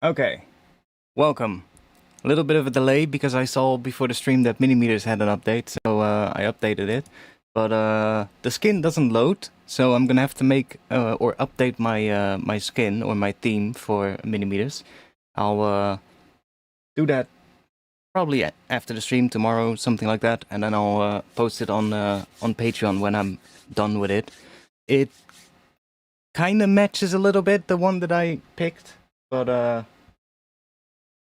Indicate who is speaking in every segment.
Speaker 1: Okay, welcome. A little bit of a delay because I saw before the stream that Minimeters had an update, so I updated it. But the skin doesn't load, so I'm gonna have to make or update my my skin or my theme for Minimeters. I'll do that probably after the stream tomorrow, something like that, and then I'll post it on Patreon when I'm done with it. It kind of matches a little bit the one that I picked, but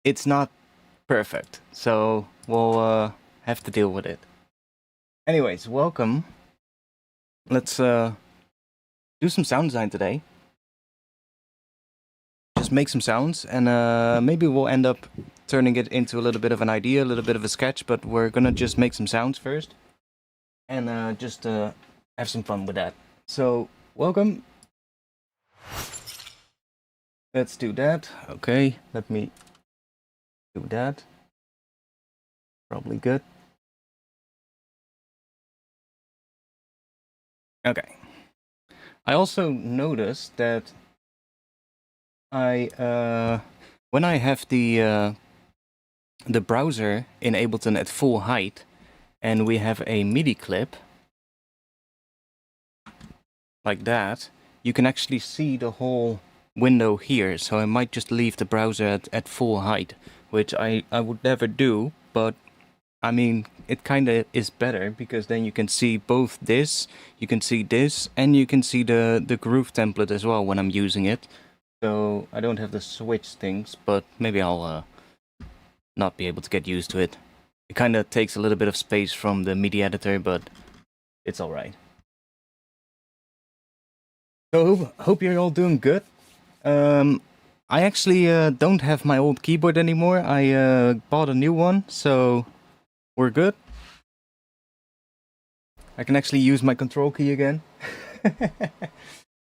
Speaker 1: it's not perfect, so we'll have to deal with it. Anyways, welcome. Let's do some sound design today. Just make some sounds, and maybe we'll end up turning it into a little bit of an idea, a little bit of a sketch, but we're gonna just make some sounds first, and just have some fun with that. So, welcome. Let's do that. Okay, let me do that. Probably good. Okay. I also noticed that when I have the browser in Ableton at full height, and we have a MIDI clip like that, you can actually see the whole window here. So I might just leave the browser at full height, which I would never do, but I mean, it kind of is better because then you can see both this, you can see this, and you can see the groove template as well when I'm using it. So I don't have to switch things, but maybe I'll not be able to get used to it. It kind of takes a little bit of space from the MIDI editor, but it's alright. So hope you're all doing good. I actually don't have my old keyboard anymore. I bought a new one, so we're good. I can actually use my control key again.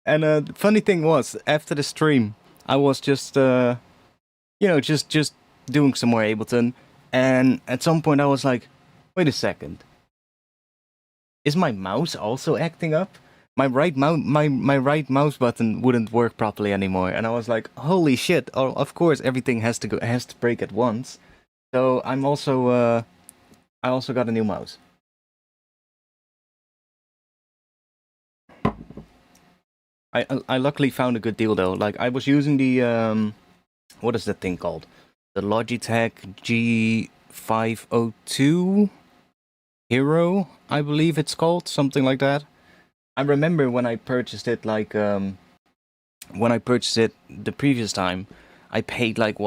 Speaker 1: And the funny thing was, after the stream, I was just, just doing some more Ableton, and at some point I was like, wait a second. Is my mouse also acting up? My right mouse button wouldn't work properly anymore, and I was like, holy shit! Oh, of course, everything has to break at once. So I also got a new mouse. I luckily found a good deal though. Like I was using the what is that thing called? The Logitech G502 Hero, I believe it's called, something like that. I remember when I purchased it, like when I purchased it the previous time, I paid like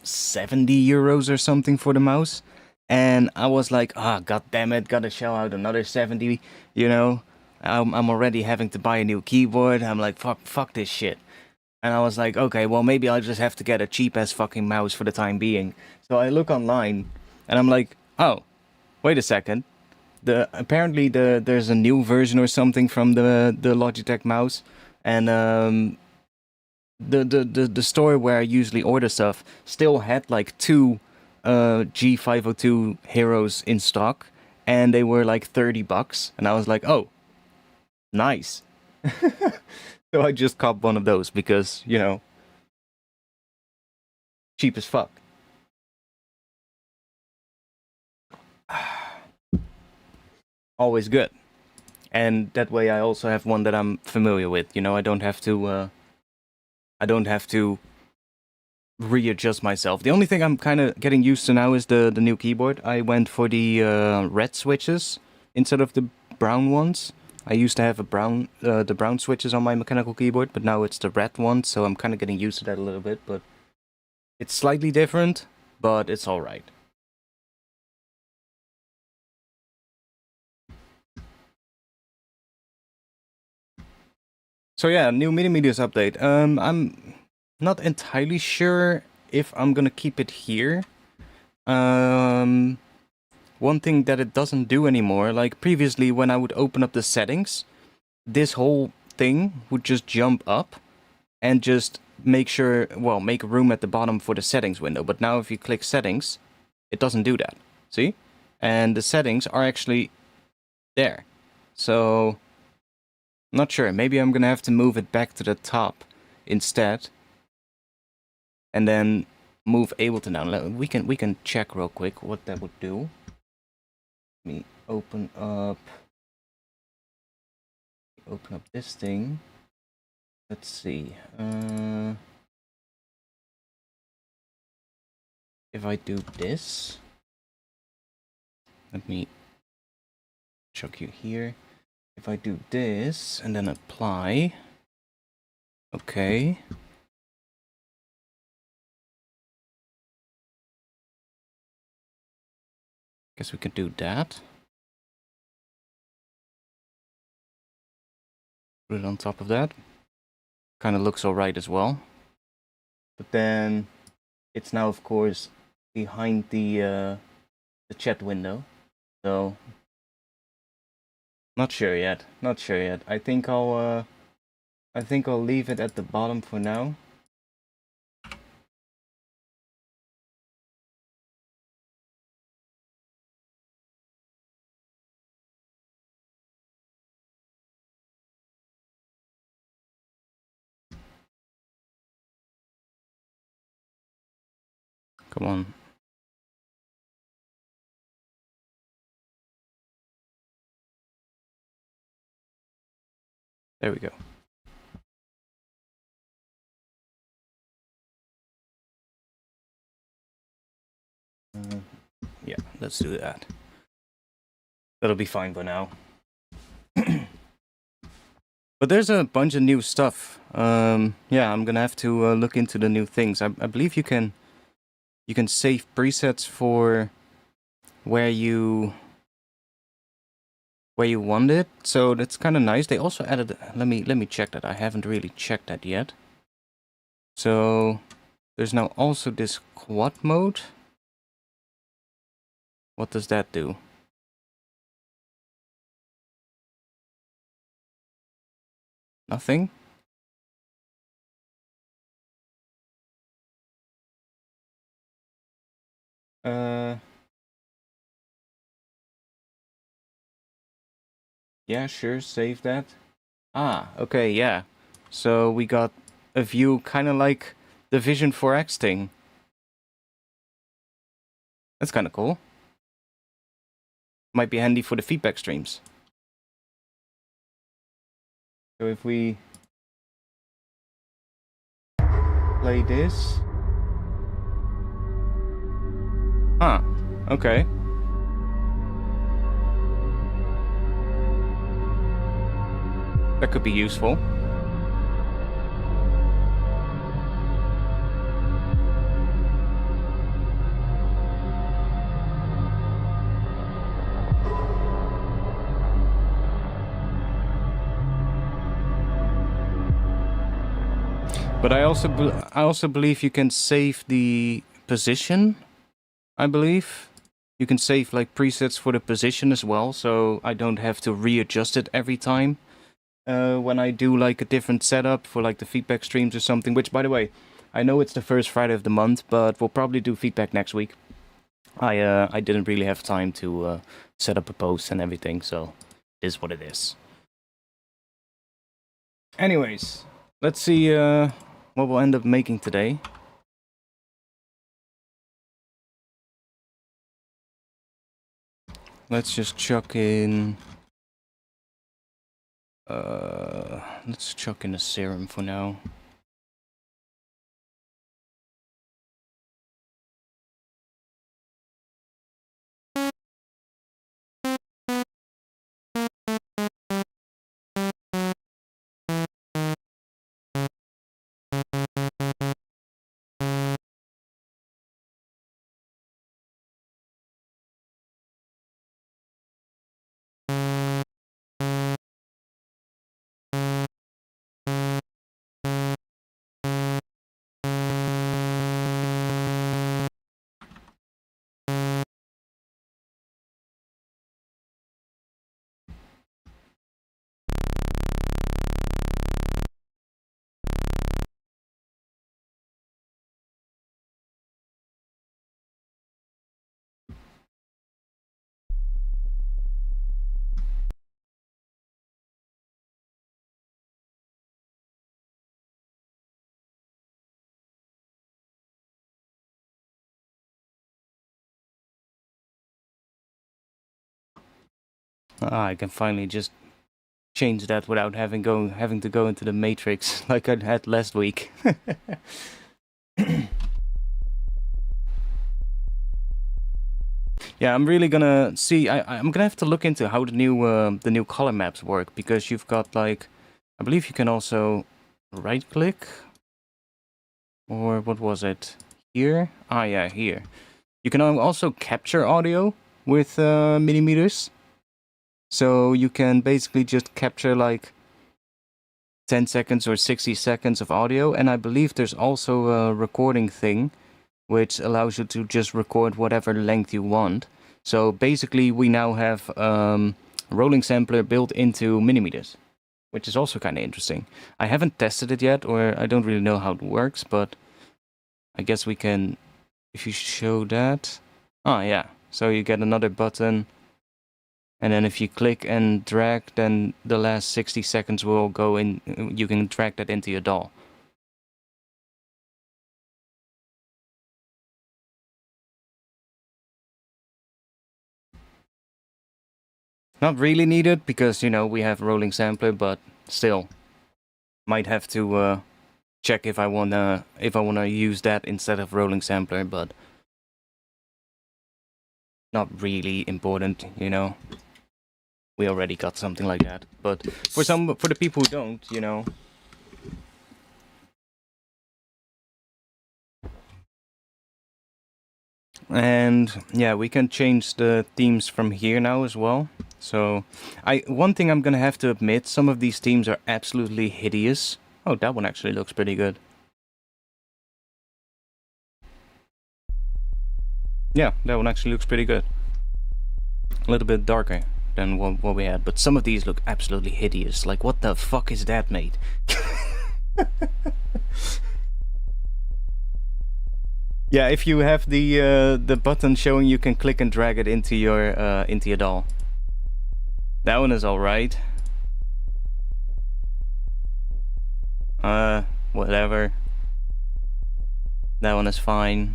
Speaker 1: 70 euros or something for the mouse, and I was like, god damn it, gotta shell out another 70, you know. I'm already having to buy a new keyboard. I'm like, fuck this shit. And I was like, okay, well, maybe I'll just have to get a cheap-ass fucking mouse for the time being. So I look online, and I'm like, oh, wait a second. Apparently there's a new version or something from the Logitech mouse, and the store where I usually order stuff still had like two G502 Heroes in stock, and they were like $30, and I was like, oh, nice. So I just copped one of those because, you know, cheap as fuck. Always good. And that way I also have one that I'm familiar with. You know, I don't have to readjust myself. The only thing I'm kind of getting used to now is the new keyboard. I went for the red switches instead of the brown ones. I used to have the brown switches on my mechanical keyboard, but now it's the red one, so I'm kind of getting used to that a little bit, but it's slightly different, but it's alright. So yeah, new Minimeters update. I'm not entirely sure if I'm gonna keep it here. One thing that it doesn't do anymore, like previously when I would open up the settings, this whole thing would just jump up and just make room at the bottom for the settings window. But now if you click settings, it doesn't do that. See? And the settings are actually there. So, not sure. Maybe I'm gonna have to move it back to the top instead. and then move ableton down. We can check real quick what that would do. Let me open up this thing. Let's see. If I do this, let me chuck you here. If I do this and then apply, okay. Guess we can do that. Put it on top of that. Kind of looks alright as well. But then it's now, of course, behind the chat window. So not sure yet. Not sure yet. I think I'll leave it at the bottom for now. Come on. There we go. Yeah, let's do that. That'll be fine for now. But there's a bunch of new stuff. Yeah, I'm gonna have to look into the new things. I believe you can save presets for where you want it. So that's kind of nice. They also added. Let me check that. I haven't really checked that yet. So there's now also this quad mode. What does that do? Nothing? Yeah, sure, save that. Ah, okay, yeah. So we got a view kind of like the Vision 4X thing. That's kind of cool. Might be handy for the feedback streams. So if we play this. Huh, okay. That could be useful. But I also believe you can save the position. I believe you can save like presets for the position as well, so I don't have to readjust it every time. When I do like a different setup for like the feedback streams or something, which by the way, I know it's the first Friday of the month, but we'll probably do feedback next week. I didn't really have time to set up a post and everything, so it is what it is. Anyways, let's see what we'll end up making today. Let's just chuck in... let's chuck in a Serum for now. I can finally just change that without having to go into the matrix like I had last week. Yeah, I'm really gonna see. I'm gonna have to look into how the new color maps work, because you've got like, I believe you can also right click, or what was it here? Ah, yeah, here. You can also capture audio with Minimeters. So you can basically just capture like 10 seconds or 60 seconds of audio, and I believe there's also a recording thing which allows you to just record whatever length you want. So basically we now have rolling sampler built into Minimeters, which is also kind of interesting. I haven't tested it yet, or I don't really know how it works, but I guess we can, if you show that. Oh yeah, so you get another button, and then if you click and drag, then the last 60 seconds will go in, you can drag that into your DAW. Not really needed, because, you know, we have rolling sampler, but still. Might have to check if I wanna use that instead of rolling sampler, but not really important, you know. We already got something like that. But for the people who don't, you know. And yeah, we can change the themes from here now as well. So, one thing I'm gonna have to admit, some of these themes are absolutely hideous. Oh, that one actually looks pretty good. Yeah, that one actually looks pretty good. A little bit darker than what we had, but some of these look absolutely hideous. Like, what the fuck is that, mate? Yeah, if you have the button showing, you can click and drag it into your DAW. That one is alright. Whatever. That one is fine.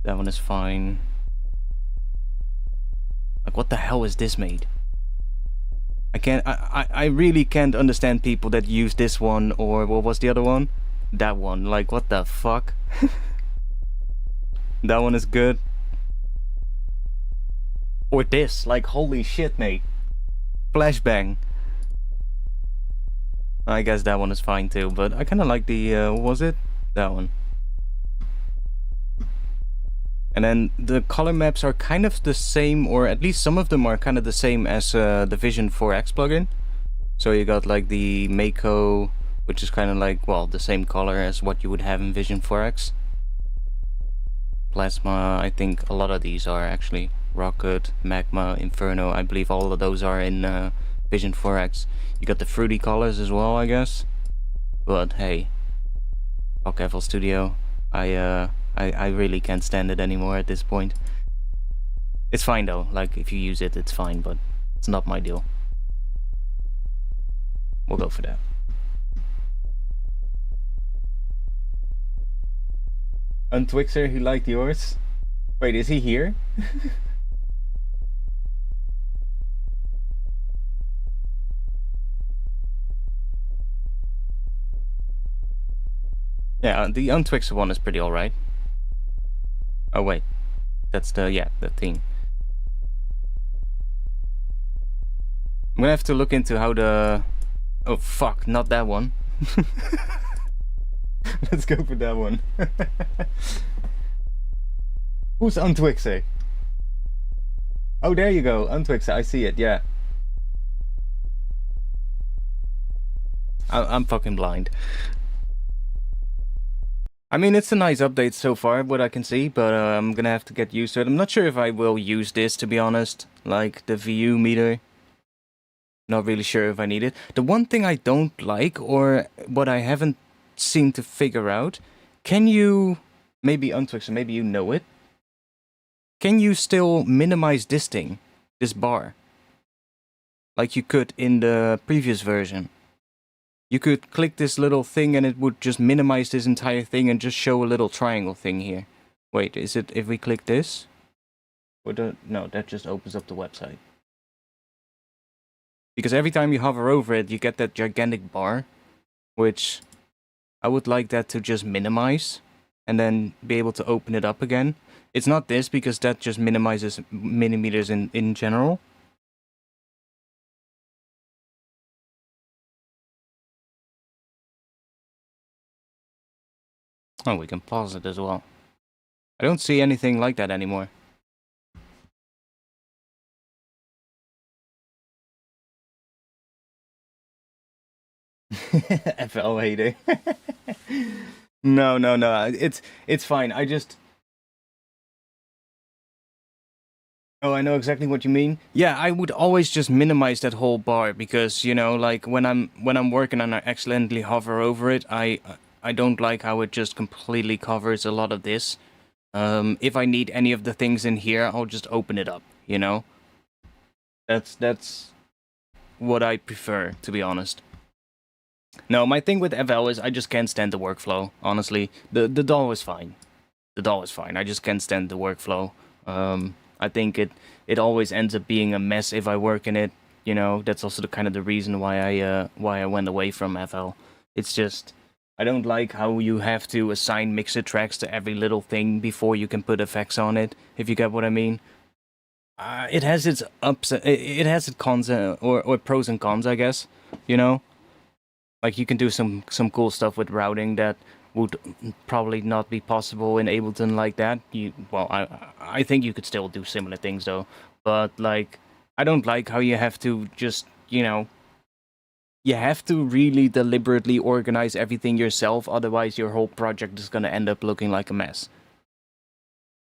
Speaker 1: That one is fine. Like, what the hell is this made? I really can't understand people that use this one, or what was the other one? That one. Like, what the fuck? That one is good. Or this. Like, holy shit, mate. Flashbang. I guess that one is fine too, but I kind of like the, what was it? That one. And then the color maps are kind of the same, or at least some of them are kind of the same as the Vision 4X plugin. So you got like the Mako, which is kind of like, well, the same color as what you would have in Vision 4X. Plasma, I think a lot of these are actually. Rocket, Magma, Inferno, I believe all of those are in Vision 4X. You got the fruity colors as well, I guess. But hey, fuck FL Studio. I really can't stand it anymore at this point. It's fine though, like if you use it, it's fine, but it's not my deal. We'll go for that. Untwixer, he liked yours? Wait, is he here? Yeah, the Untwixer one is pretty alright. Oh wait, that's the thing. I'm gonna have to look into how the... Oh fuck, not that one. Let's go for that one. Who's Untwixer? Oh, there you go, Untwixer, I see it, yeah. I'm fucking blind. I mean, it's a nice update so far, what I can see, but I'm gonna have to get used to it. I'm not sure if I will use this, to be honest. Like, the VU meter. Not really sure if I need it. The one thing I don't like, or what I haven't seemed to figure out, can you... Maybe Untwixer, maybe you know it. Can you still minimize this thing? This bar? Like you could in the previous version. You could click this little thing and it would just minimize this entire thing and just show a little triangle thing here. Wait, is it if we click this? Or no, that just opens up the website. Because every time you hover over it, you get that gigantic bar, which I would like that to just minimize and then be able to open it up again. It's not this, because that just minimizes Minimeters in general. Oh, we can pause it as well. I don't see anything like that anymore. FL hater. No. It's fine. Oh, I know exactly what you mean. Yeah, I would always just minimize that whole bar, because, you know, like when I'm working and I accidentally hover over it, I don't like how it just completely covers a lot of this. If I need any of the things in here, I'll just open it up, you know? That's what I prefer, to be honest. No, my thing with FL is I just can't stand the workflow, honestly. The DAW is fine. The DAW is fine. I just can't stand the workflow. I think it always ends up being a mess if I work in it. You know, that's also the kind of the reason why I went away from FL. It's just I don't like how you have to assign mixer tracks to every little thing before you can put effects on it. If you get what I mean. It has its ups. It has its cons or pros and cons, I guess. You know, like you can do some cool stuff with routing that would probably not be possible in Ableton like that. I think you could still do similar things though, but like I don't like how you have to just, you know, you have to really deliberately organize everything yourself, otherwise your whole project is gonna end up looking like a mess.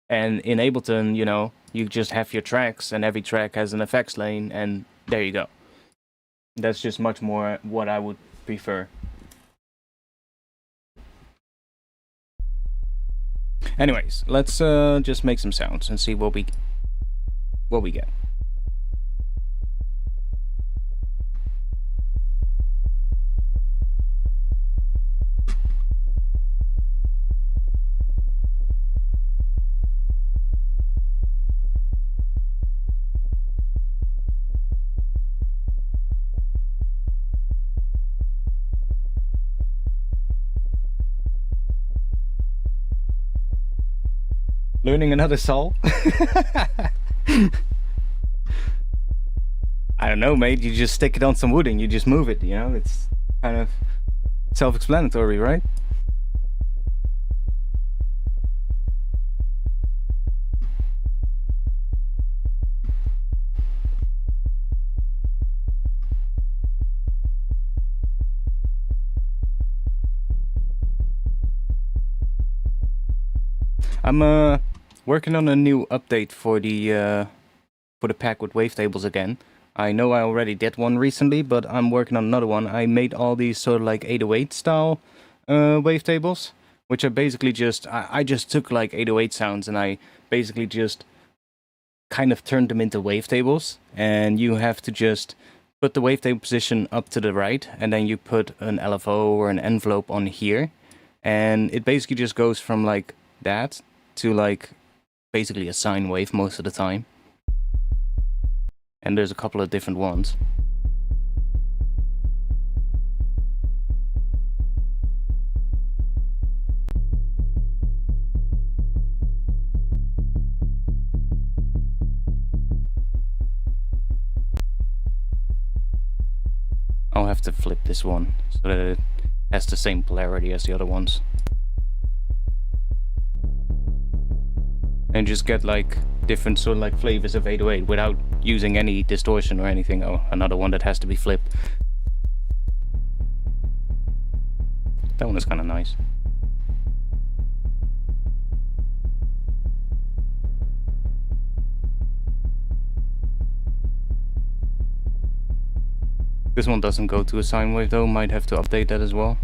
Speaker 1: And in Ableton, you know, you just have your tracks, and every track has an effects lane, and there you go. That's just much more what I would prefer. Anyways, let's just make some sounds and see what we get. Learning another soul? I don't know, mate. You just stick it on some wood and you just move it, you know? It's kind of self-explanatory, right? I'm working on a new update for the pack with wavetables again. I know I already did one recently, but I'm working on another one. I made all these sort of like 808 style wavetables, which are basically just I just took like 808 sounds and I basically just kind of turned them into wavetables, and you have to just put the wavetable position up to the right, and then you put an LFO or an envelope on here, and it basically just goes from like that to like basically a sine wave most of the time. And there's a couple of different ones. I'll have to flip this one so that it has the same polarity as the other ones. And just get like different sort of like flavors of 808 without using any distortion or anything. Oh, another one that has to be flipped. That one is kind of nice. This one doesn't go to a sine wave though, might have to update that as well.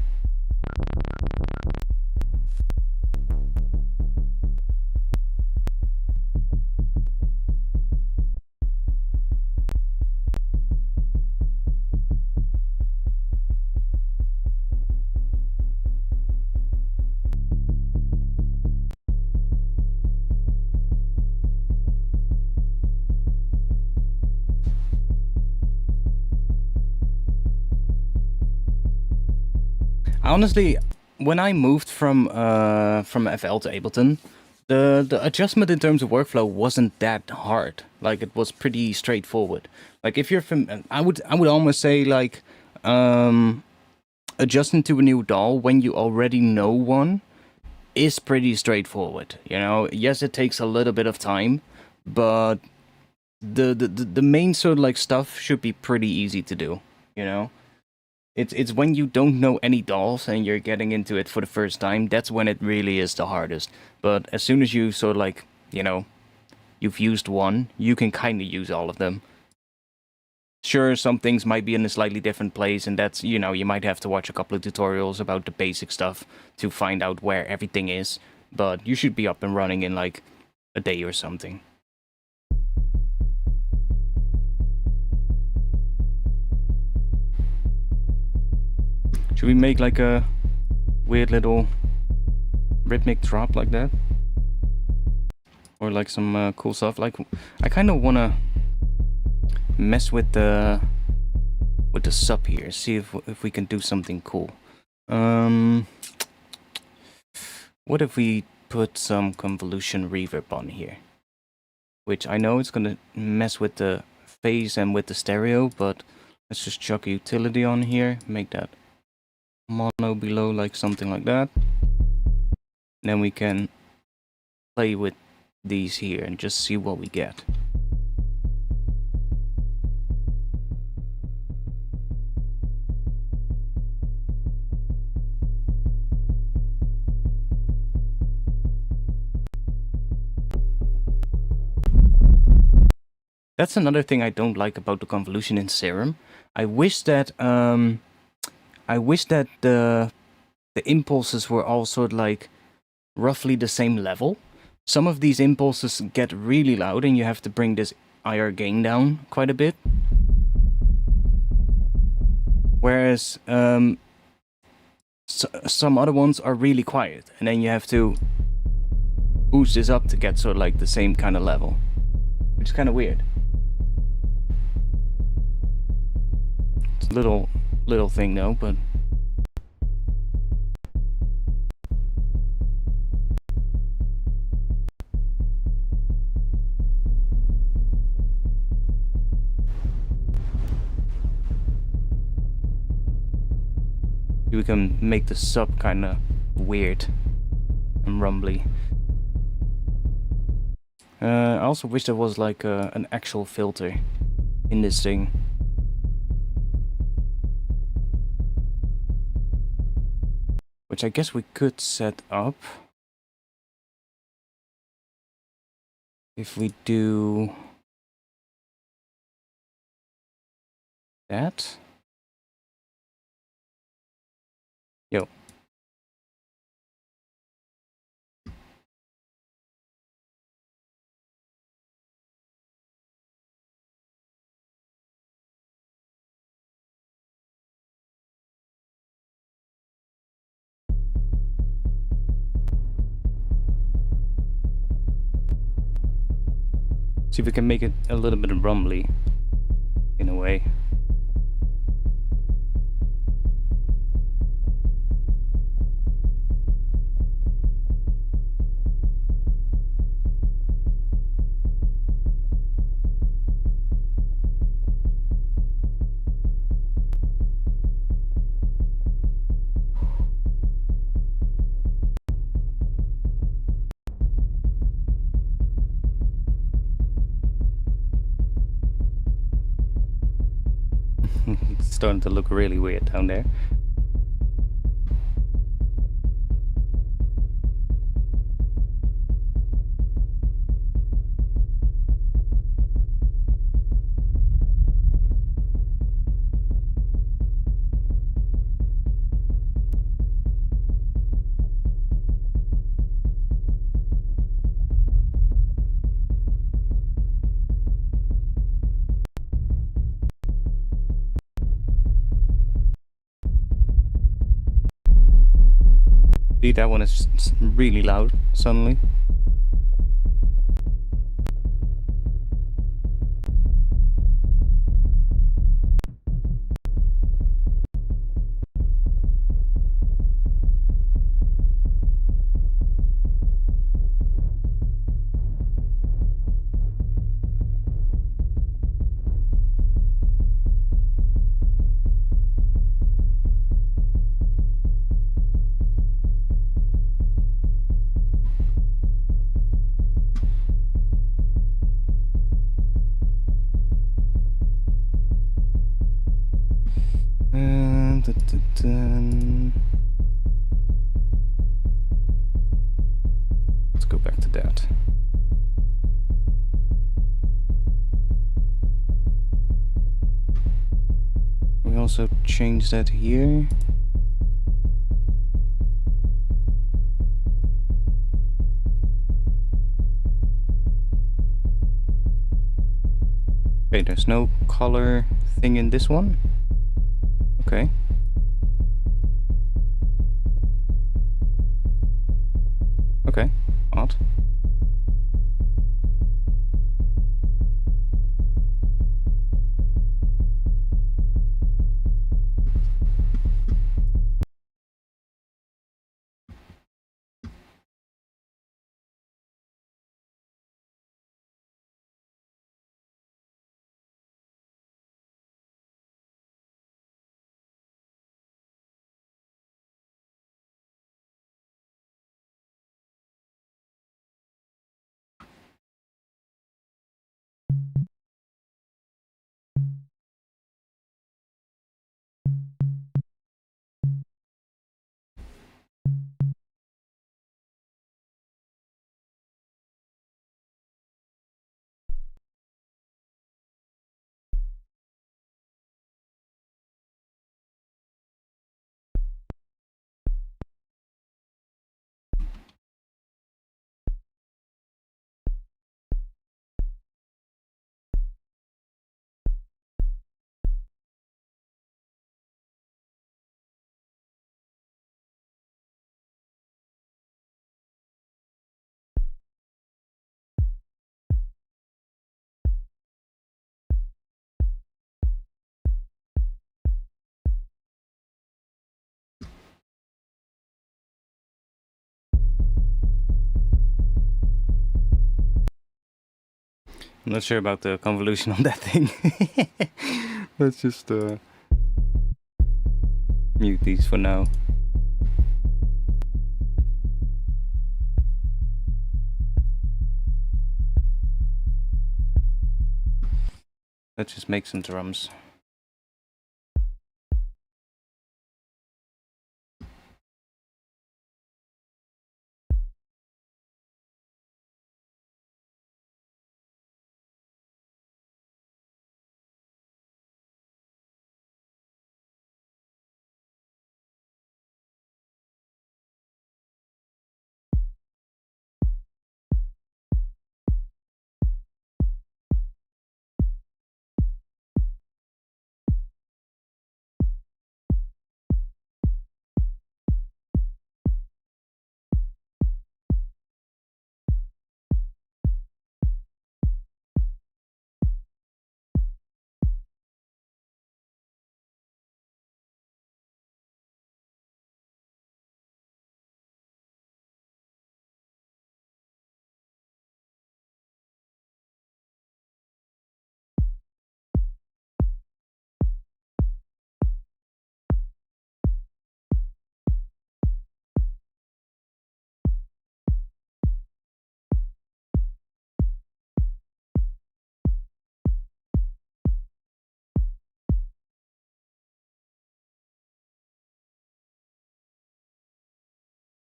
Speaker 1: Honestly, when I moved from FL to Ableton, the adjustment in terms of workflow wasn't that hard. Like it was pretty straightforward. Like if you're I would almost say like adjusting to a new DAW when you already know one is pretty straightforward. You know, yes, it takes a little bit of time, but the main sort of like stuff should be pretty easy to do. You know. It's when you don't know any dolls and you're getting into it for the first time, that's when it really is the hardest. But as soon as you sort of like, you know, you've used one, you can kind of use all of them. Sure, some things might be in a slightly different place, and that's, you know, you might have to watch a couple of tutorials about the basic stuff to find out where everything is. But you should be up and running in like a day or something. Should we make like a weird little rhythmic drop like that? Or like some cool stuff? Like, I kind of want to mess with the sub here, see if we can do something cool. What if we put some convolution reverb on here? Which I know it's gonna mess with the phase and with the stereo, but let's just chuck a utility on here, make that mono below, like something like that. Then we can play with these here and just see what we get. That's another thing I don't like about the convolution in Serum. I wish that the impulses were all sort of like roughly the same level. Some of these impulses get really loud and you have to bring this IR gain down quite a bit. Whereas some other ones are really quiet and then you have to boost this up to get sort of like the same kind of level. Which is kind of weird. It's a little thing though, but we can make the sub kind of weird and rumbly. I also wish there was like an actual filter in this thing. Which I guess we could set up. If we do that. Yo. See if we can make it a little bit rumbly in a way. It's starting to look really weird down there. See, that one is really loud suddenly. Let's go back to that. We also change that here. Okay, there's no color thing in this one. Okay. Okay, odd. I'm not sure about the convolution on that thing. Let's just mute these for now. Let's just make some drums.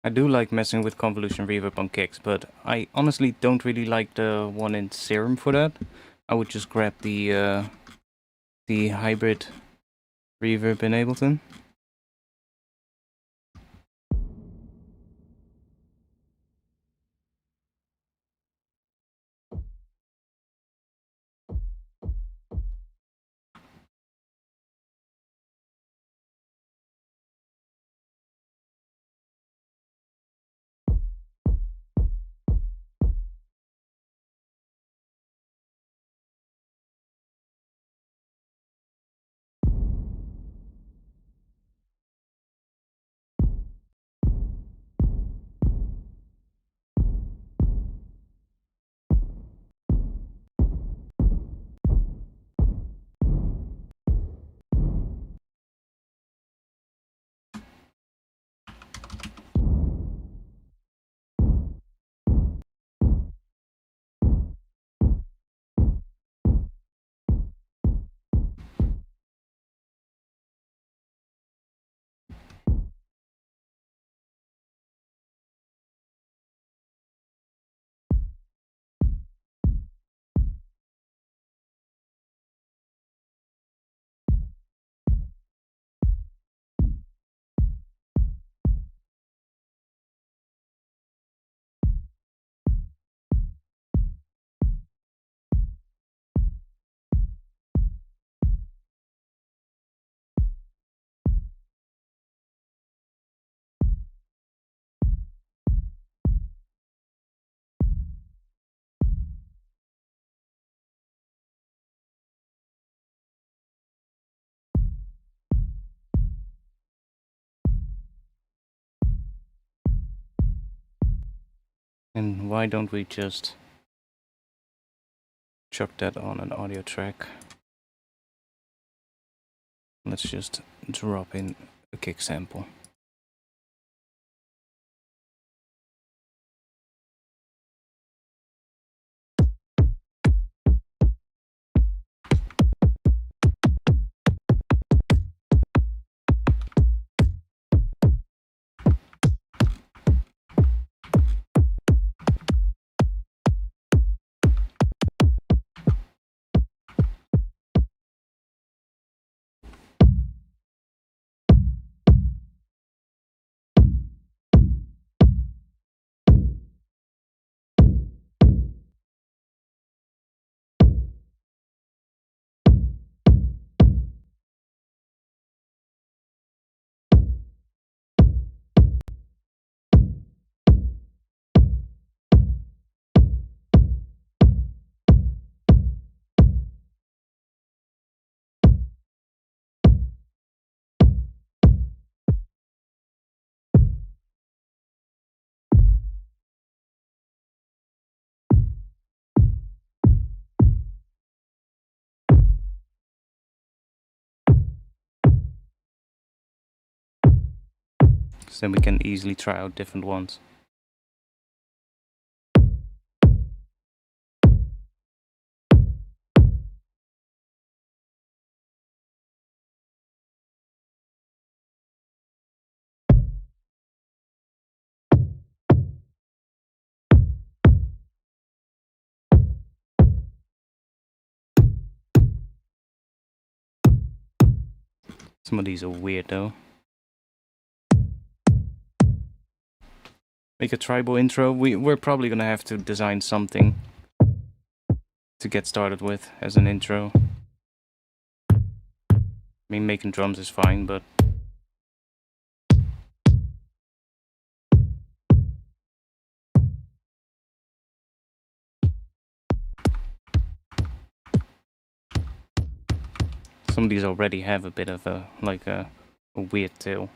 Speaker 1: I do like messing with convolution reverb on kicks, but I honestly don't really like the one in Serum for that. I would just grab the hybrid reverb in Ableton. And why don't we just chuck that on an audio track? Let's just drop in a kick sample. So then we can easily try out different ones. Some of these are weird though. Make a tribal intro. We're probably gonna have to design something to get started with as an intro. I mean, making drums is fine, but some of these already have a bit of a weird tail.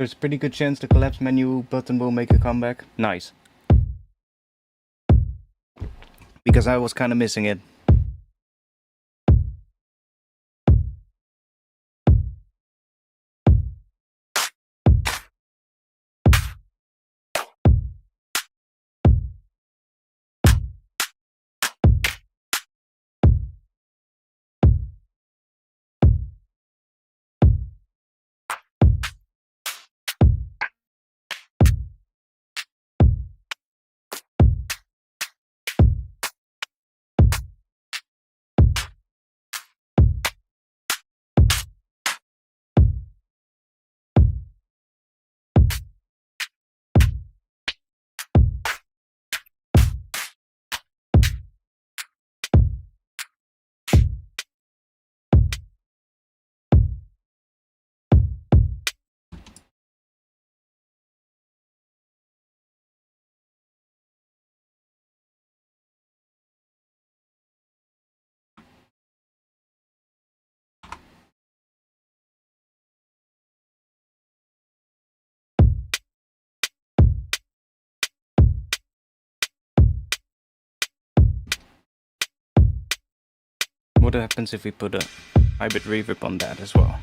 Speaker 1: There's a pretty good chance the collapse menu button will make a comeback. Nice. Because I was kind of missing it. What happens if we put a hybrid reverb on that as well?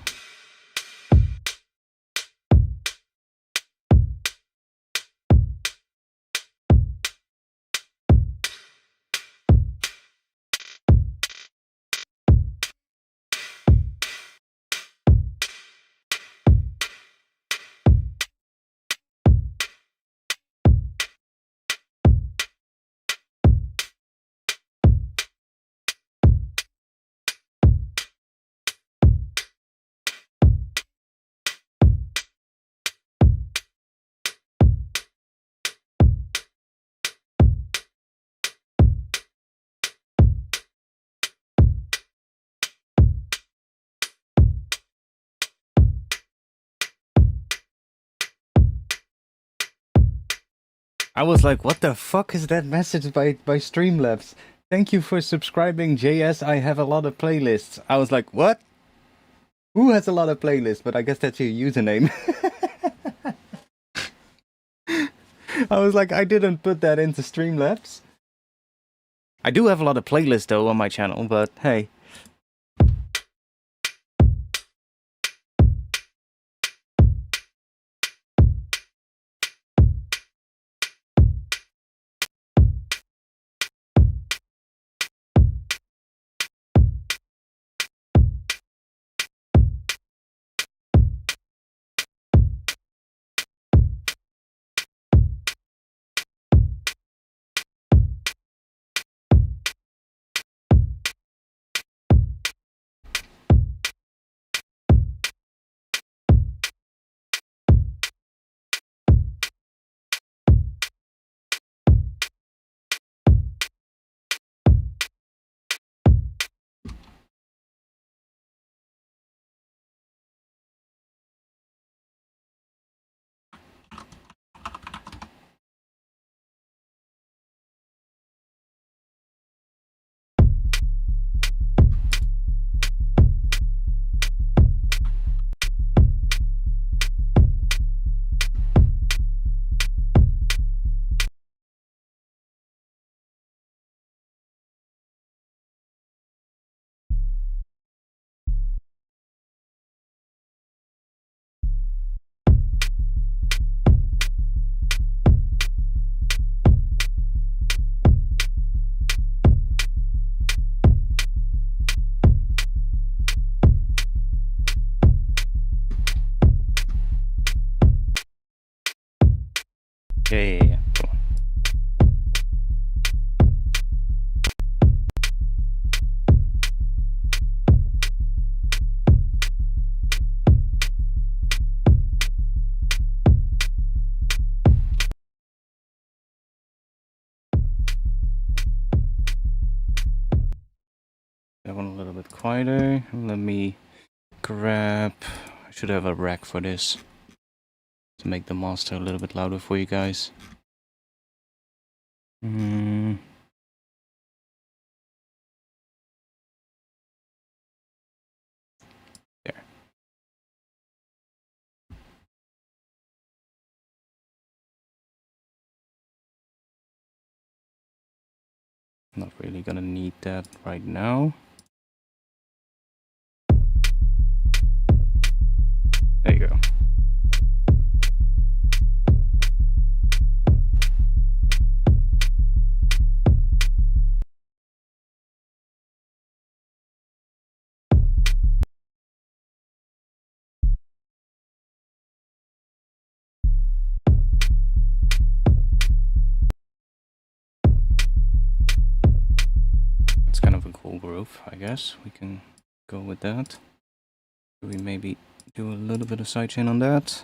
Speaker 1: I was like, what the fuck is that message by Streamlabs? Thank you for subscribing, JS. I have a lot of playlists. I was like, what? Who has a lot of playlists? But I guess that's your username. I was like, I didn't put that into Streamlabs. I do have a lot of playlists though on my channel, but hey. Yeah. Cool. That one a little bit quieter. Let me grab... I should have a rack for this. To make the master a little bit louder for you guys. There. Not really gonna need that right now. There you go. It's kind of a cool groove, I guess. We can go with that. We maybe do a little bit of sidechain on that.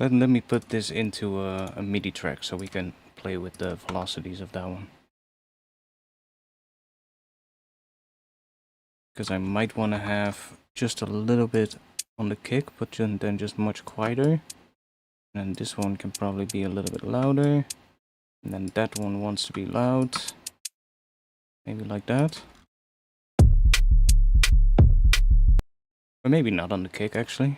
Speaker 1: Let me put this into a MIDI track so we can play with the velocities of that one. Because I might want to have just a little bit on the kick, but then just much quieter. And this one can probably be a little bit louder. And then that one wants to be loud. Maybe like that. Or maybe not on the kick, actually.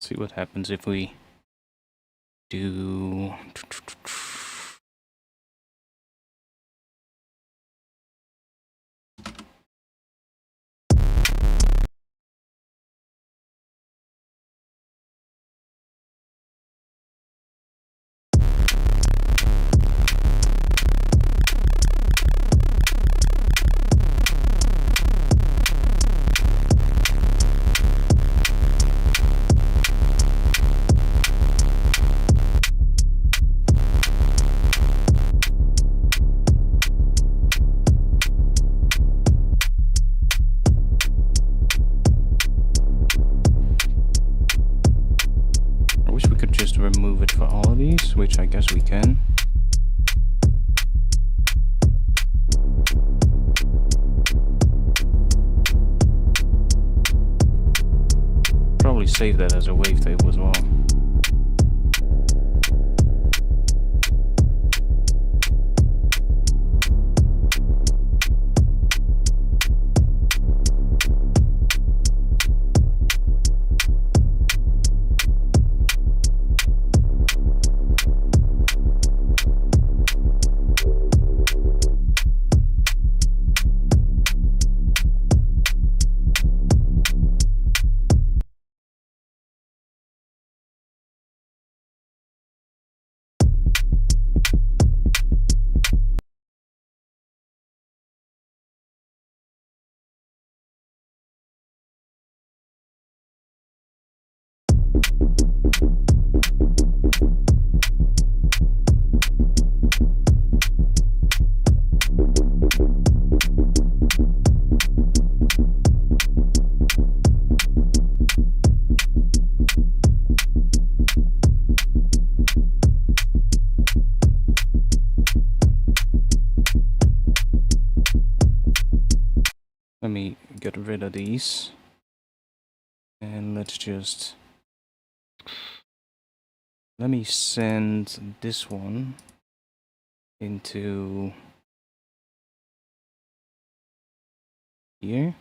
Speaker 1: See what happens if we do... just remove it for all of these, which I guess we can. Probably save that as a wavetable as well. Let me get rid of these. And let's just... Let me send this one into here.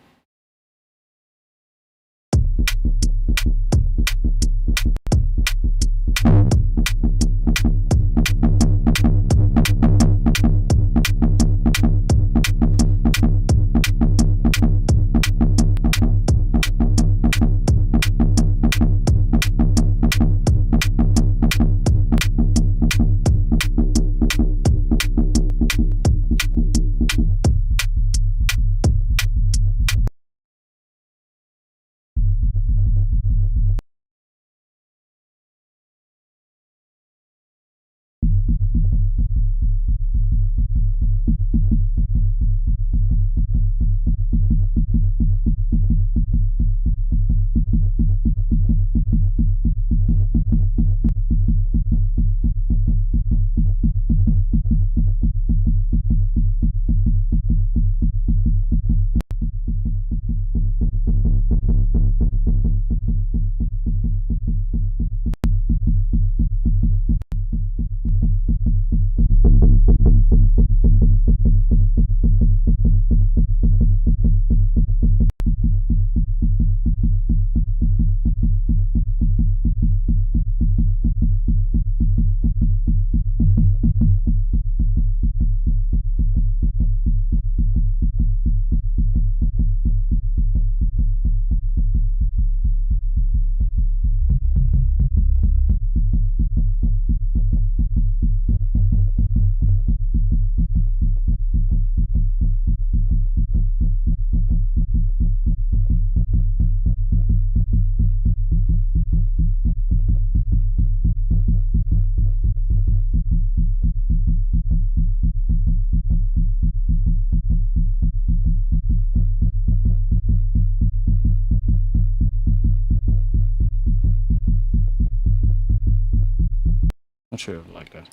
Speaker 1: Not sure if I like that.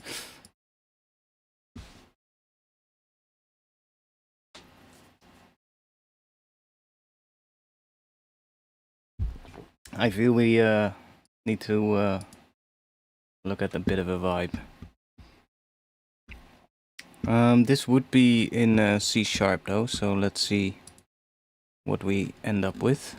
Speaker 1: I feel we need to look at a bit of a vibe. This would be in C sharp though, so let's see what we end up with.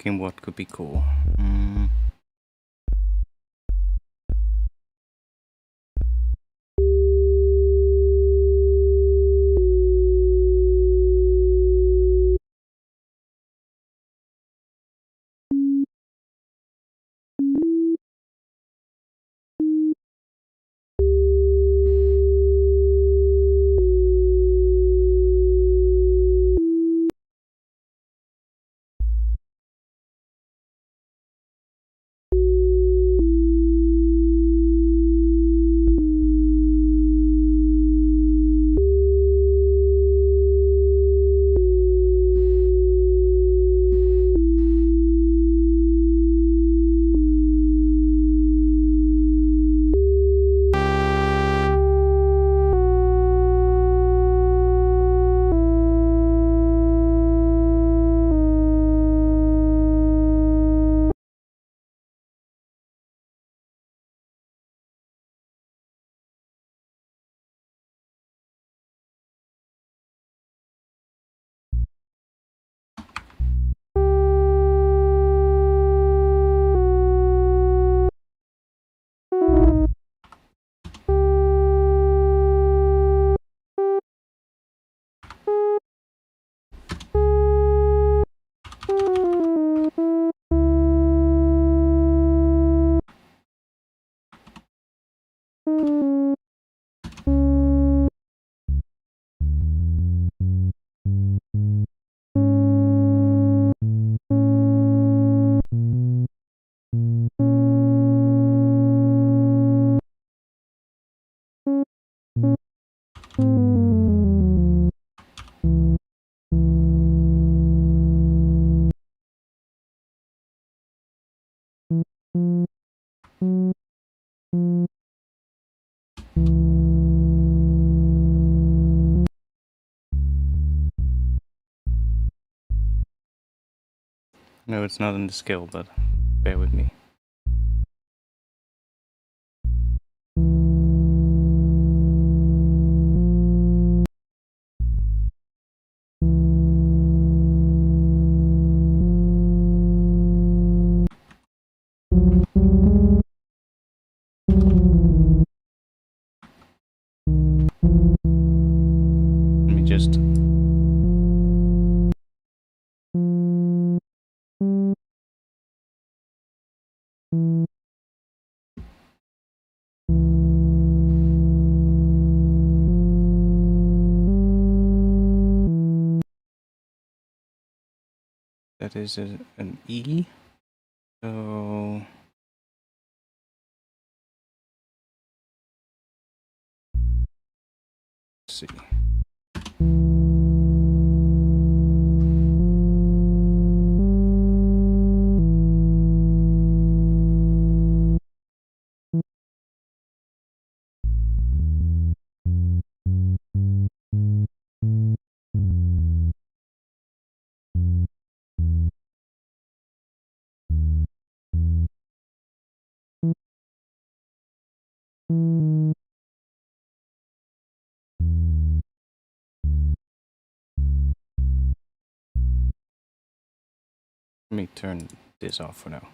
Speaker 1: thinking what could be cool. No, it's not in the scale, but bear with me. Let me just... That is an E. So... Let's see. Let me turn this off for now.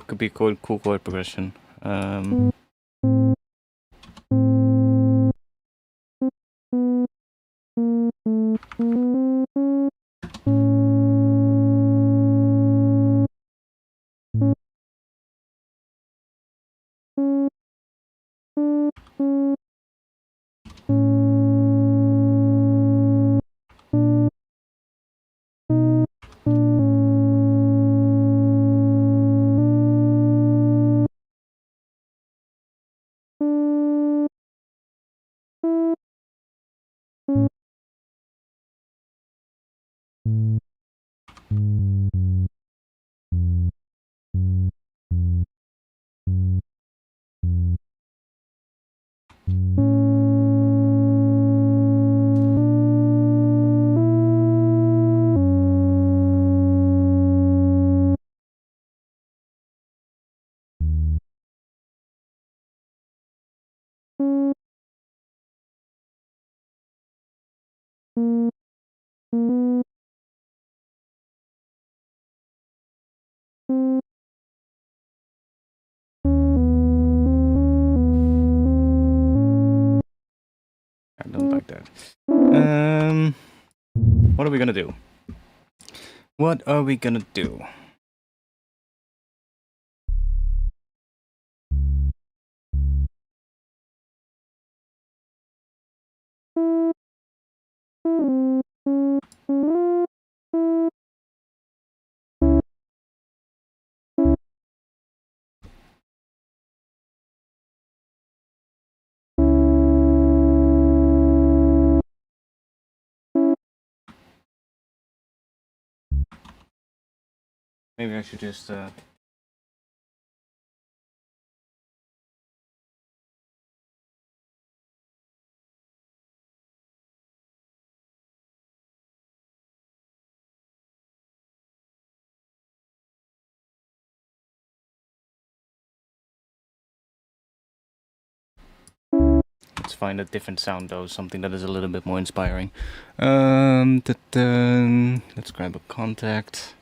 Speaker 1: could be a cool chord progression. I don't like that. What are we gonna do? What are we gonna do? Maybe I should just let's find a different sound though, something that is a little bit more inspiring. Let's grab a contact.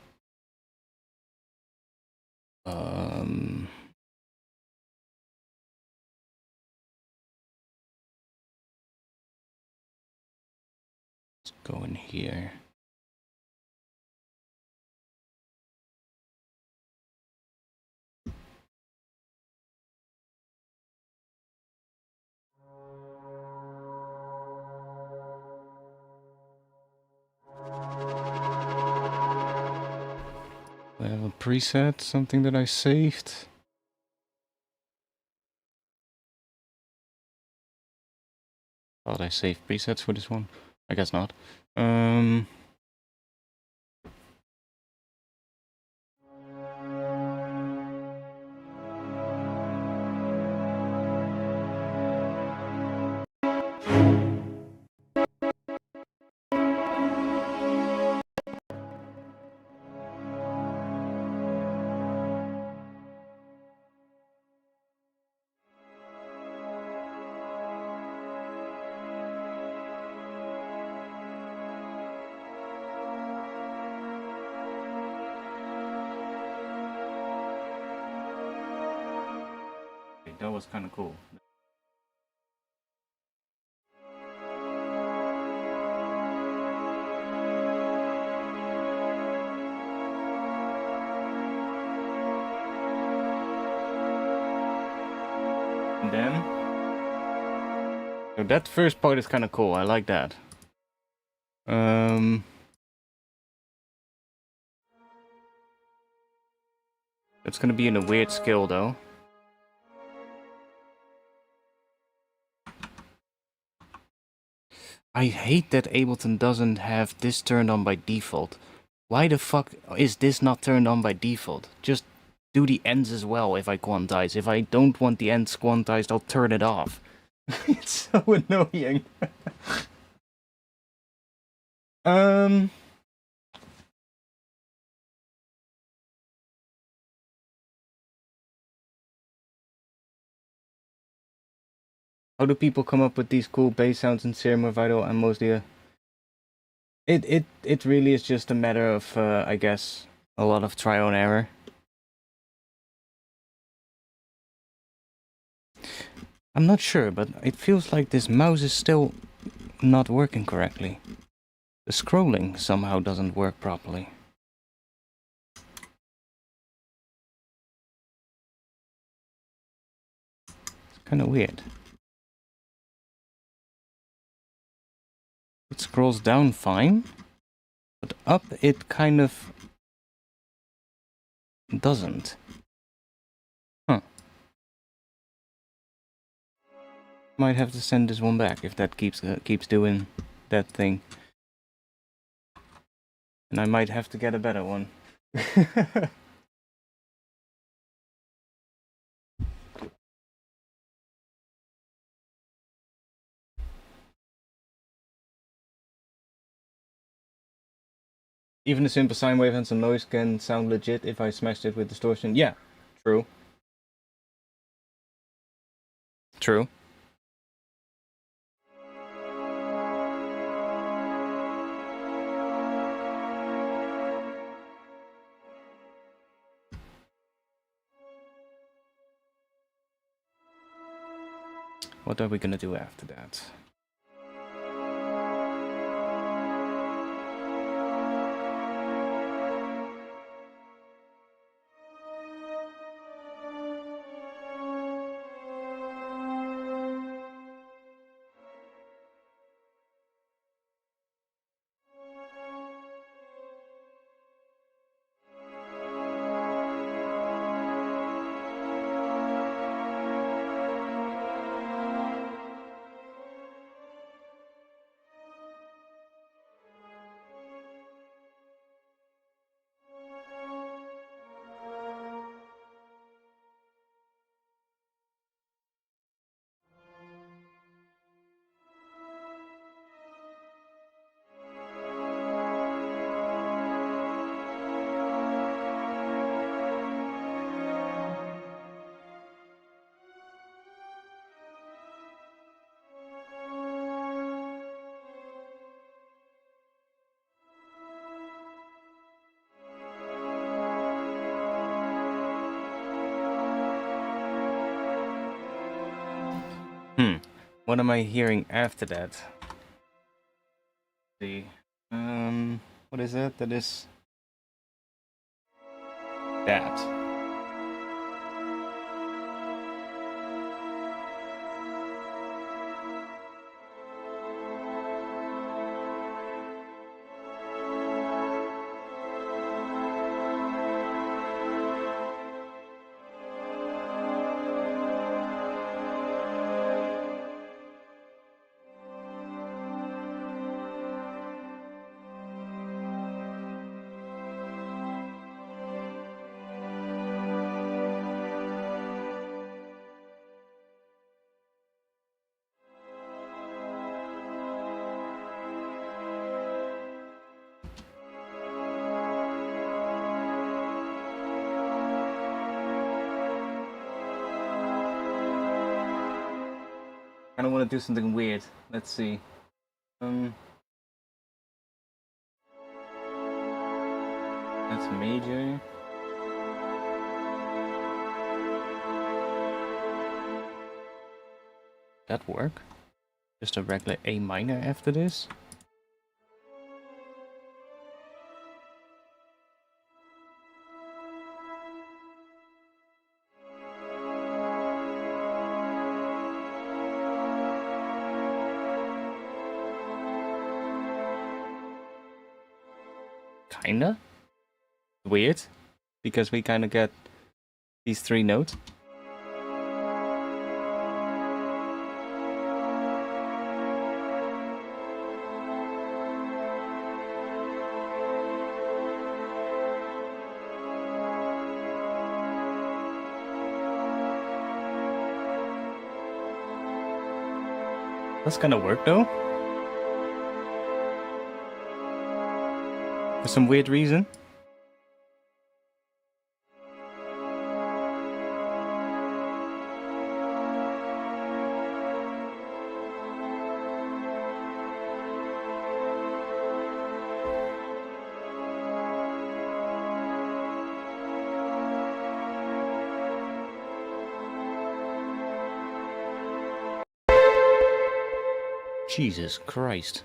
Speaker 1: Let's go in here. I have a preset, something that I saved. Thought I saved presets for this one. I guess not. That was kind of cool. And then, so that first part is kind of cool. I like that. It's gonna be in a weird scale though. I hate that Ableton doesn't have this turned on by default. Why the fuck is this not turned on by default? Just do the ends as well if I quantize. If I don't want the ends quantized, I'll turn it off. It's so annoying. How do people come up with these cool bass sounds in Serum or Vital and mostly It really is just a matter of I guess a lot of trial and error. I'm not sure, but it feels like this mouse is still not working correctly. The scrolling somehow doesn't work properly. It's kind of weird. It scrolls down fine, but up it kind of doesn't. Huh. Might have to send this one back if that keeps doing that thing. And I might have to get a better one. Even a simple sine wave and some noise can sound legit if I smashed it with distortion. Yeah, true. True. What are we gonna do after that? What am I hearing after that? Let's see. What is that? That is that. I don't want to do something weird. Let's see. That's major. That work? Just a regular A minor after this? Kinda weird, because we kinda get these three notes. That's kinda work though. For some weird reason. Jesus Christ.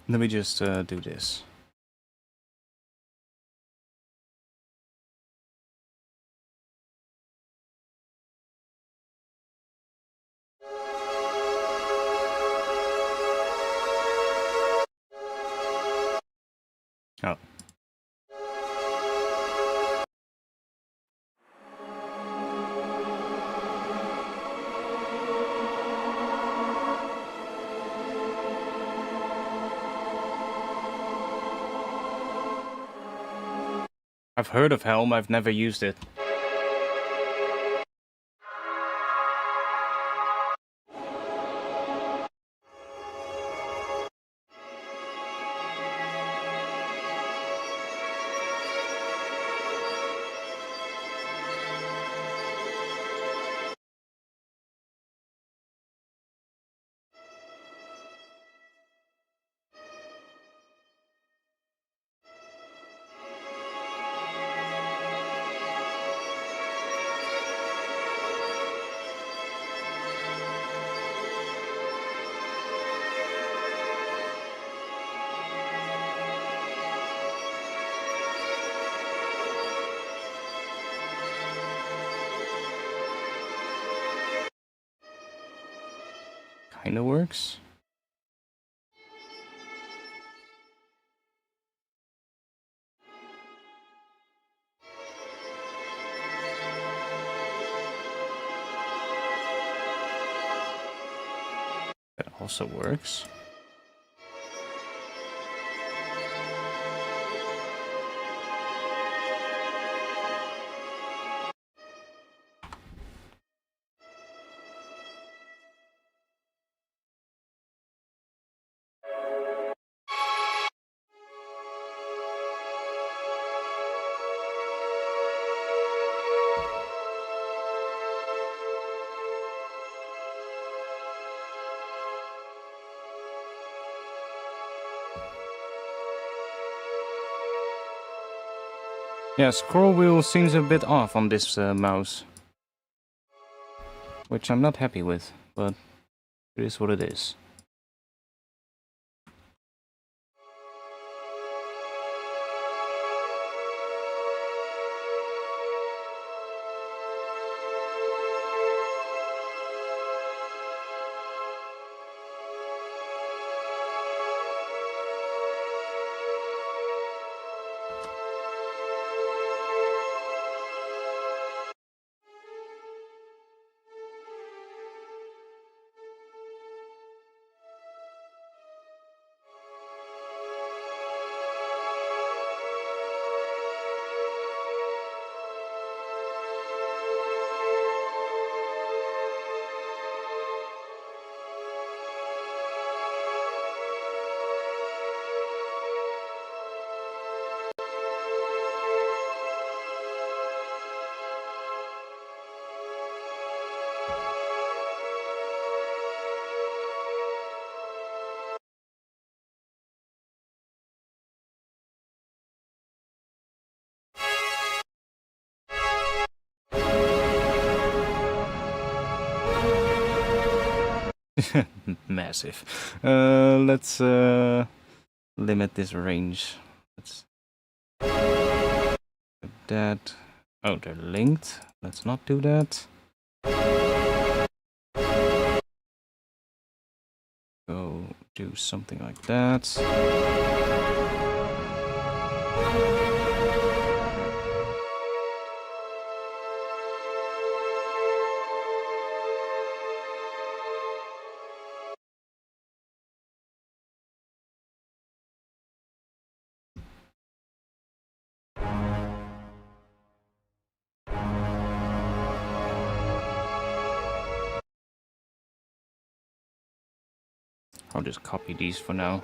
Speaker 1: Let me just do this. Oh. I've heard of Helm, I've never used it. Kinda works. That also works. Yeah, scroll wheel seems a bit off on this mouse. Which I'm not happy with, but it is what it is. Massive. Let's limit this range. Let's do that. Oh, they're linked. Let's not do that. Go do something like that. I'll just copy these for now.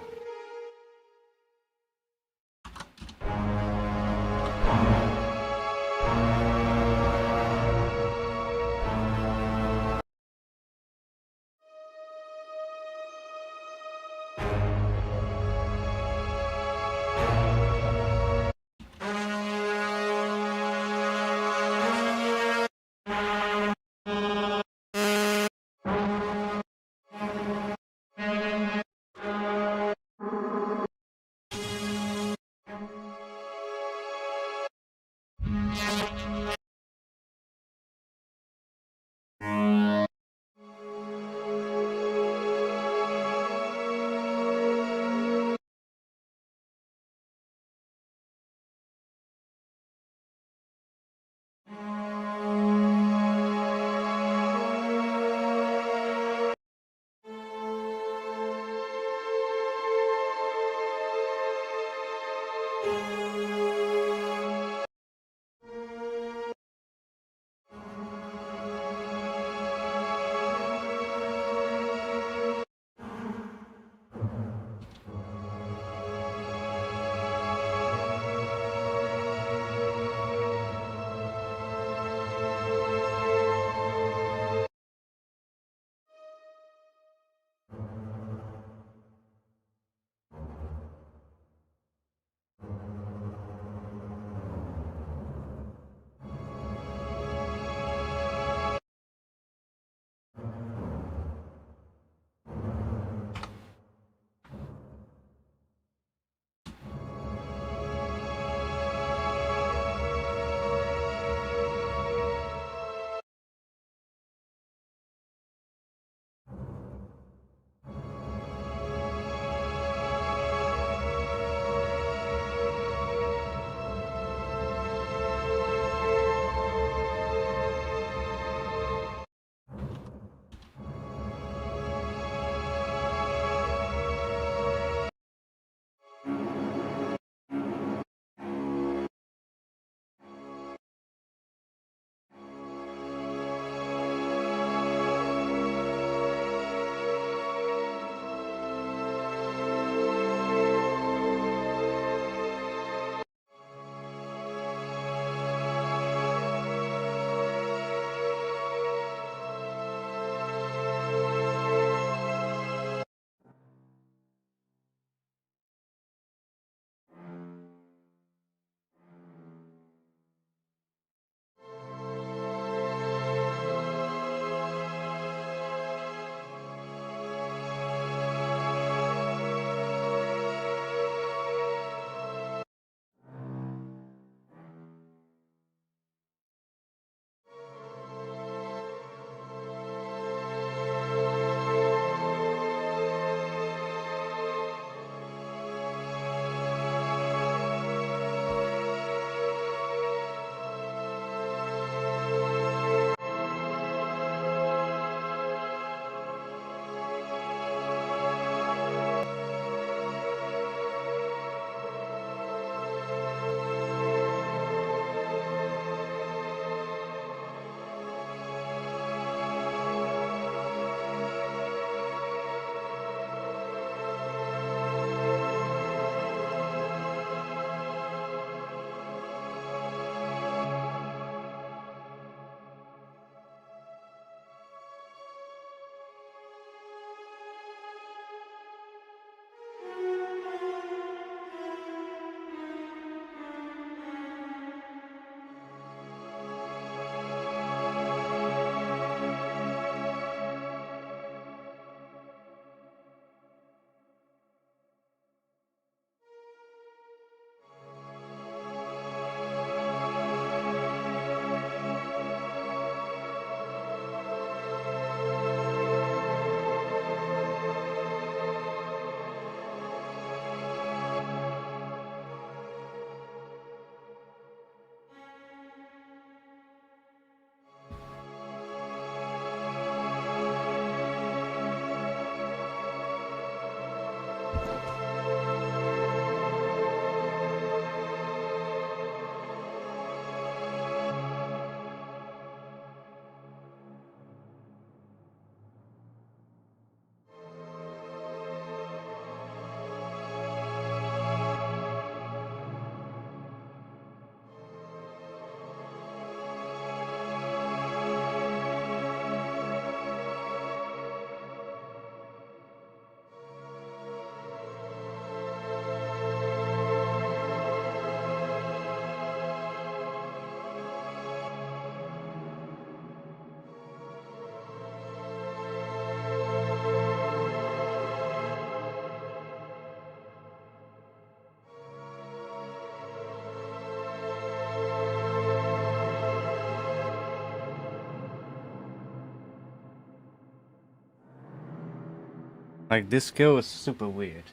Speaker 1: Like, this skill is super weird.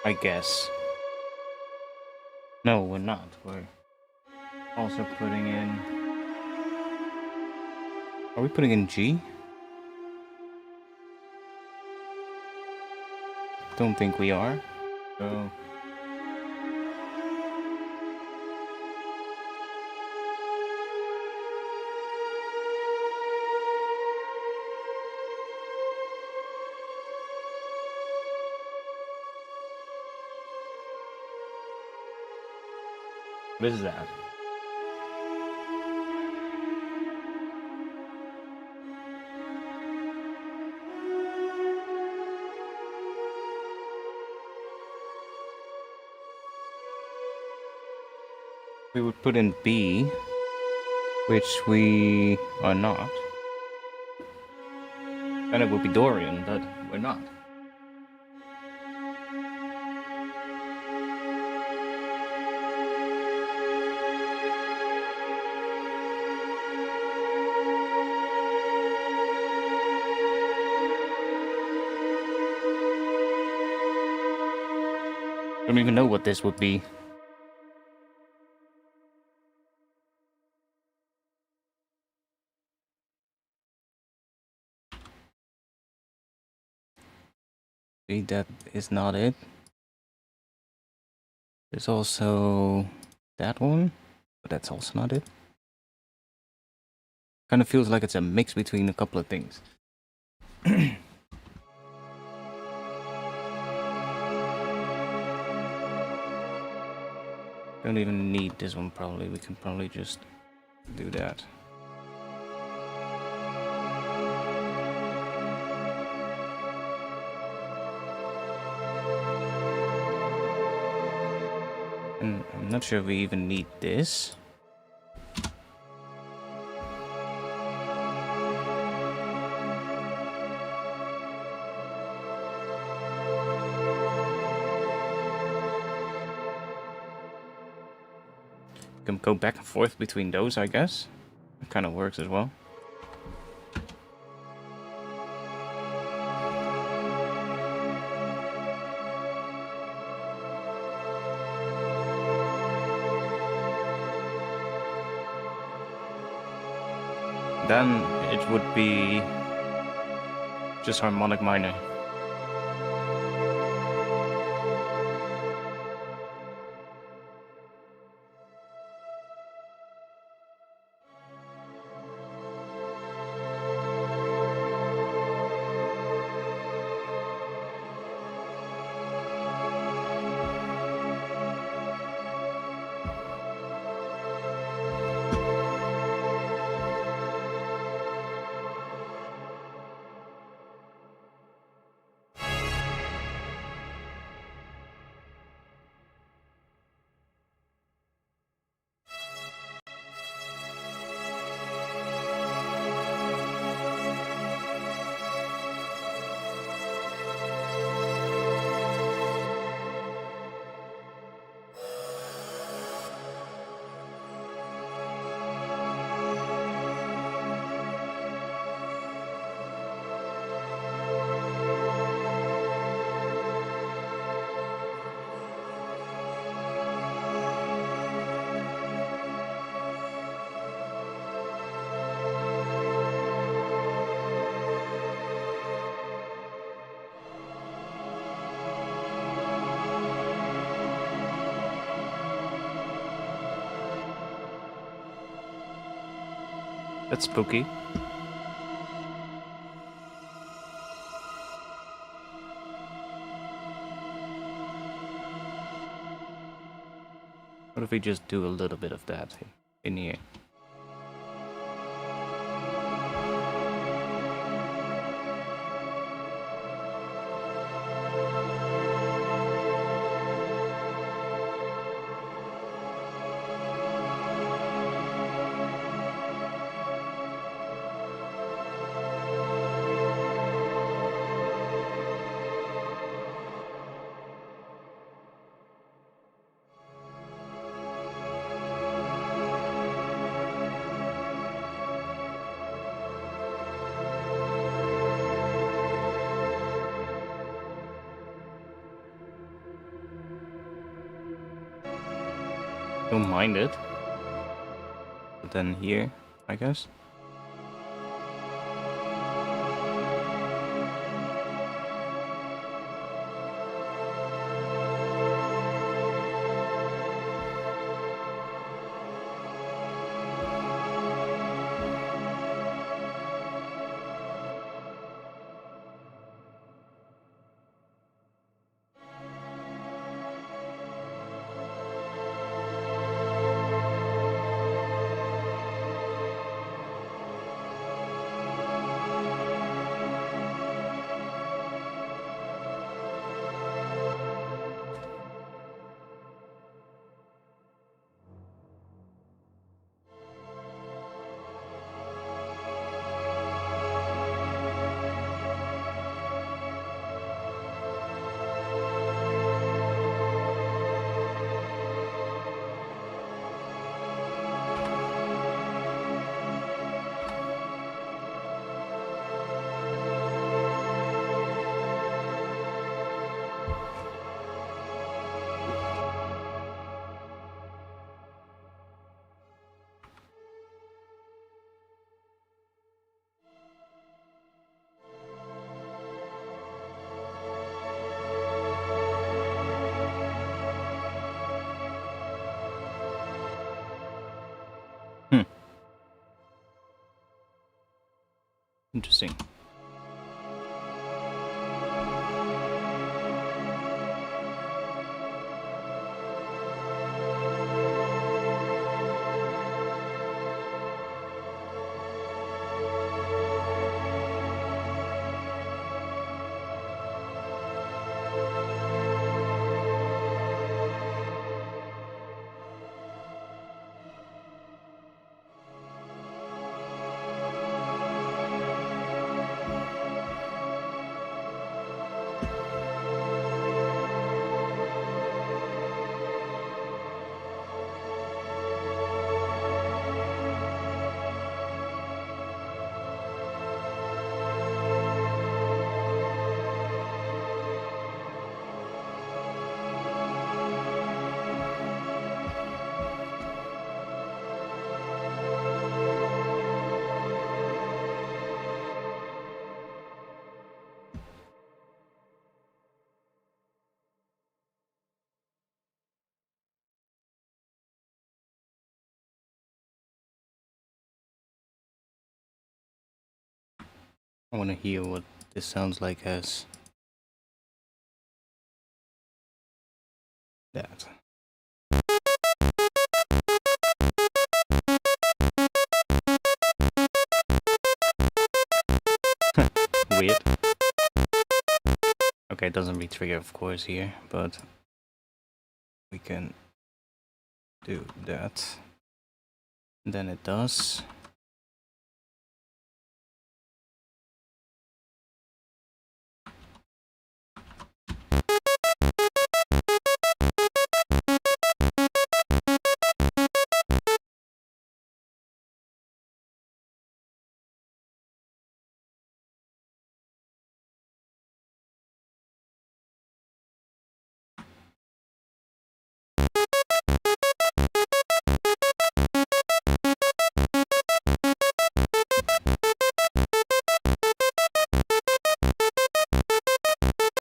Speaker 1: I guess. No, we're not. We're also putting in Are we putting in G? Don't think we are. So what is that? We would put in B, which we are not. And it would be Dorian, but we're not. I don't even know what this would be. See, that is not it. There's also that one, but that's also not it. Kind of feels like it's a mix between a couple of things. Don't even need this one probably, we can probably just do that. And I'm not sure if we even need this. Can go back and forth between those, I guess. It kind of works as well. Then it would be just harmonic minor. That's spooky. What if we just do a little bit of that in here? Don't mind it. But then here, I guess. Interesting. I want to hear what this sounds like as that. Weird. Okay, it doesn't re-trigger of course here, but we can do that. And then it does.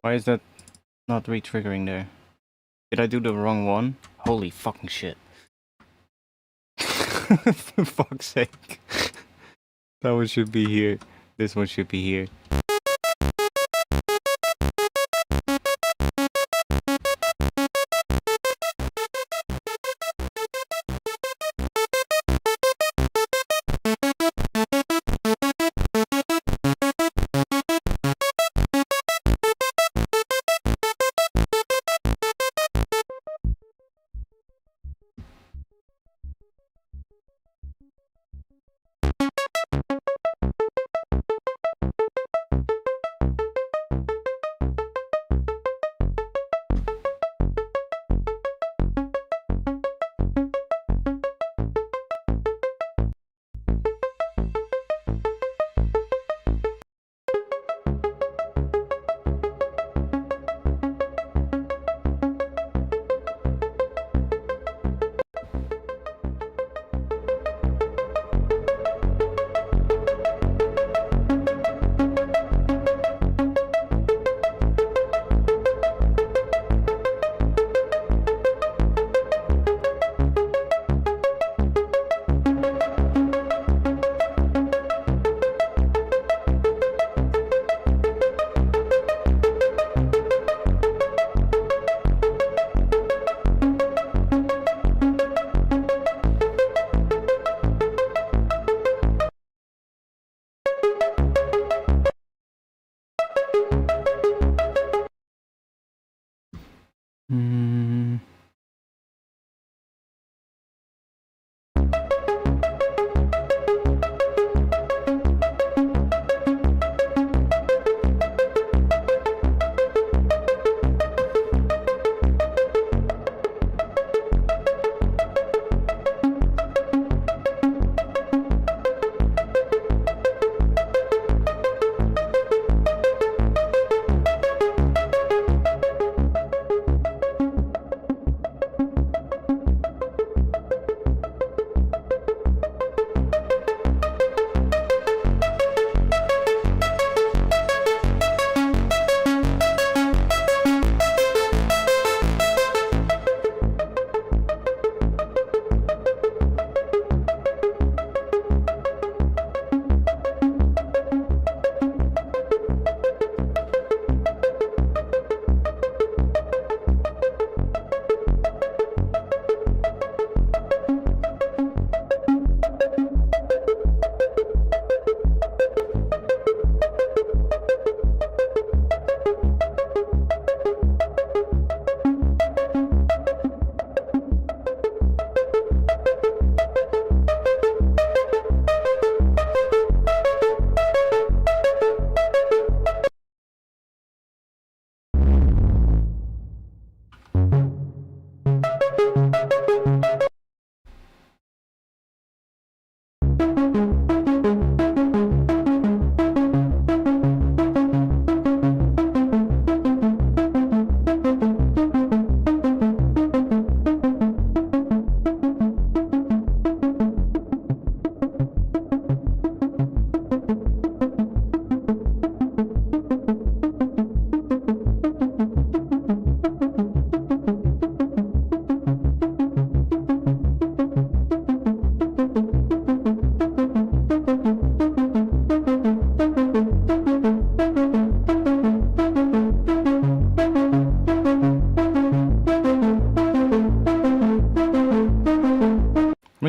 Speaker 1: Why is that not re-triggering there? Did I do the wrong one? Holy fucking shit. For fuck's sake. That one should be here. This one should be here.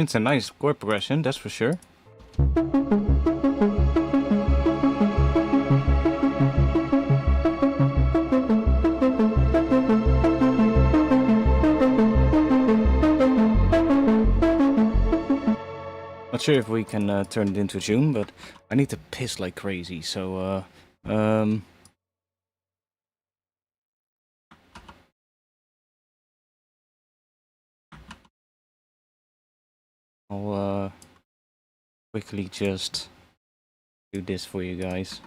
Speaker 1: It's a nice chord progression, that's for sure. Not sure if we can turn it into tune, but I need to piss like crazy, so I'll quickly just do this for you guys.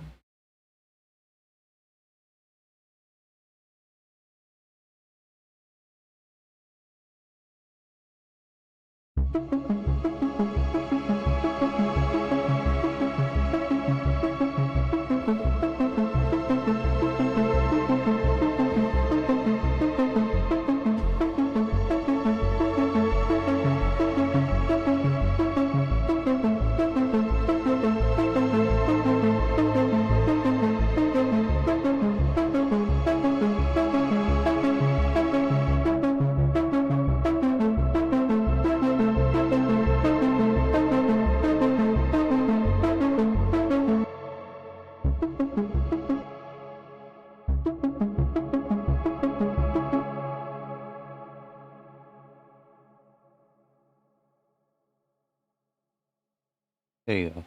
Speaker 1: There you go.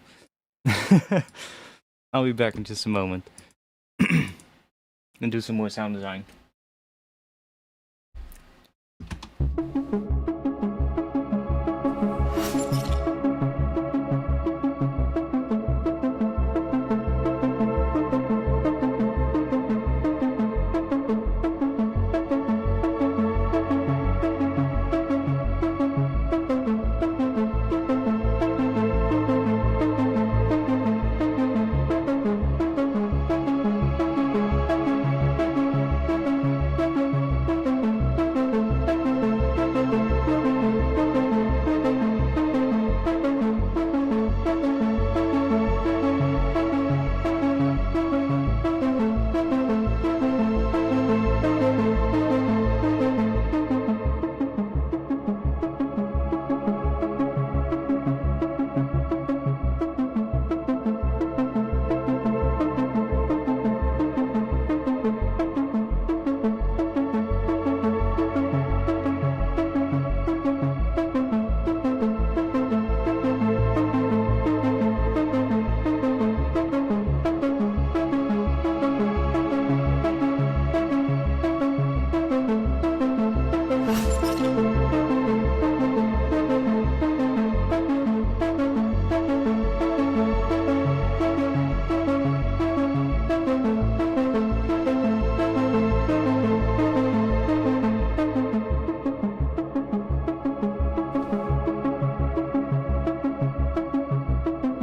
Speaker 1: I'll be back in just a moment. And do some more sound design.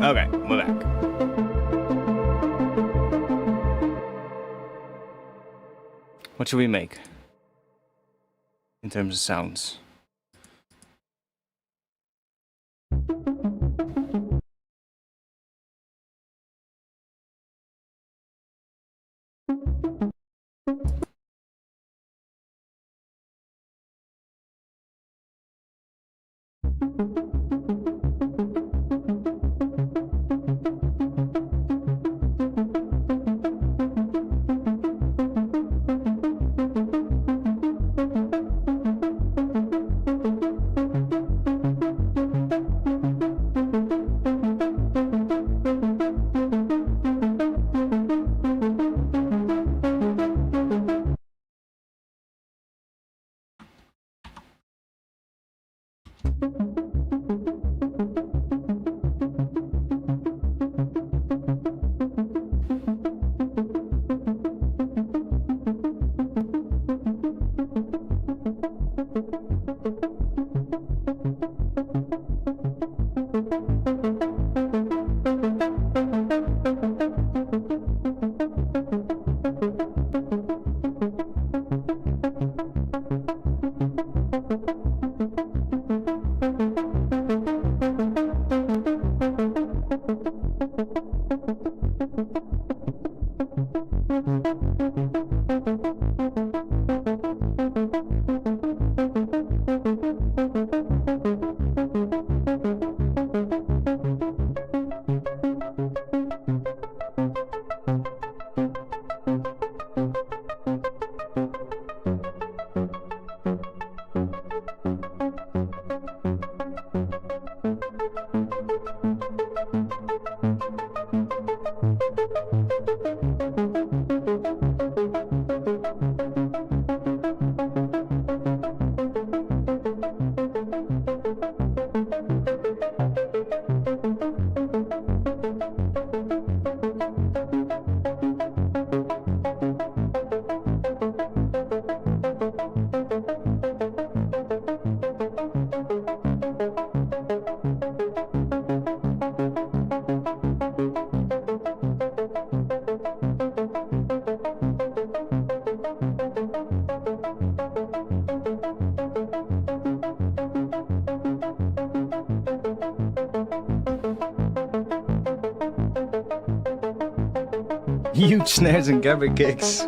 Speaker 1: Okay, we're back. What should we make in terms of sounds? Huge snares and gabber kicks.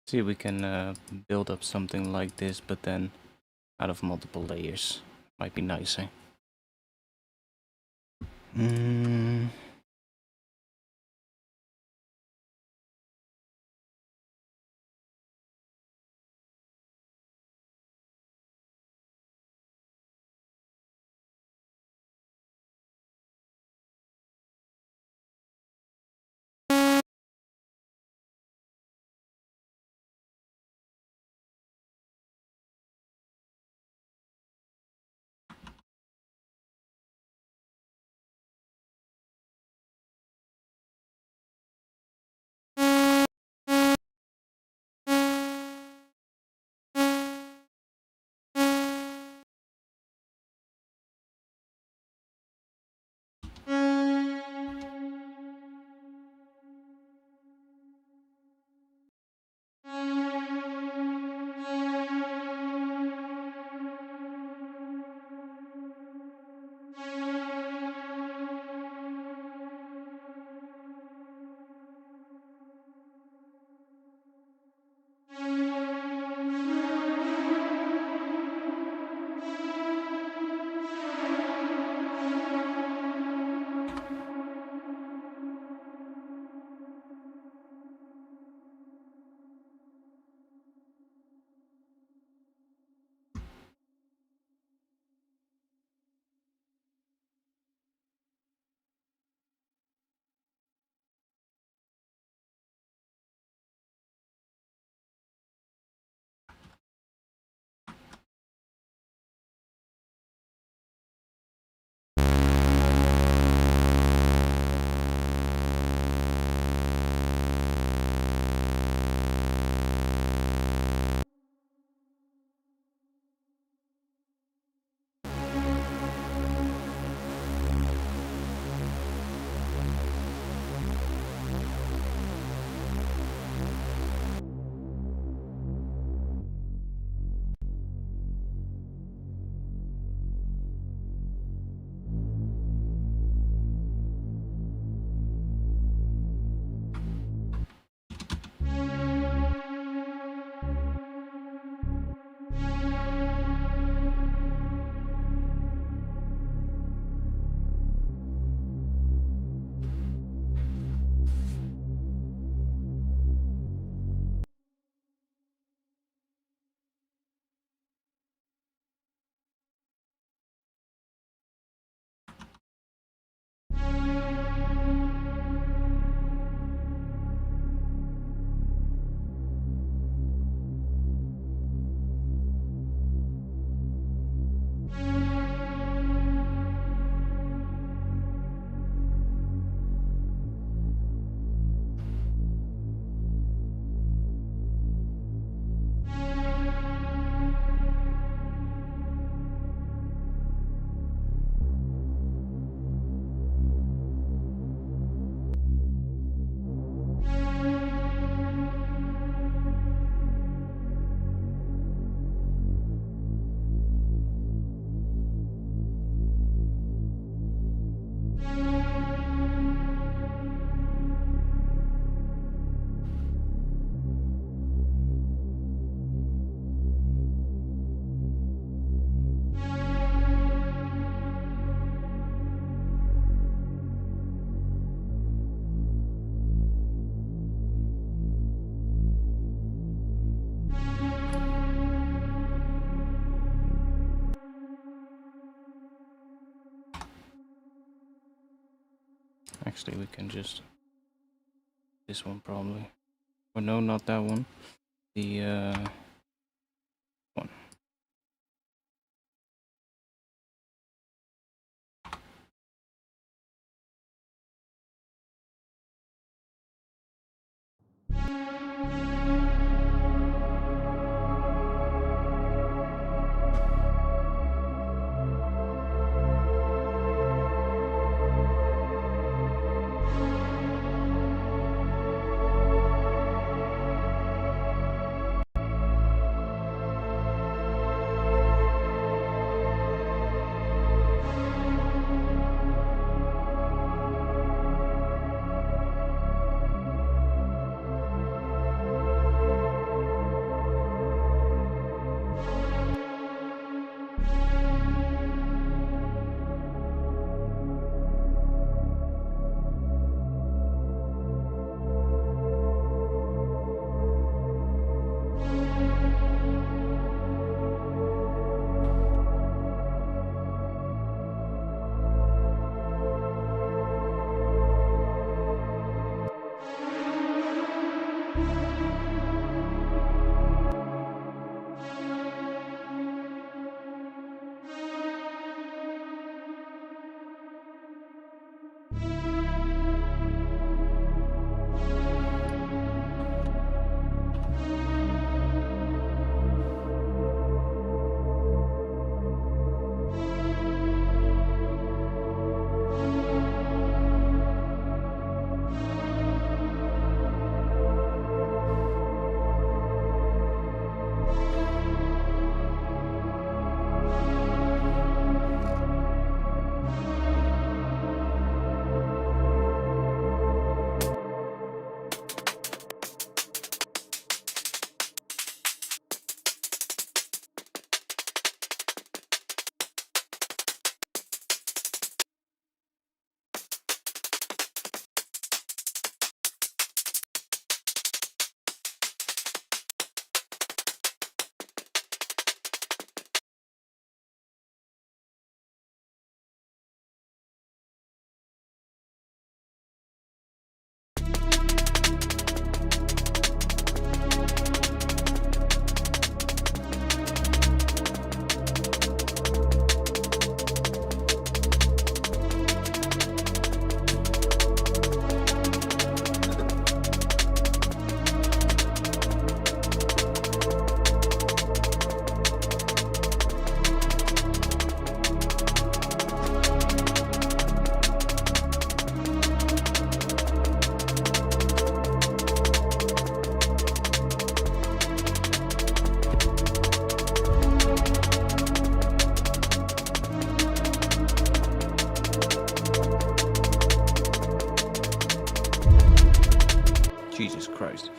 Speaker 1: See, we can build up something like this, but then out of multiple layers. Might be nicer. Mm. actually, we can just... This one probably. Or no, not that one. The one. Jesus Christ.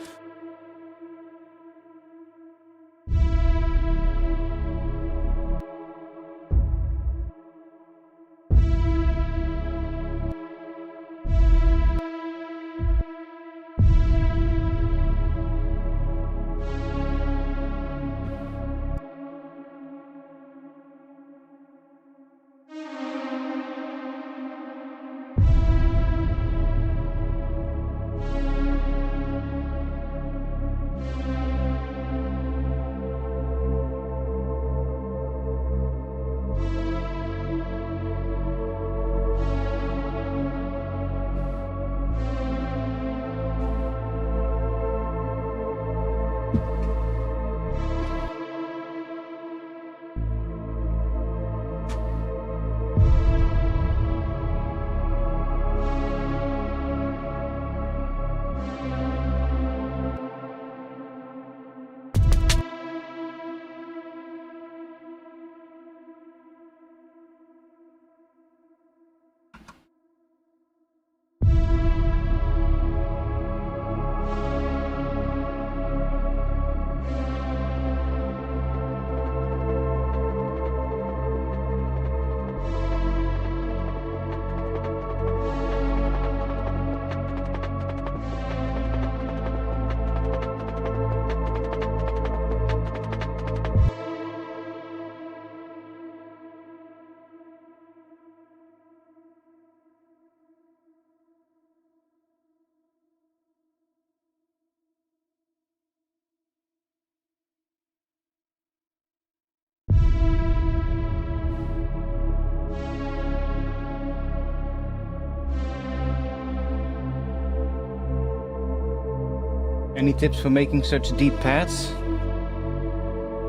Speaker 1: Any tips for making such deep pads?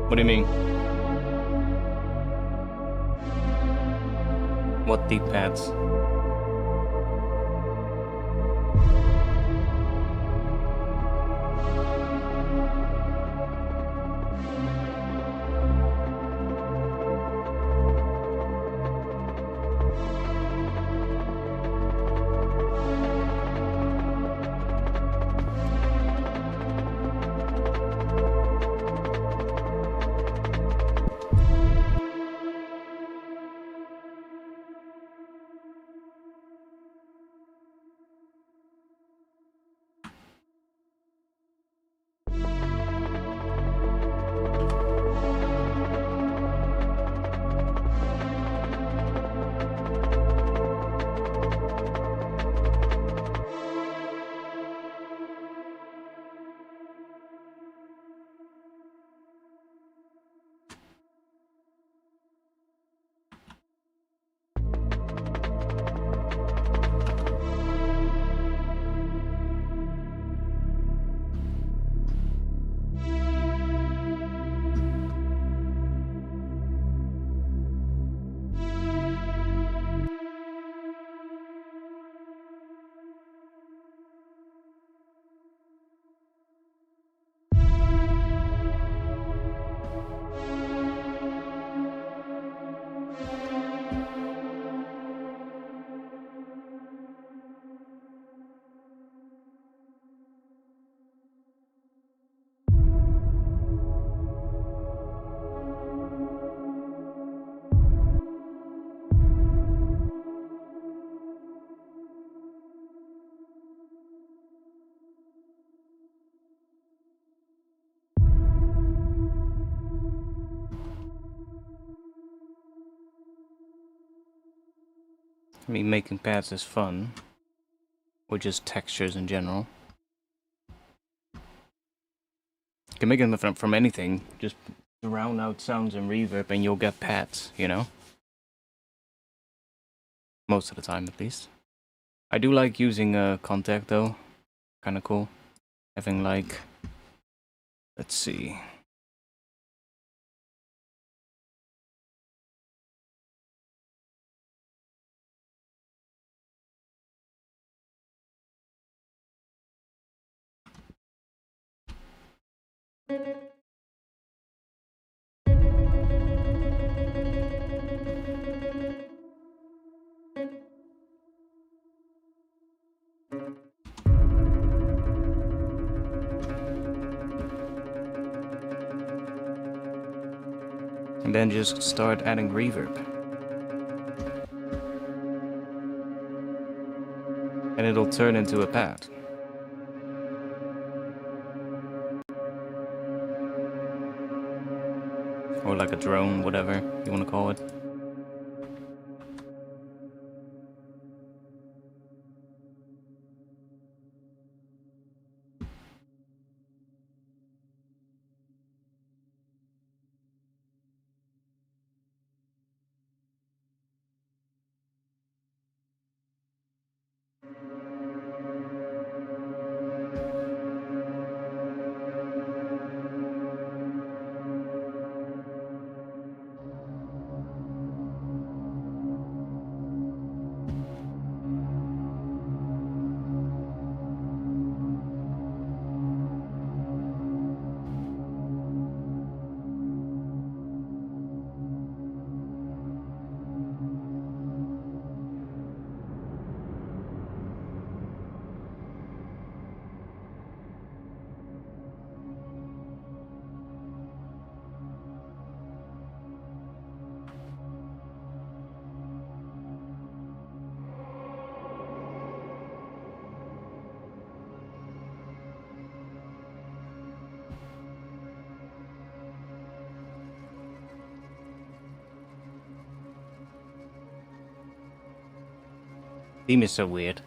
Speaker 1: What do you mean? What deep pads? I mean, making pads is fun, or just textures in general. You can make them from anything, just round out sounds and reverb and you'll get pads, you know? Most of the time, at least. I do like using contact though, kinda cool. Having like, let's see. And then just start adding reverb. And it'll turn into a pad. Or like a drone, whatever you want to call it. Theme is so weird.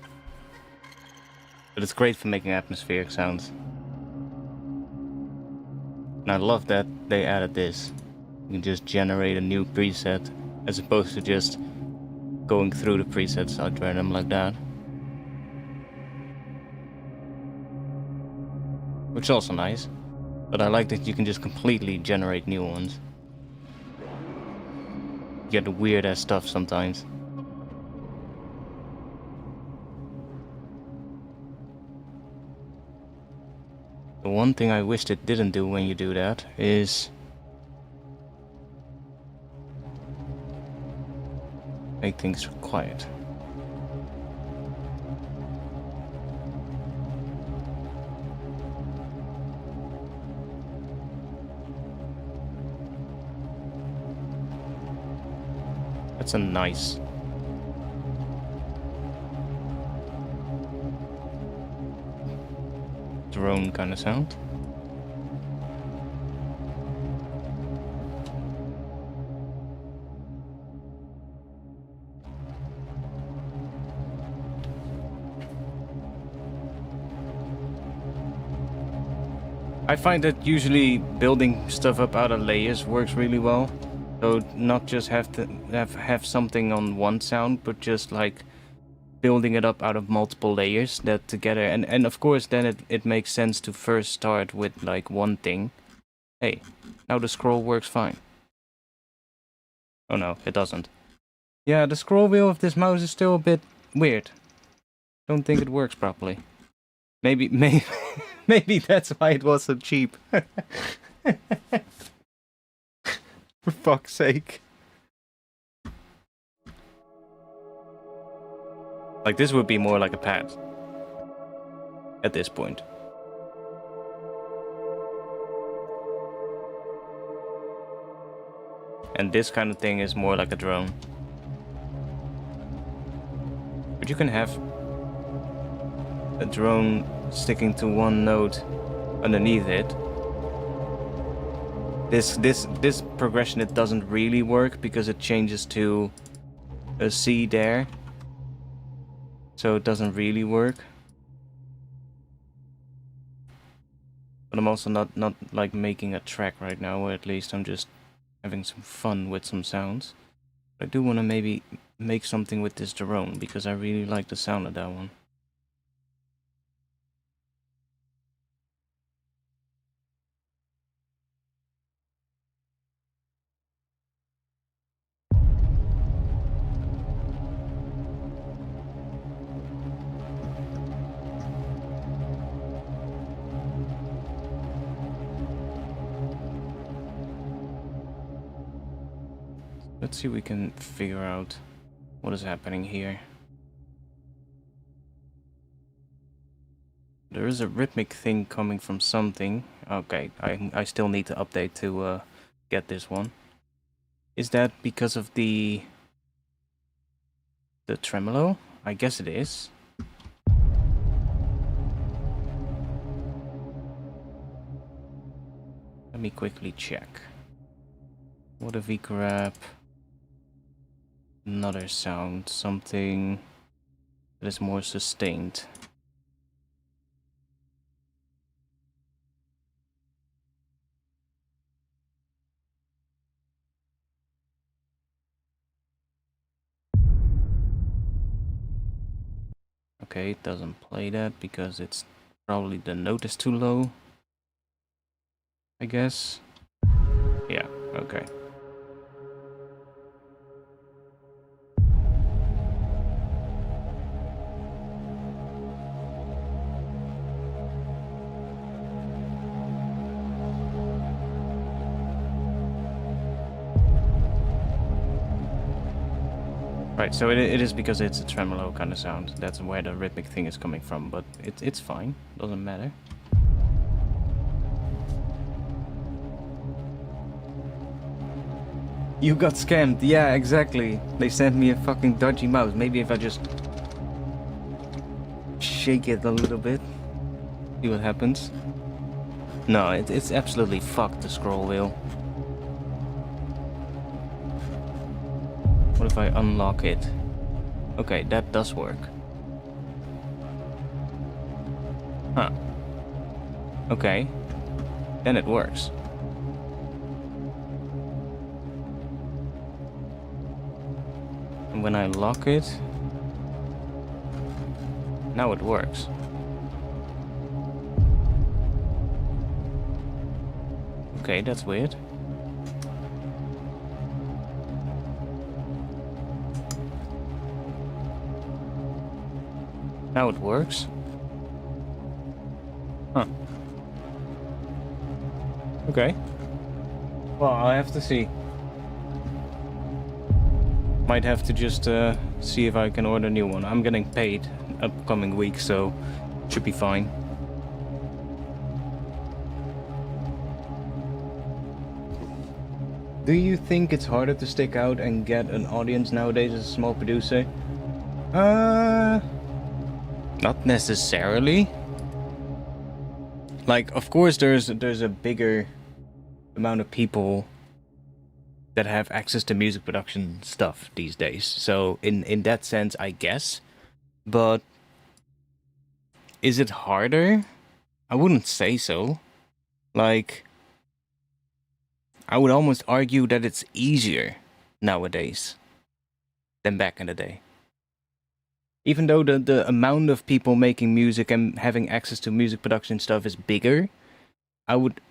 Speaker 1: But it's great for making atmospheric sounds. And I love that they added this. You can just generate a new preset as opposed to just going through the presets at random like that. which is also nice. But I like that you can just completely generate new ones. You get weird ass stuff sometimes. The one thing I wished it didn't do when you do that is make things quiet. That's a nice drone kind of sound. I find that usually building stuff up out of layers works really well. So not just have to have something on one sound, but just like building it up out of multiple layers that together, and of course then it makes sense to first start with like one thing. Hey, now the scroll works fine. Oh no, it doesn't. Yeah, the scroll wheel of this mouse is still a bit weird. Don't think it works properly. Maybe maybe that's why it was so cheap. For fuck's sake. Like, this would be more like a pad. At this point. And this kind of thing is more like a drone. But you can have a drone sticking to one note underneath it. This progression, it doesn't really work because it changes to a C there. So it doesn't really work. But I'm also not like making a track right now, or at least I'm just having some fun with some sounds. But I do want to maybe make something with this drone because I really like the sound of that one. Let's see if we can figure out what is happening here. There is a rhythmic thing coming from something. Okay, I still need to update to get this one. Is that because of the tremolo? I guess it is. Let me quickly check. What if we grab another sound, something that is more sustained? Okay, it doesn't play that because it's probably the note is too low, I guess. Yeah, okay. Right, so it is because it's a tremolo kind of sound. That's where the rhythmic thing is coming from, but it's fine. Doesn't matter. You got scammed. Yeah, exactly. They sent me a fucking dodgy mouse. Maybe if I just shake it a little bit, see what happens. No, it's absolutely fucked, the scroll wheel. What if I unlock it? Okay, that does work. Huh. Okay. Then it works. And when I lock it... Now it works. Okay, that's weird. Now it works. Huh. Okay. Well, I'll have to see. Might have to just see if I can order a new one. I'm getting paid upcoming week, so should be fine. Do you think it's harder to stick out and get an audience nowadays as a small producer? Not necessarily. Like, of course, there's a bigger amount of people that have access to music production stuff these days. So in that sense, I guess. But is it harder? I wouldn't say so. Like, I would almost argue that it's easier nowadays than back in the day. Even though the amount of people making music and having access to music production stuff is bigger, I would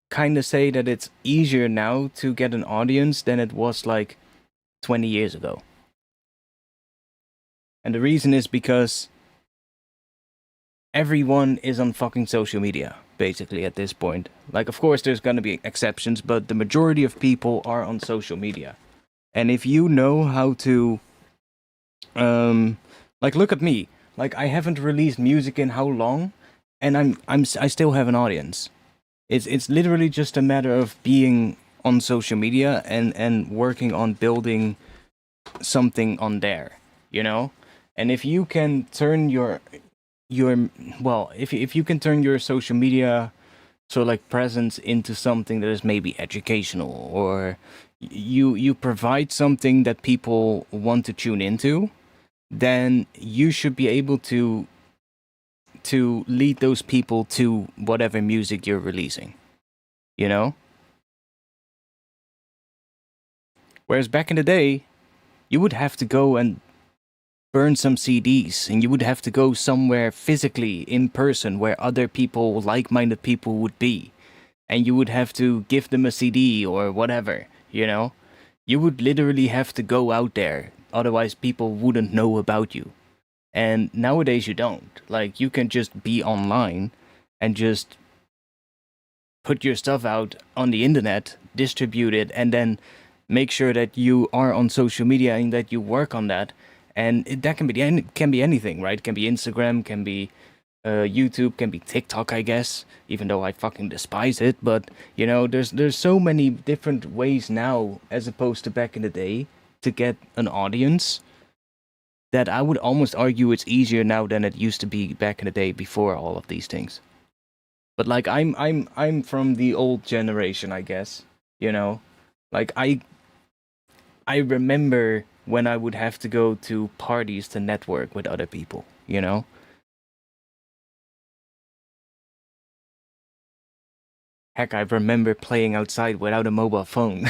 Speaker 1: kind of say that it's easier now to get an audience than it was like 20 years ago. And the reason is because everyone is on fucking social media, basically, at this point. Like, of course, there's gonna be exceptions, but the majority of people are on social media. And if you know how to, like, look at me. Like, I haven't released music in how long, and I still have an audience. It's literally just a matter of being on social media and working on building something on there, you know? And if you can turn your if you can turn your social media sort of like presence into something that is maybe educational, or you provide something that people want to tune into, then you should be able to lead those people to whatever music you're releasing, you know? Whereas back in the day, you would have to go and burn some CDs, and you would have to go somewhere physically in person where other people, like-minded people, would be, and you would have to give them a CD or whatever, you know? You would literally have to go out there, otherwise people wouldn't know about you. And nowadays you don't. Like, you can just be online and just put your stuff out on the internet, distribute it, and then make sure that you are on social media and that you work on that. And that can be anything, right? Can be Instagram, can be YouTube, can be TikTok, I guess. Even though I fucking despise it, but you know, there's so many different ways now, as opposed to back in the day, to get an audience, that I would almost argue it's easier now than it used to be back in the day before all of these things. But like, I'm from the old generation, I guess. You know, like I remember when I would have to go to parties to network with other people, you know? Heck, I remember playing outside without a mobile phone.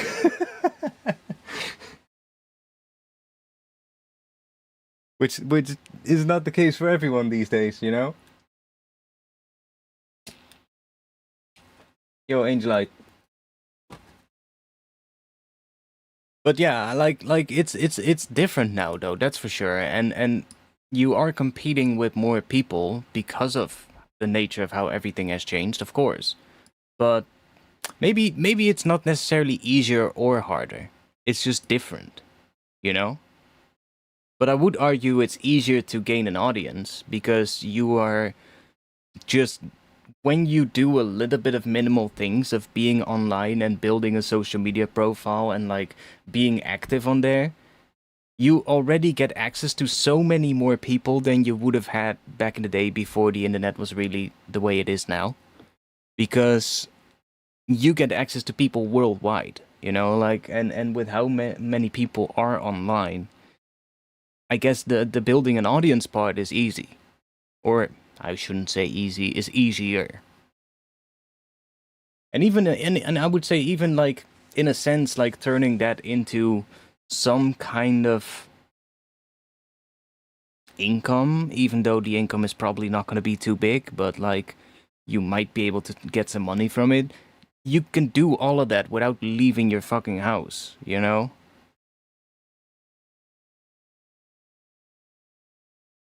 Speaker 1: which is not the case for everyone these days, you know? Yo, Angelite. But yeah, like it's different now though, that's for sure. And you are competing with more people because of the nature of how everything has changed, of course. But maybe it's not necessarily easier or harder. It's just different, you know? But I would argue it's easier to gain an audience because you are just, when you do a little bit of minimal things of being online and building a social media profile and like being active on there, you already get access to so many more people than you would have had back in the day before the internet was really the way it is now. Because you get access to people worldwide, you know, like, and with how many people are online, I guess the building an audience part is easy. Or I shouldn't say easy, is easier. And even and I would say even like in a sense like turning that into some kind of income, even though the income is probably not going to be too big, but like you might be able to get some money from it. you can do all of that without leaving your fucking house, you know?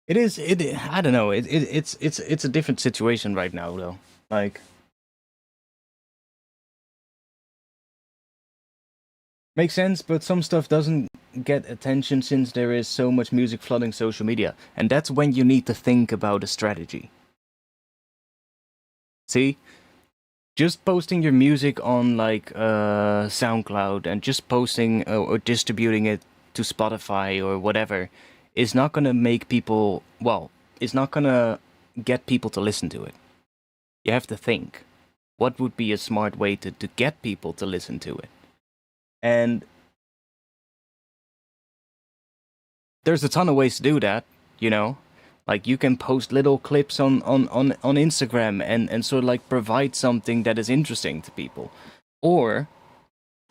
Speaker 1: It is, I don't know, it's a different situation right now, though. Like, makes sense, but some stuff doesn't get attention since there is so much music flooding social media. And that's when you need to think about a strategy. See? Just posting your music on, like, SoundCloud and just posting or distributing it to Spotify or whatever is not gonna make people, well, it's not gonna get people to listen to it. You have to think, what would be a smart way to get people to listen to it? And there's a ton of ways to do that, you know? Like, you can post little clips on Instagram and sort of like provide something that is interesting to people. Or,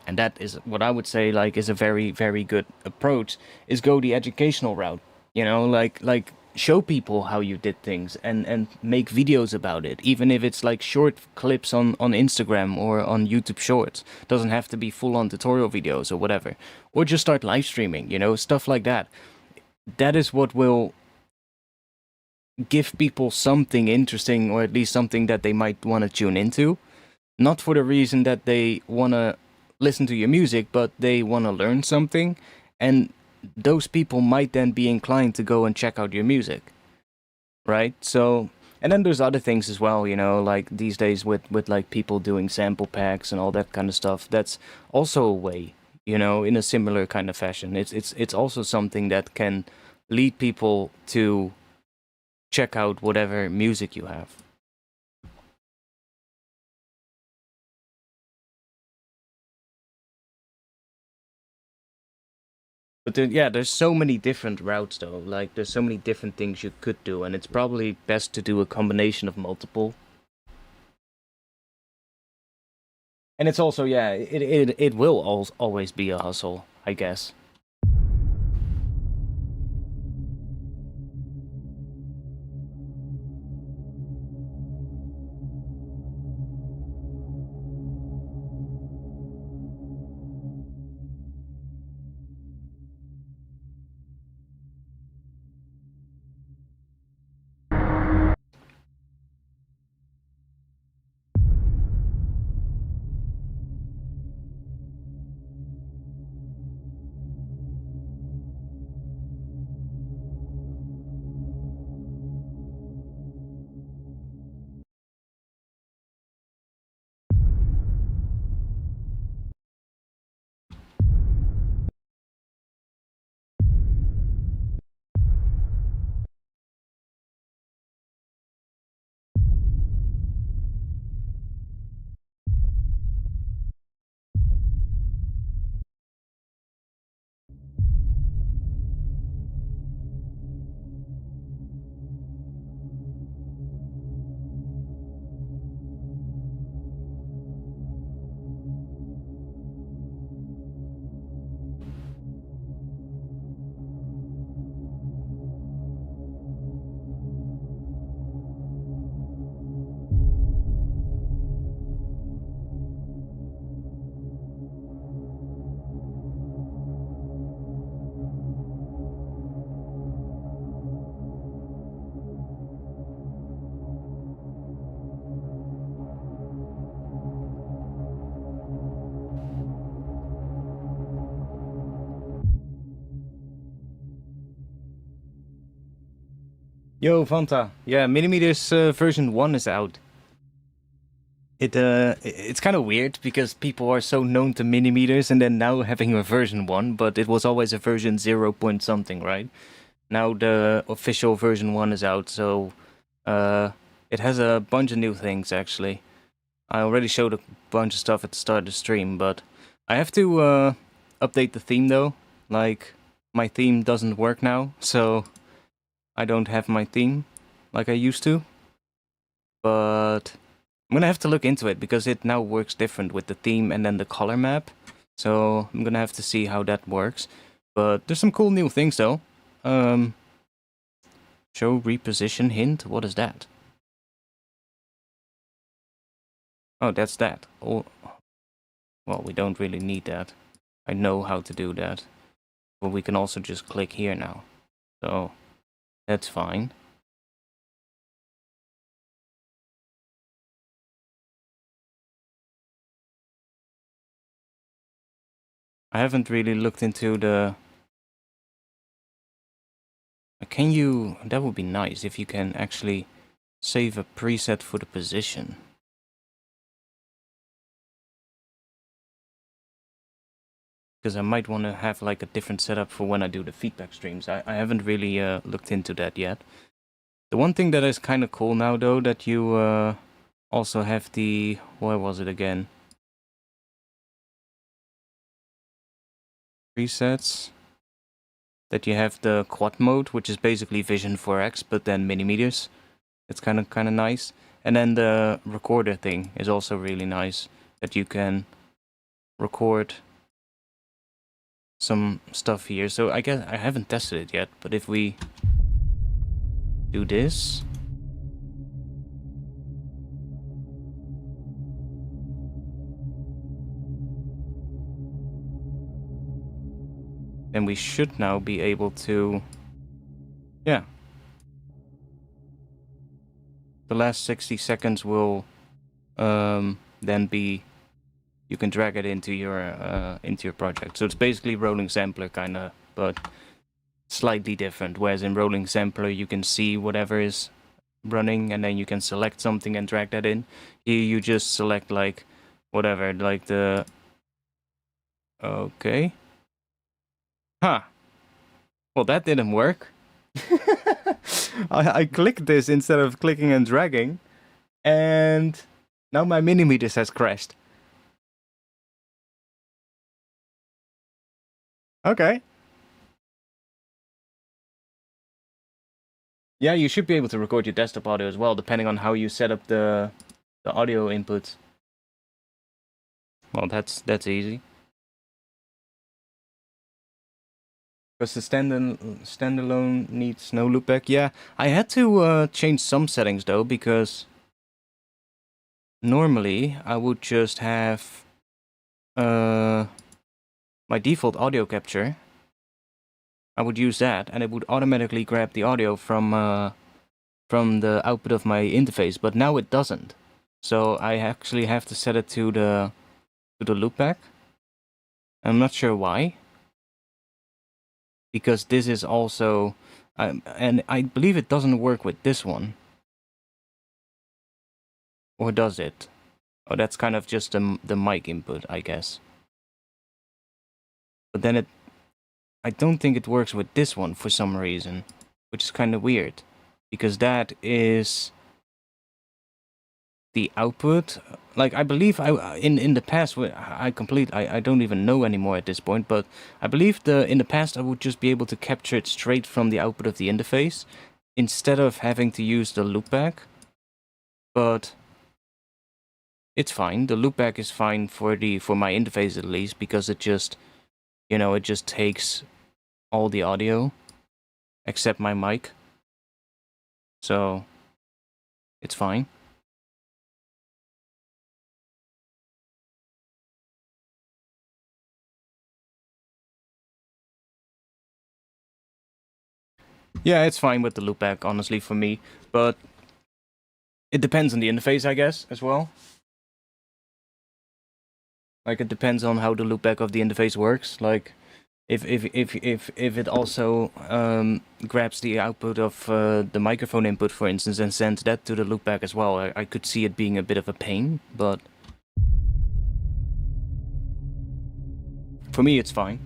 Speaker 1: and that is what I would say, like, is a very, very good approach, is go the educational route. You know, like show people how you did things and make videos about it, even if it's like short clips on Instagram or on YouTube Shorts. Doesn't have to be full-on tutorial videos or whatever. Or just start live streaming, you know, stuff like that. That is what will give people something interesting, or at least something that they might want to tune into. Not for the reason that they want to listen to your music, but they want to learn something. And those people might then be inclined to go and check out your music. Right? So, and then there's other things as well, you know, like these days with like people doing sample packs and all that kind of stuff. That's also a way, you know, in a similar kind of fashion. It's also something that can lead people to check out whatever music you have. But yeah, there's so many different routes though. Like, there's so many different things you could do, and it's probably best to do a combination of multiple. And it's also, yeah, it will always be a hustle, I guess. Yo, Fanta. Yeah, Minimeters version 1 is out. It's kind of weird because people are so known to Minimeters and then now having a version 1, but it was always a version 0 point something, right? Now the official version 1 is out, so it has a bunch of new things actually. I already showed a bunch of stuff at the start of the stream, but I have to update the theme though. Like, my theme doesn't work now, so I don't have my theme like I used to. But I'm gonna have to look into it because it now works different with the theme and then the color map. So I'm gonna have to see how that works. But there's some cool new things though. Show reposition hint. What is that? Oh, that's that. Oh, well, we don't really need that. I know how to do that. But we can also just click here now. So, that's fine. I haven't really looked into the... Can you... That would be nice if you can actually save a preset for the position. Because I might want to have like a different setup for when I do the feedback streams. I haven't really looked into that yet. The one thing that is kind of cool now though, that you also have the... Where was it again? Presets. That you have the quad mode, which is basically Vision 4X, but then Minimeters. It's kind of nice. And then the recorder thing is also really nice. That you can record some stuff here. So I guess I haven't tested it yet, but if we do this, then we should now be able to, yeah. The last 60 seconds will then be, you can drag it into your project. So it's basically rolling sampler kind of, but slightly different. Whereas in rolling sampler you can see whatever is running and then you can select something and drag that in. Here you just select like whatever, like the... Okay. Huh. Well, that didn't work. I clicked this instead of clicking and dragging, and now my Minimeters has crashed. Okay. Yeah, you should be able to record your desktop audio as well, depending on how you set up the audio inputs. Well, that's easy. Because the standalone needs no loopback. Yeah, I had to change some settings though, because normally I would just have my default audio capture. I would use that, and it would automatically grab the audio from the output of my interface. But now it doesn't. So I actually have to set it to the loopback. I'm not sure why. Because this is also, and I believe it doesn't work with this one. Or does it? Oh, that's kind of just the mic input, I guess. But then I don't think it works with this one for some reason, which is kind of weird, because that is the output. Like, I believe in the past, I don't even know anymore at this point, but I believe in the past I would just be able to capture it straight from the output of the interface instead of having to use the loopback. But it's fine. The loopback is fine for my interface at least, because it just, it just takes all the audio except my mic. So it's fine. Yeah, it's fine with the loopback, honestly, for me. But it depends on the interface, I guess, as well. Like, it depends on how the loopback of the interface works. Like, if it also grabs the output of the microphone input, for instance, and sends that to the loopback as well, I could see it being a bit of a pain, but for me, it's fine.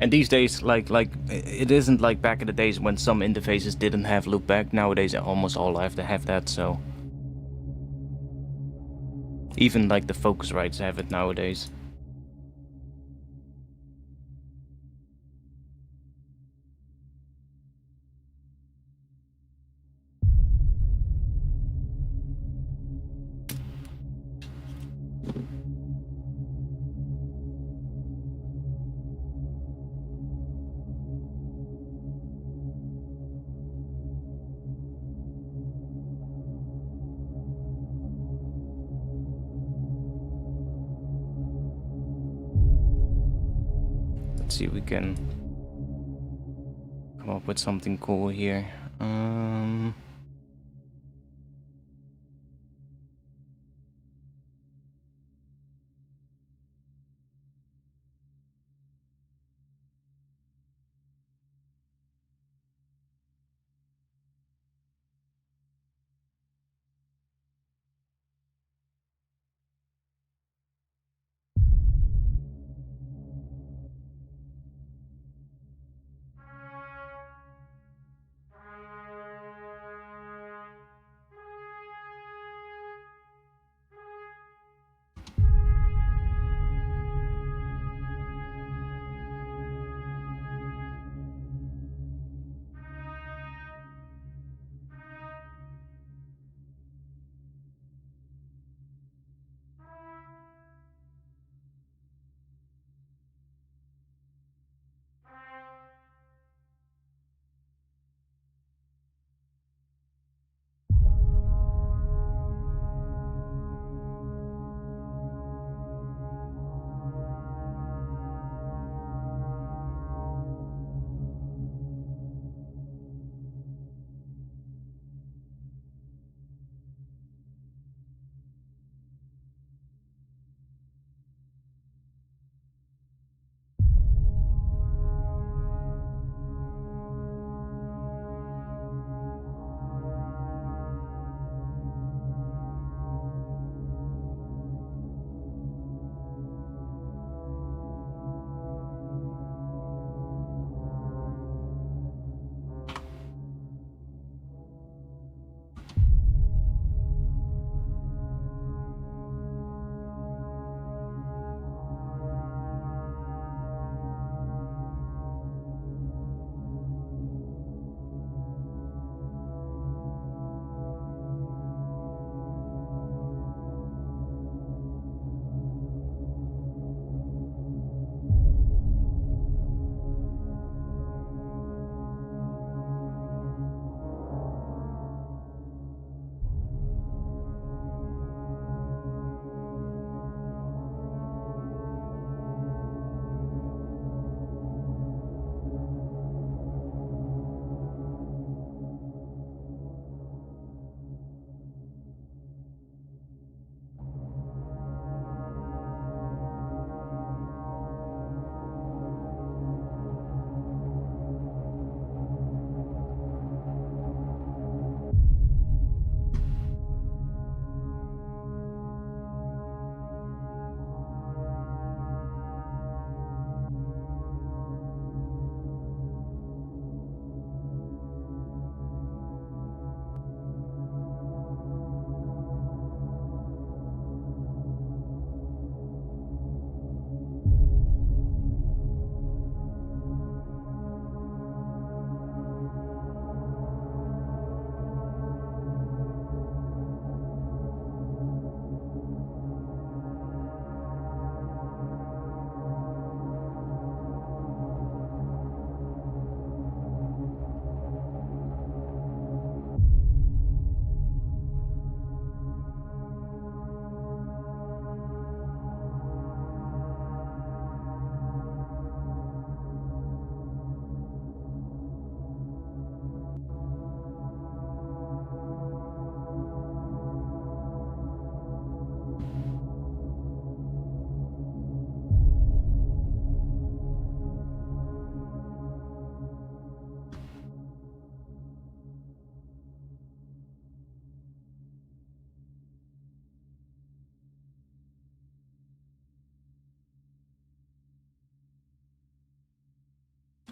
Speaker 1: And these days, like it isn't like back in the days when some interfaces didn't have loopback. Nowadays, almost all have to have that, so... Even like the Focusrites have it nowadays. Let's see if we can come up with something cool here.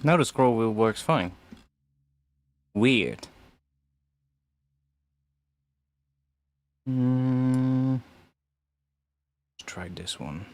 Speaker 1: Now the scroll wheel works fine. Weird. Let's try this one.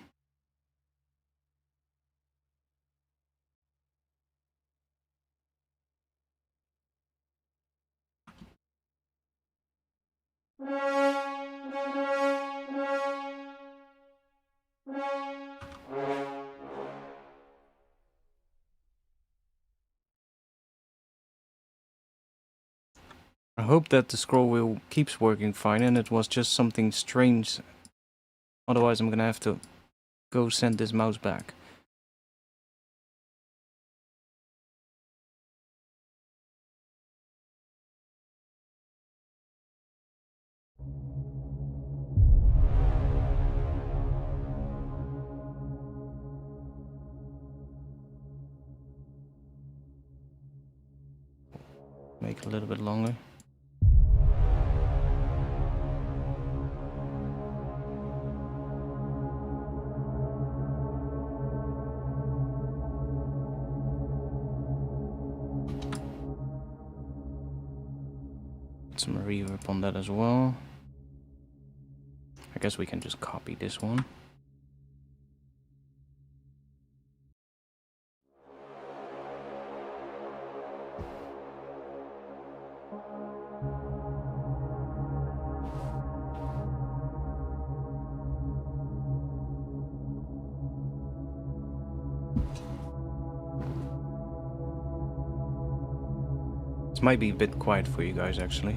Speaker 1: I hope that the scroll wheel keeps working fine and it was just something strange. Otherwise I'm gonna have to go send this mouse back. take a little bit longer. Some reverb on that as well. I guess we can just copy this one. This might be a bit quiet for you guys actually.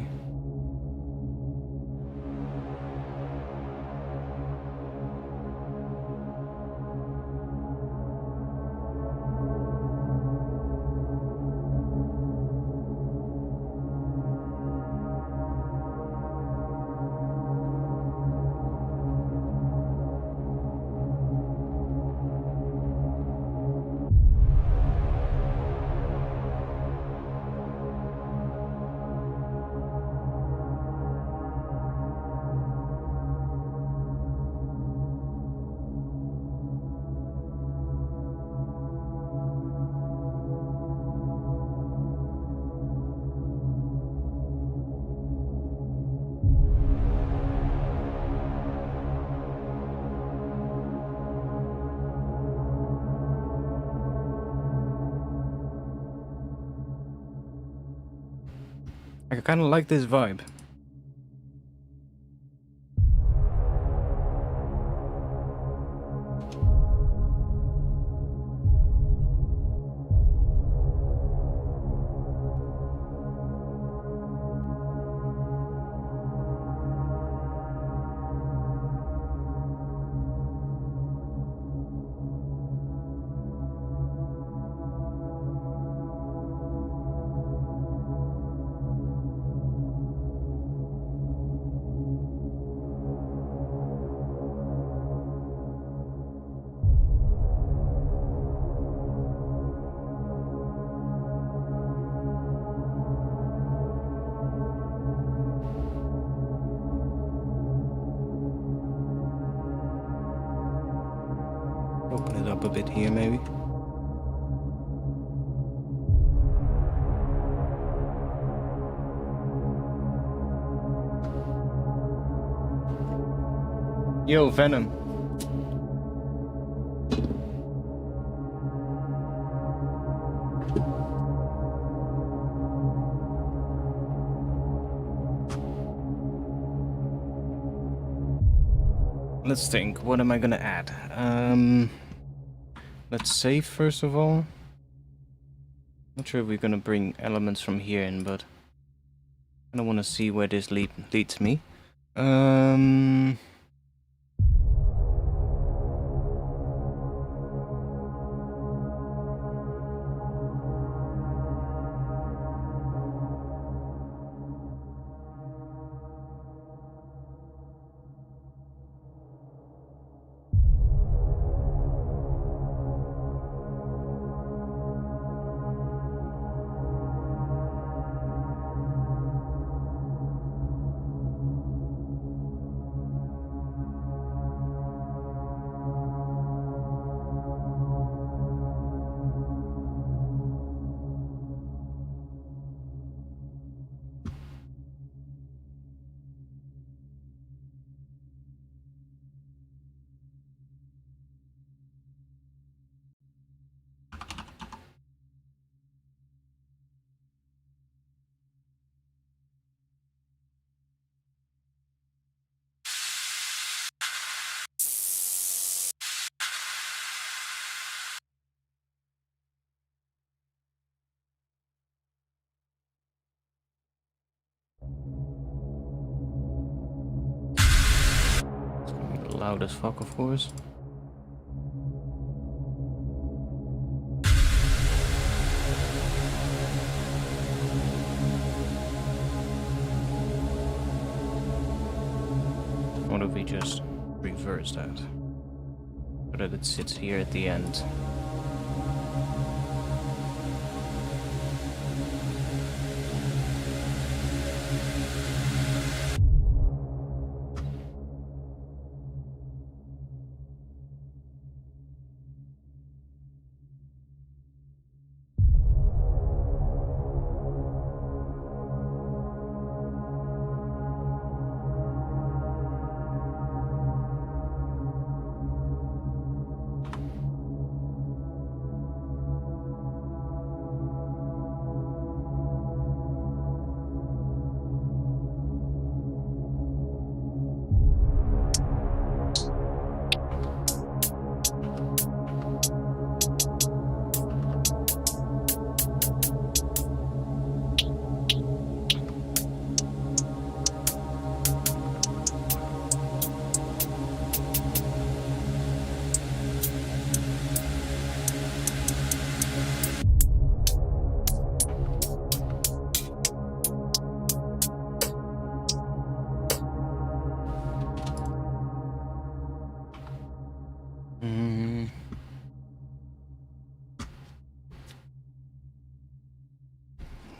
Speaker 1: I kind of like this vibe. Open it up a bit here, maybe. Yo, Venom. Let's think, what am I gonna add? Let's save first of all. Not sure if we're gonna bring elements from here in, but I don't want to see where this leads me. Loud as fuck, of course. What if we just reverse that so that it sits here at the end?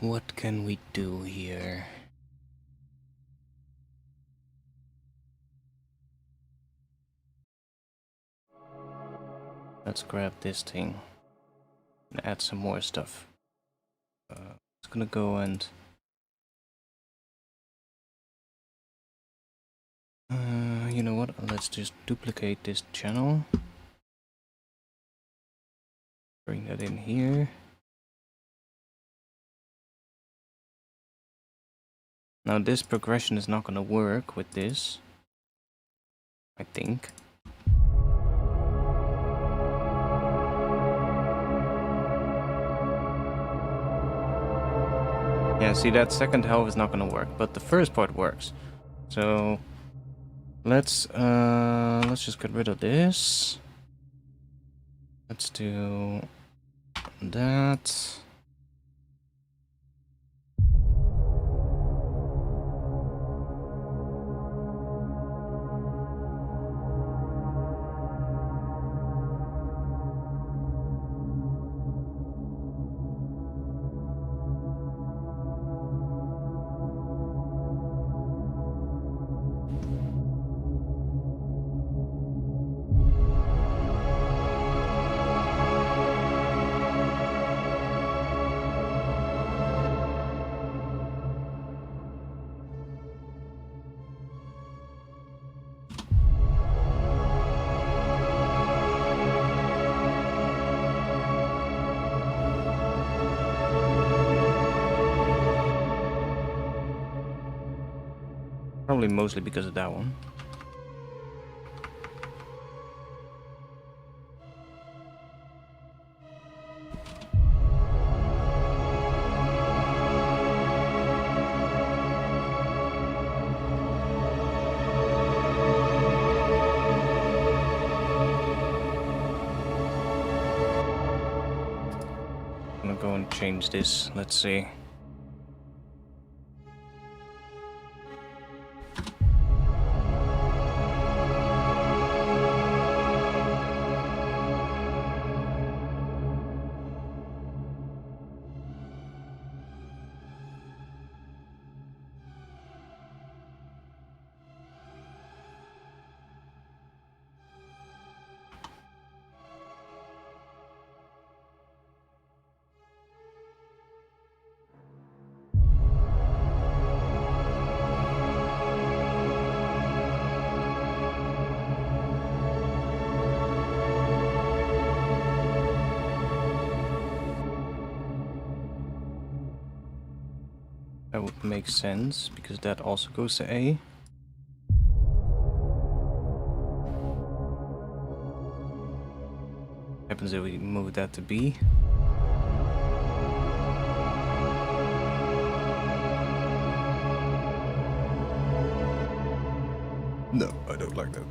Speaker 1: what can we do here? Let's grab this thing and add some more stuff. It's gonna go and you know what? Let's just duplicate this channel. Bring that in here. Now this progression is not gonna work with this, I think. Yeah, see, that second half is not gonna work, but the first part works. So let's just get rid of this. Let's do that. Probably mostly because of that one. I'm gonna go and change this. Let's see. That would make sense, because that also goes to A. Happens if we move that to B. No, I don't like that.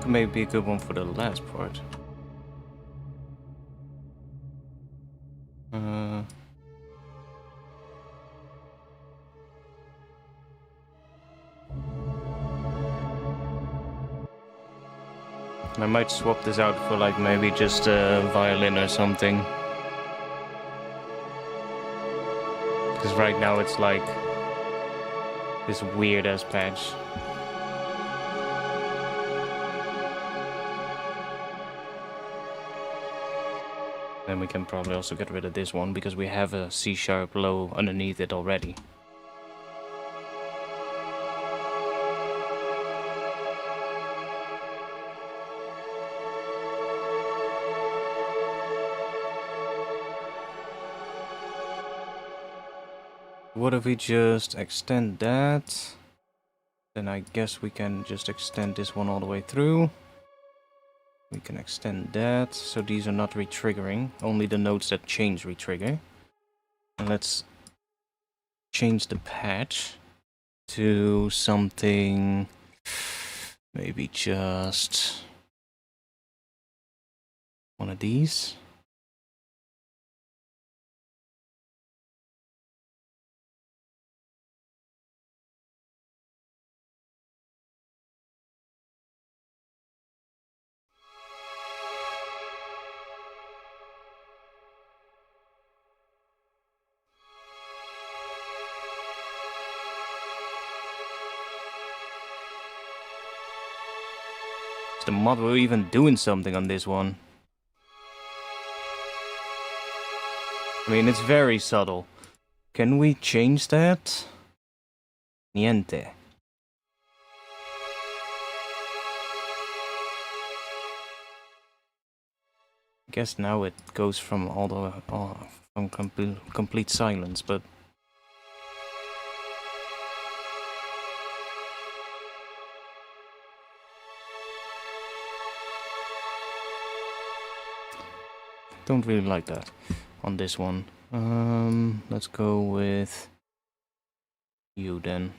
Speaker 1: could maybe be a good one for the last part. I might swap this out for like maybe just a violin or something. Because right now it's like this weird ass patch. Then we can probably also get rid of this one because we have a C sharp low underneath it already. What if we just extend that? Then I guess we can just extend this one all the way through. We can extend that, so these are not re-triggering, only the notes that change re-trigger. And let's change the patch to something, maybe just one of these. Is the model even doing something on this one? I mean, it's very subtle. Can we change that? Niente. I guess now it goes from from complete silence, but don't really like that on this one. Let's go with you then.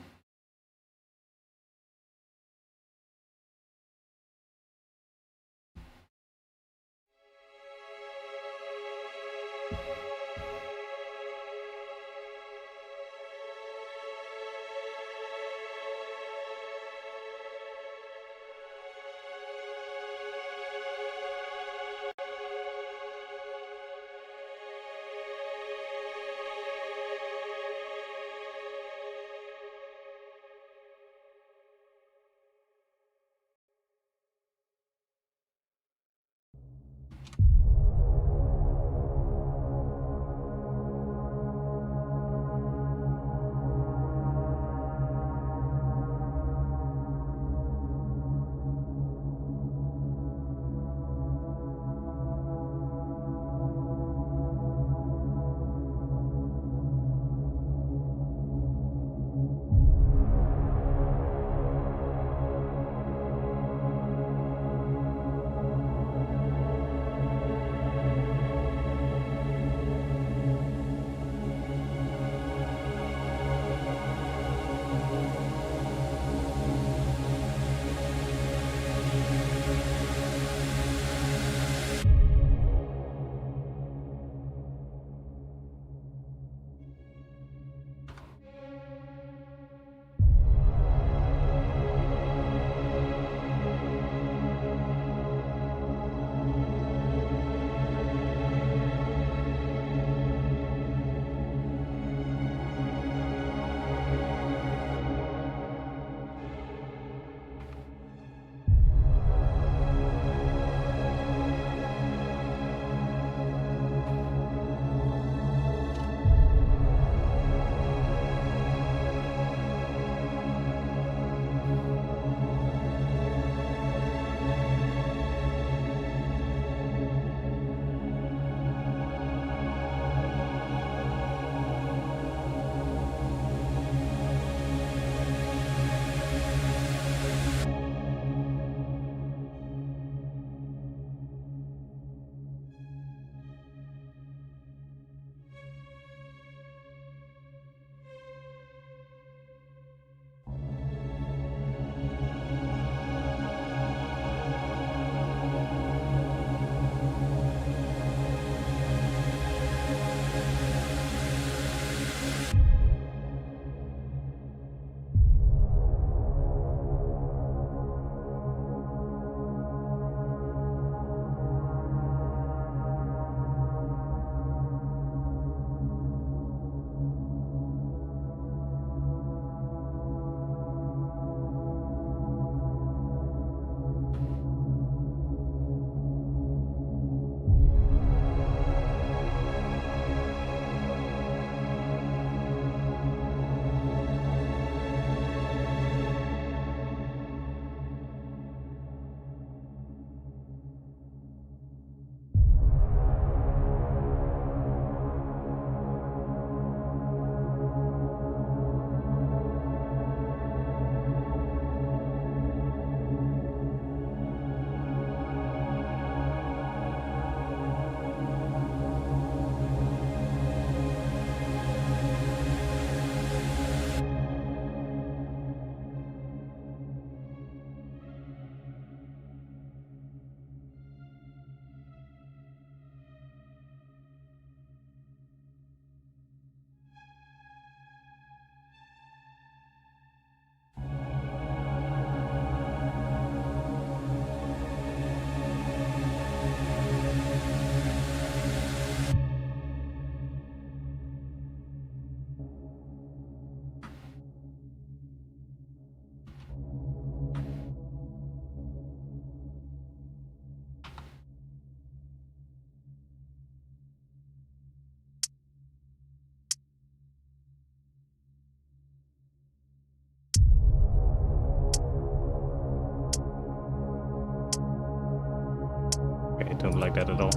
Speaker 1: at all.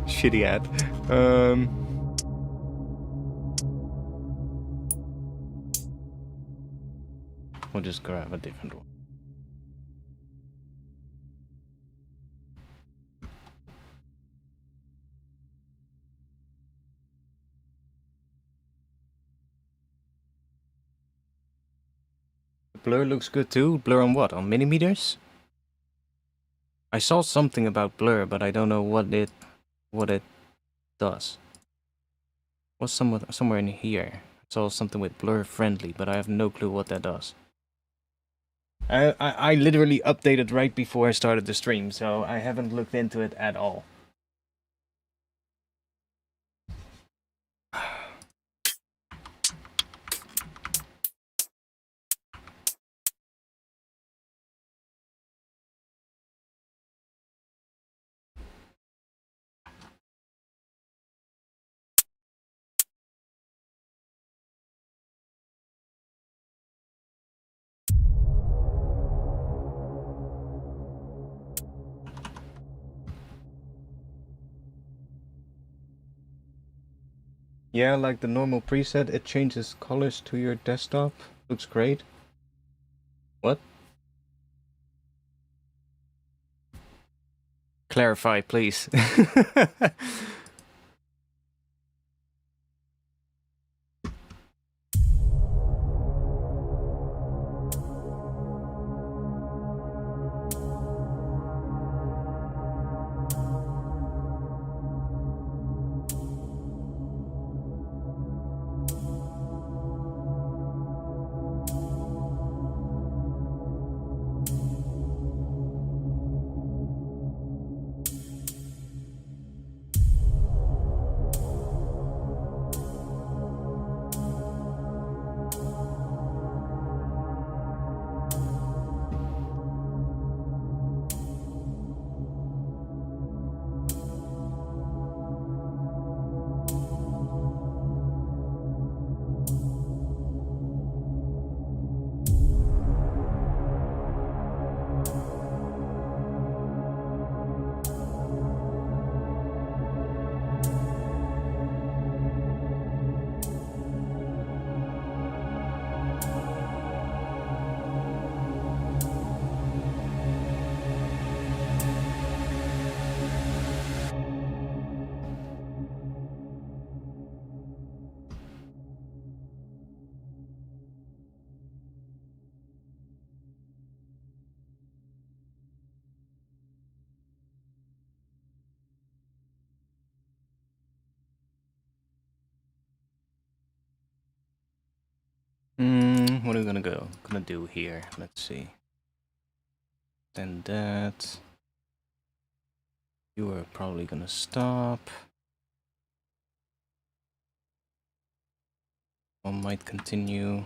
Speaker 1: Shitty ad. We'll just grab a different one. Blur looks good too. Blur on what? On Minimeters? I saw something about blur, but I don't know what it does. What's somewhere in here? I saw something with blur friendly, but I have no clue what that does. I literally updated right before I started the stream, so I haven't looked into it at all. Yeah, like the normal preset, it changes colors to your desktop. Looks great. What? Clarify, please. What are we gonna do here? Let's see. Then that. You are probably gonna stop. One might continue.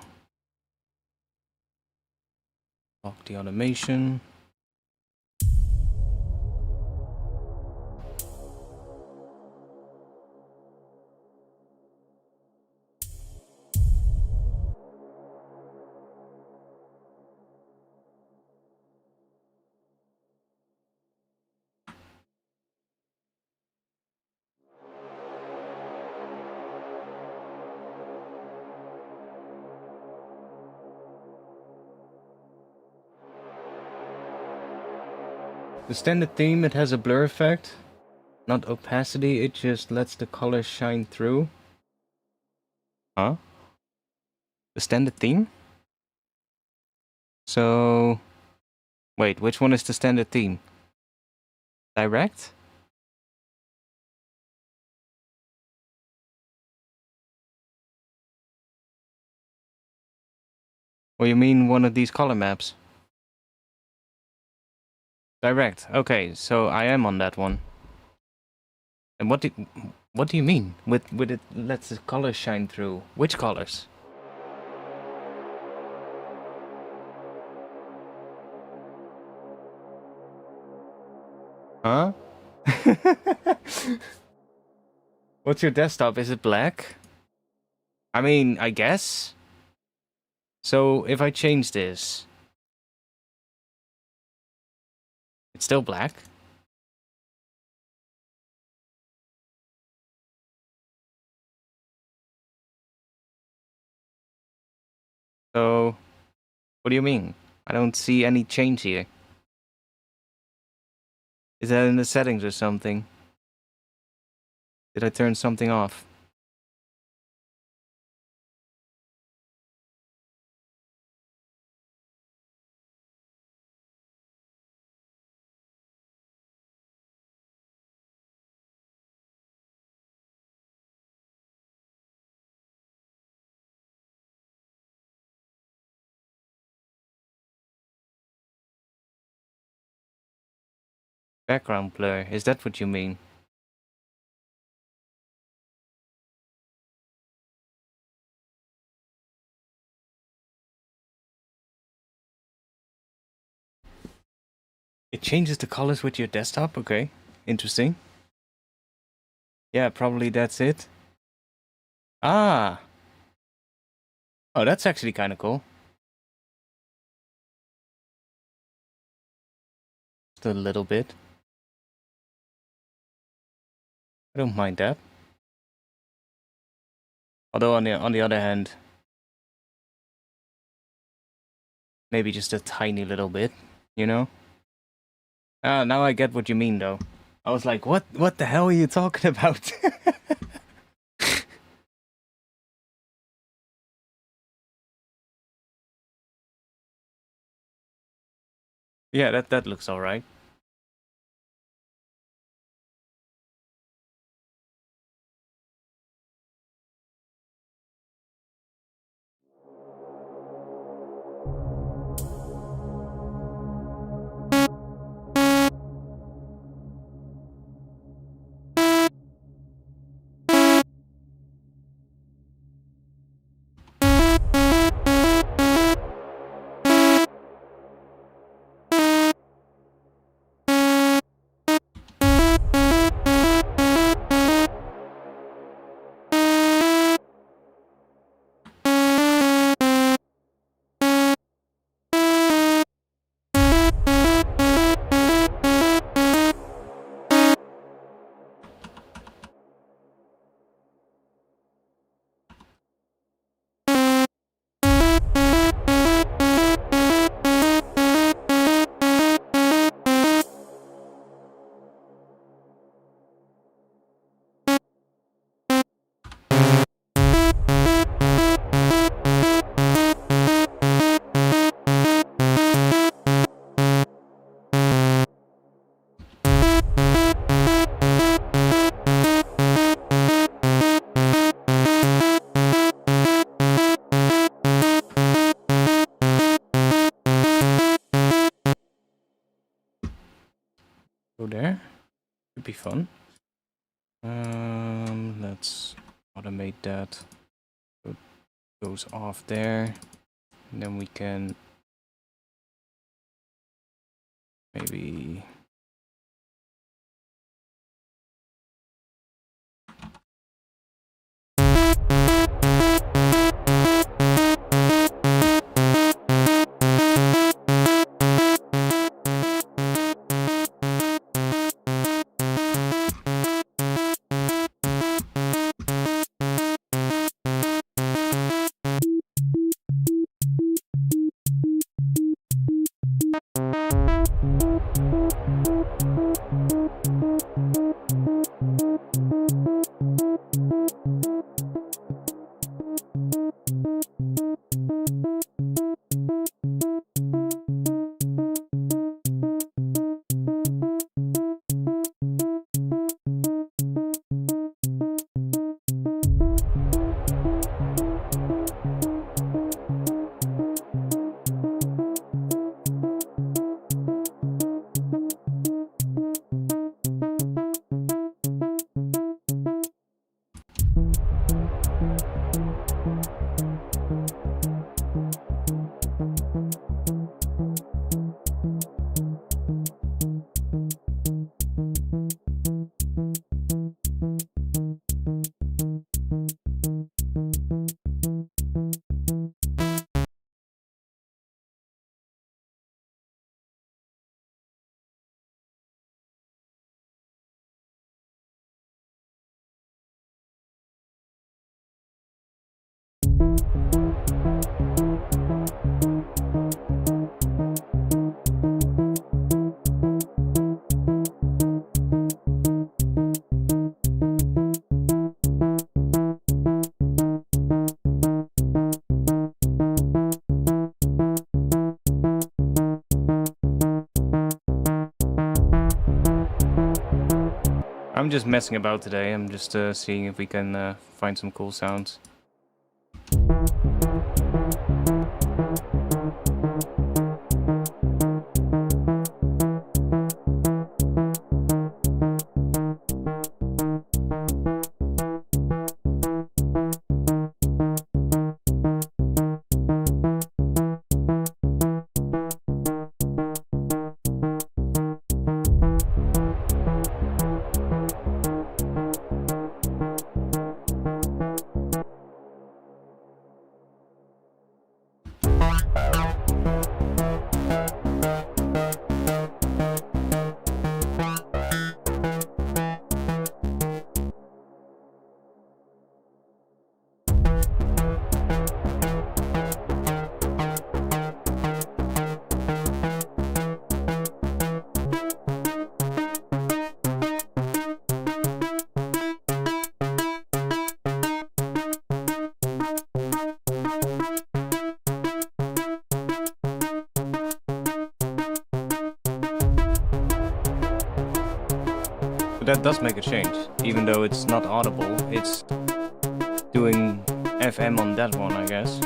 Speaker 1: Lock the automation. The standard theme, it has a blur effect, not opacity, it just lets the color shine through. Huh? The standard theme? So... Wait, which one is the standard theme? Direct? Or you mean one of these color maps? Direct. Okay, so I am on that one. And what do you mean? With it lets the colors shine through? Which colors? Huh? What's your desktop? Is it black? I mean, I guess. So if I change this, it's still black. So, what do you mean? I don't see any change here. Is that in the settings or something? Did I turn something off? Background blur, is that what you mean? It changes the colors with your desktop? Okay, interesting. Yeah, probably that's it. Ah! Oh, that's actually kind of cool. Just a little bit. I don't mind that. Although on the other hand, maybe just a tiny little bit, you know? Ah, now I get what you mean though. I was like, what the hell are you talking about? Yeah, that looks alright. Go there. Could be fun. Let's automate that. So it goes off there. And then we can maybe I'm just messing about today. I'm just seeing if we can find some cool sounds. That does make a change, even though it's not audible. It's doing FM on that one, I guess.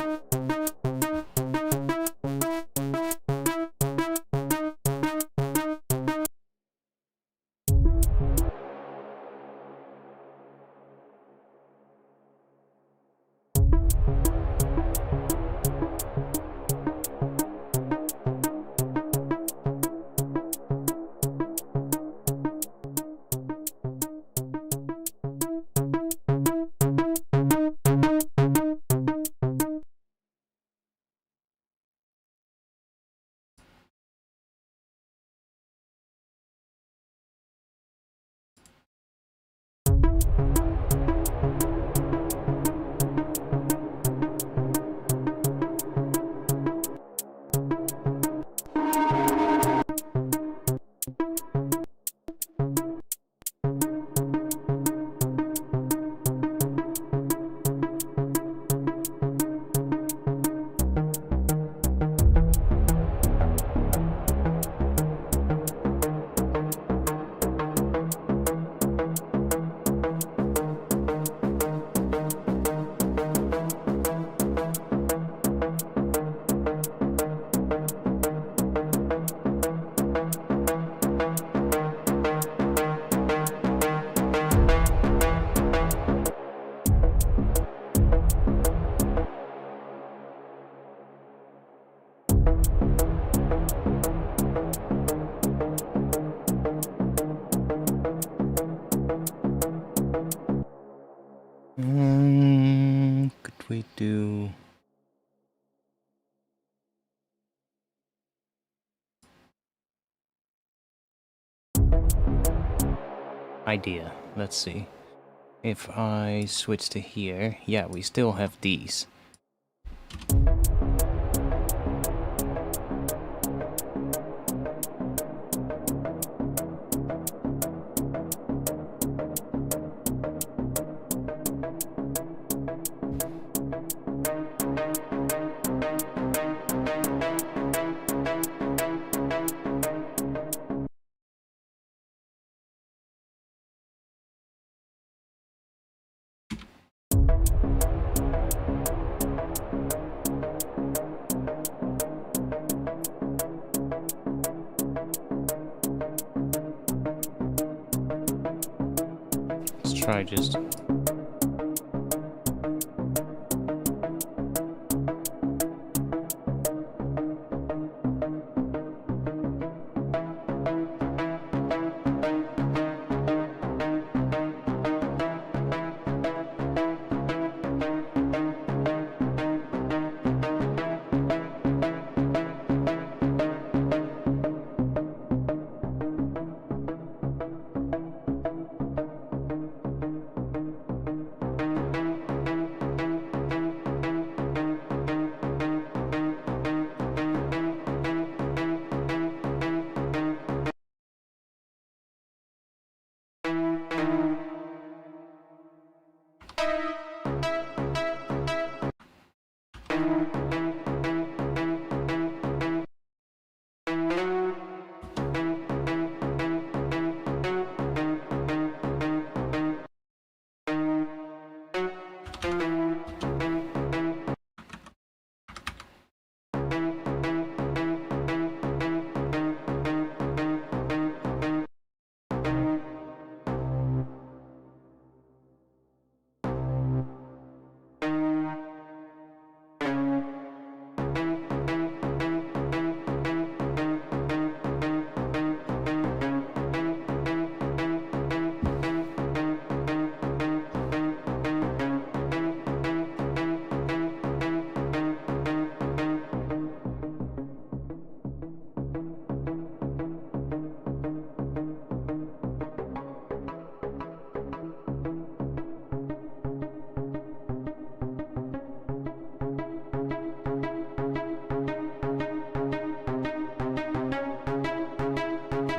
Speaker 1: Could we do... idea. Let's see. If I switch to here, yeah, we still have these. Try just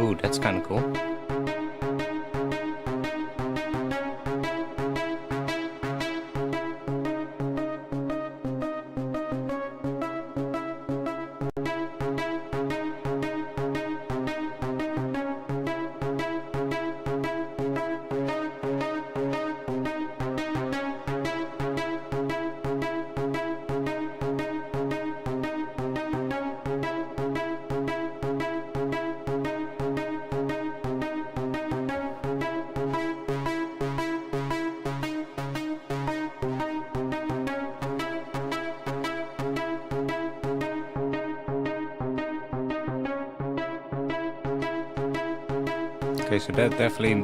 Speaker 1: Ooh, that's kind of cool. Okay, so that definitely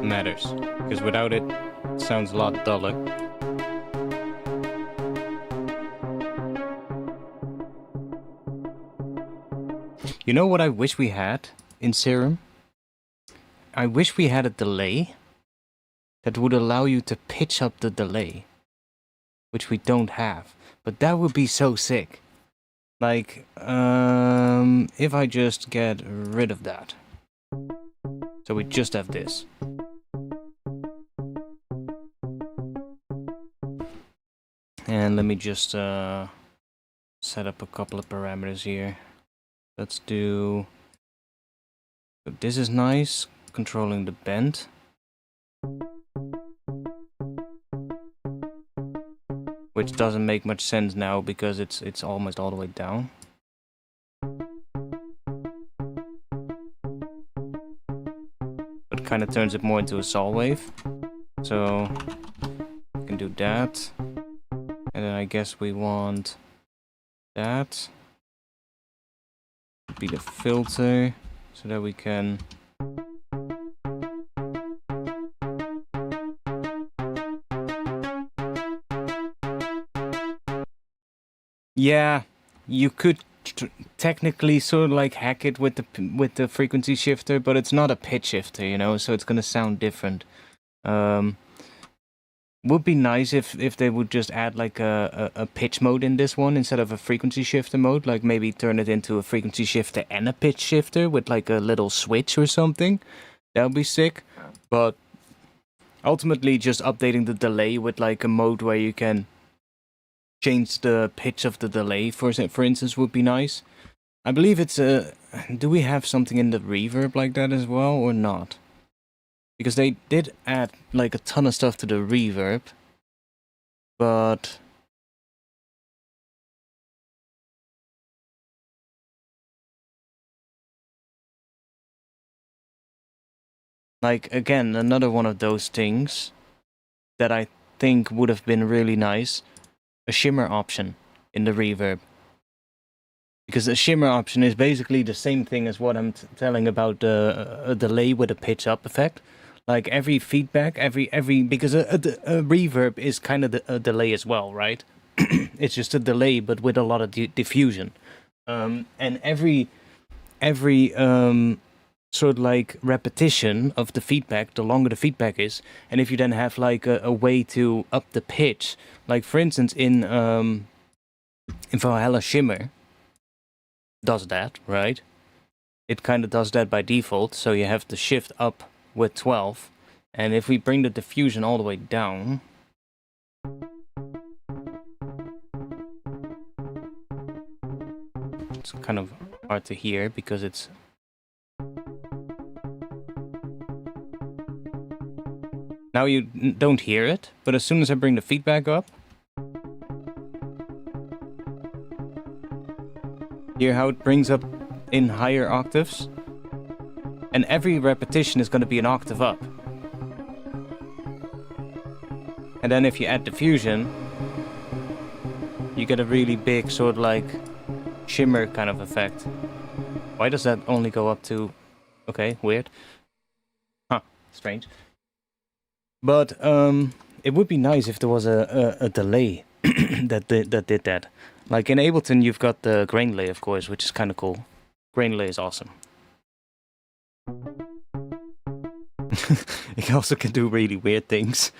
Speaker 1: matters, because without it, it sounds a lot duller. You know what I wish we had in Serum? I wish we had a delay that would allow you to pitch up the delay, which we don't have. But that would be so sick. Like, if I just get rid of that. So we just have this. And let me just set up a couple of parameters here. Let's do... So this is nice, controlling the bend. Which doesn't make much sense now because it's almost all the way down. But kind of turns it more into a saw wave. So we can do that. And then I guess we want that. Be the filter so that we can yeah, you could technically sort of like hack it with the frequency shifter, but it's not a pitch shifter, you know, so it's gonna sound different. Would be nice if they would just add like a pitch mode in this one instead of a frequency shifter mode, like maybe turn it into a frequency shifter and a pitch shifter with like a little switch or something. That would be sick. But ultimately just updating the delay with like a mode where you can change the pitch of the delay, for instance, would be nice. I believe it's a... Do we have something in the reverb like that as well, or not? Because they did add like a ton of stuff to the reverb, but... Like, again, another one of those things that I think would have been really nice. A shimmer option in the reverb. Because the shimmer option is basically the same thing as what I'm telling about a delay with a pitch up effect. Like every feedback, because a reverb is kind of a delay as well, right? It's just a delay, but with a lot of diffusion. And every sort of like repetition of the feedback, the longer the feedback is, and if you then have like a way to up the pitch, like for instance in Valhalla Shimmer does that, right? It kind of does that by default, so you have to shift up with 12, and if we bring the diffusion all the way down, it's kind of hard to hear because it's now you don't hear it, but as soon as I bring the feedback up, hear how it brings up in higher octaves? And every repetition is going to be an octave up. And then if you add diffusion, you get a really big sort of like shimmer kind of effect. Why does that only go up to... Okay, weird. Huh, strange. But it would be nice if there was a delay that did that. Like in Ableton, you've got the grain delay, of course, which is kind of cool. Grain delay is awesome. It also can do really weird things.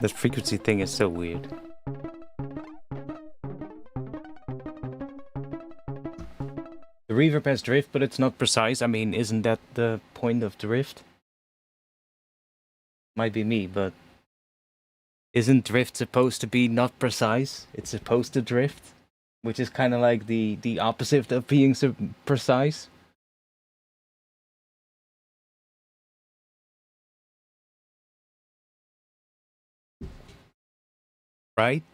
Speaker 1: That frequency thing is so weird. The reverb has drift, but it's not precise. I mean, isn't that the point of drift? Might be me, but isn't drift supposed to be not precise? It's supposed to drift, which is kind of like the opposite of being precise. Right?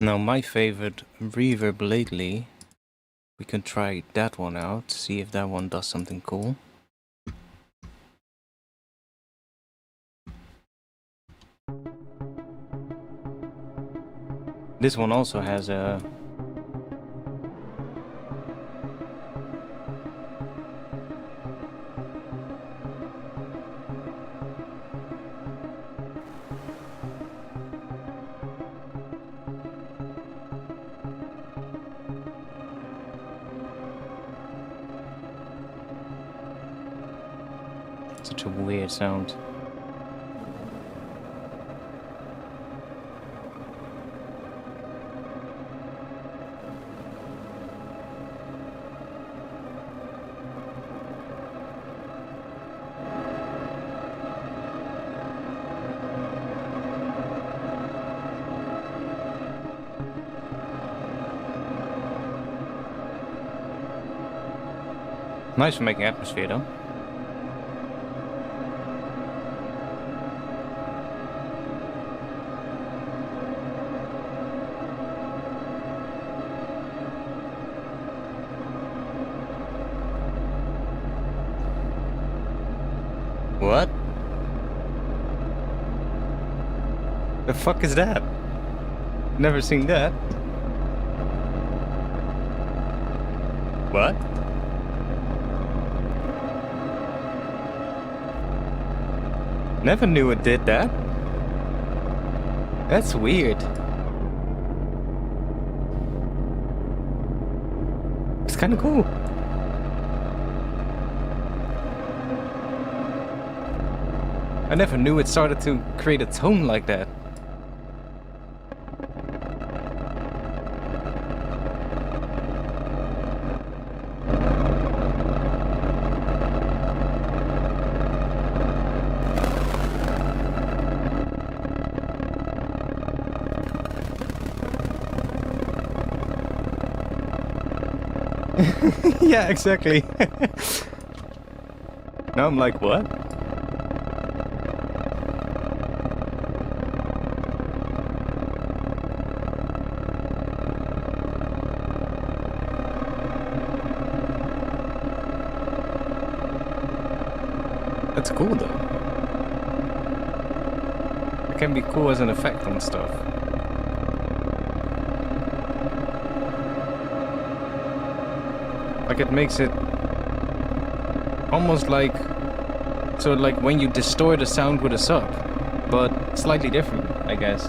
Speaker 1: Now my favorite reverb lately, we can try that one out, see if that one does something cool. This one also has a... Such a weird sound. Nice for making atmosphere though. What? The fuck is that? Never seen that. What? Never knew it did that. That's weird. It's kind of cool. I never knew it started to create a tone like that. Yeah, exactly. Now I'm like, what? That's cool though. It can be cool as an effect on stuff. Like it makes it almost like, so like when you distort a sound with a sub, but slightly different, I guess.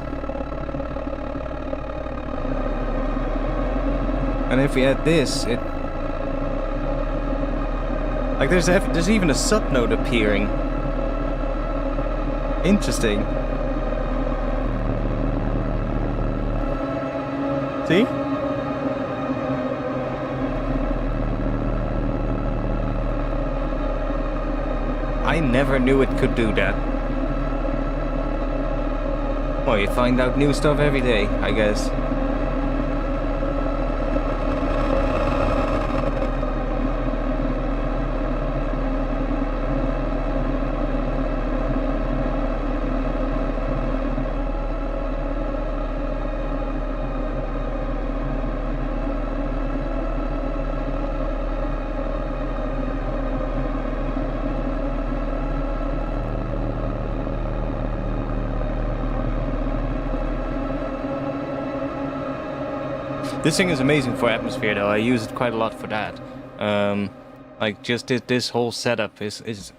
Speaker 1: And if we add this, it like there's even a sub note appearing. Interesting. See? I never knew it could do that. Well, you find out new stuff every day, I guess. This thing is amazing for atmosphere though. I use it quite a lot for that. Like just this whole setup is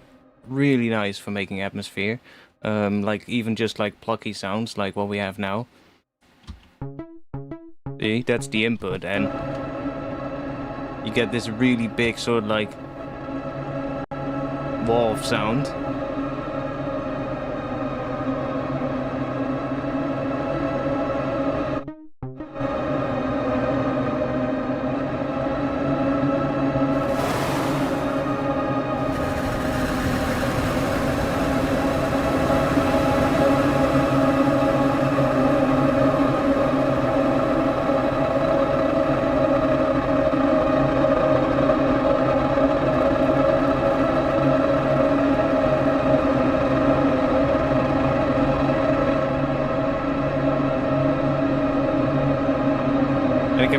Speaker 1: really nice for making atmosphere. Like even just like plucky sounds like what we have now. See, that's the input, and you get this really big sort of like wall of sound.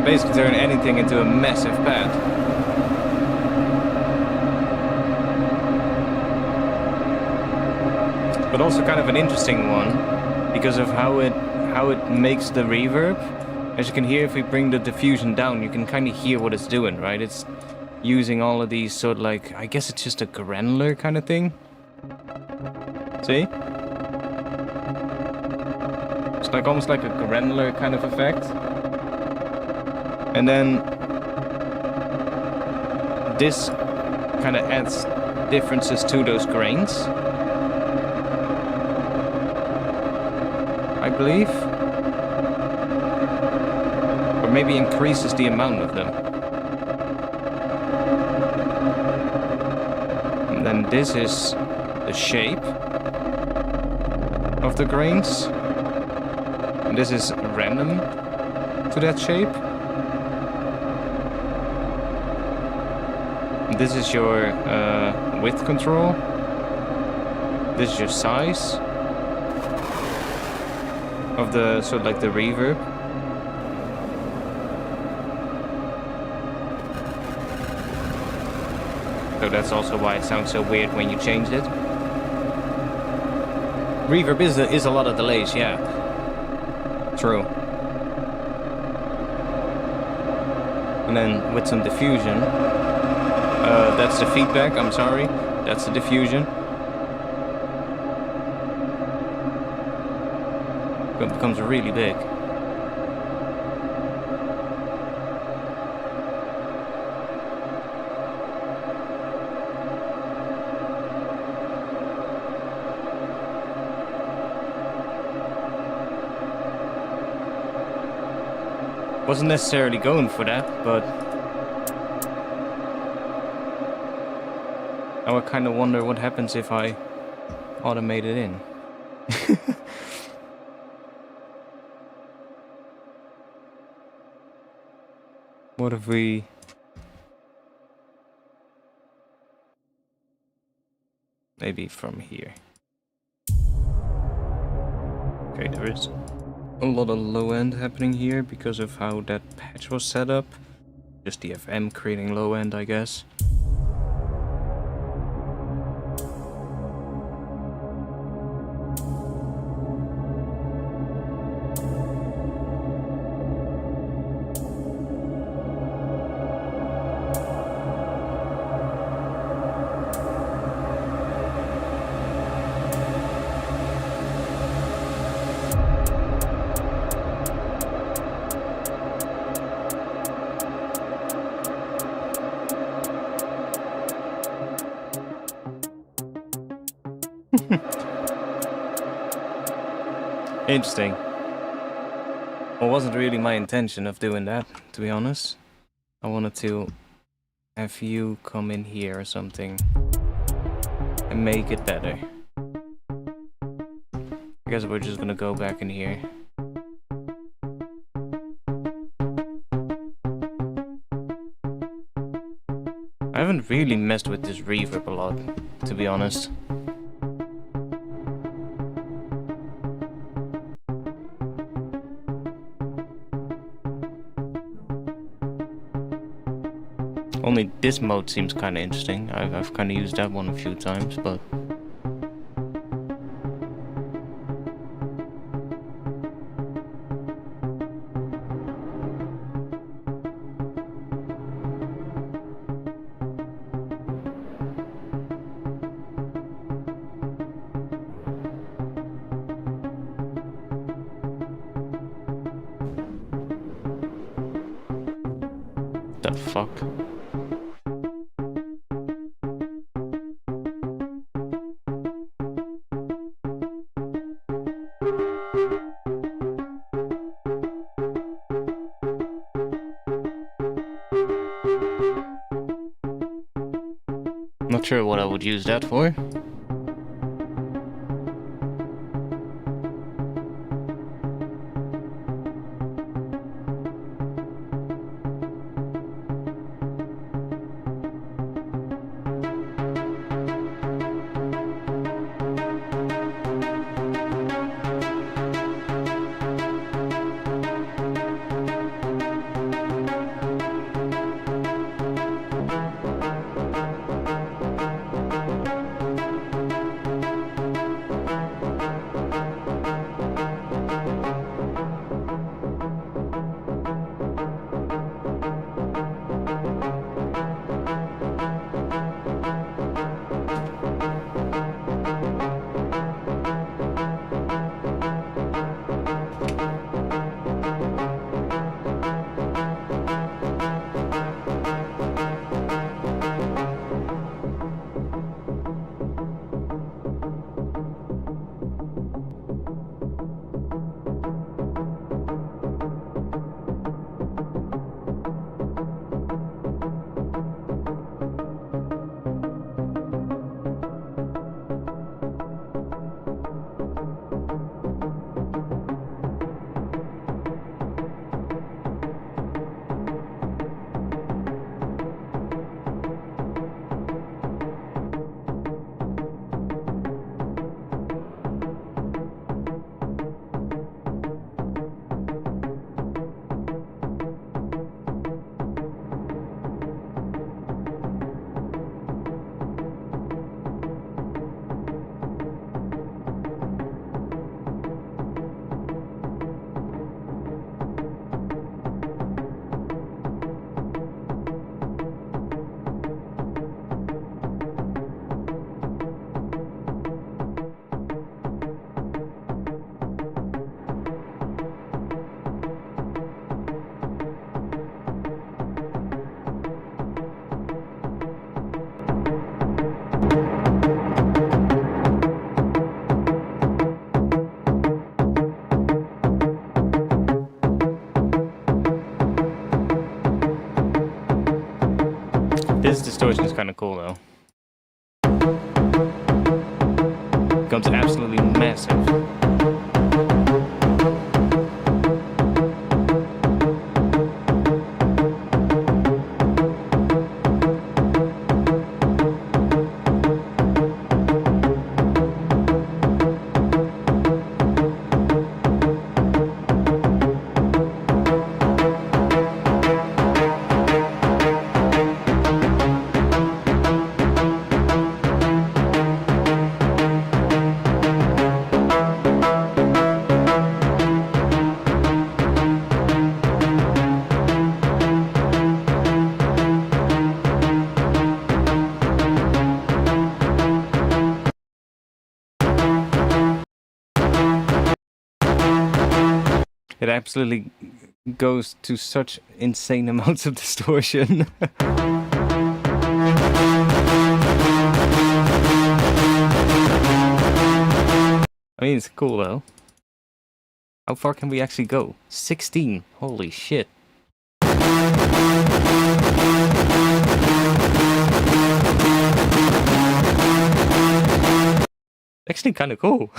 Speaker 1: Basically turn anything into a massive pad. But also kind of an interesting one because of how it makes the reverb. As you can hear, if we bring the diffusion down, you can kind of hear what it's doing, right? It's using all of these sort of like, I guess it's just a granular kind of thing. See? It's like almost like a granular kind of effect. And then this kind of adds differences to those grains, I believe. Or maybe increases the amount of them. And then this is the shape of the grains. And this is random to that shape. This is your width control. This is your size of the sort of like the reverb. So that's also why it sounds so weird when you changed it. Reverb is a lot of delays, yeah. True. And then with some diffusion. That's the feedback, I'm sorry. That's the diffusion. It becomes really big. Wasn't necessarily going for that, but now I kind of wonder what happens if I automate it in. What if we... maybe from here. Okay, there is a lot of low end happening here because of how that patch was set up. Just the FM creating low end, I guess. Interesting. Well, it wasn't really my intention of doing that, to be honest. I wanted to have you come in here or something and make it better. I guess we're just gonna go back in here. I haven't really messed with this reverb a lot, to be honest. Only this mode seems kind of interesting. I've kind of used that one a few times, but... The fuck? Not sure what I would use that for. This distortion is kind of cool though. Becomes absolutely massive. It absolutely goes to such insane amounts of distortion. I mean, it's cool though. How far can we actually go? 16. Holy shit. Actually kind of cool.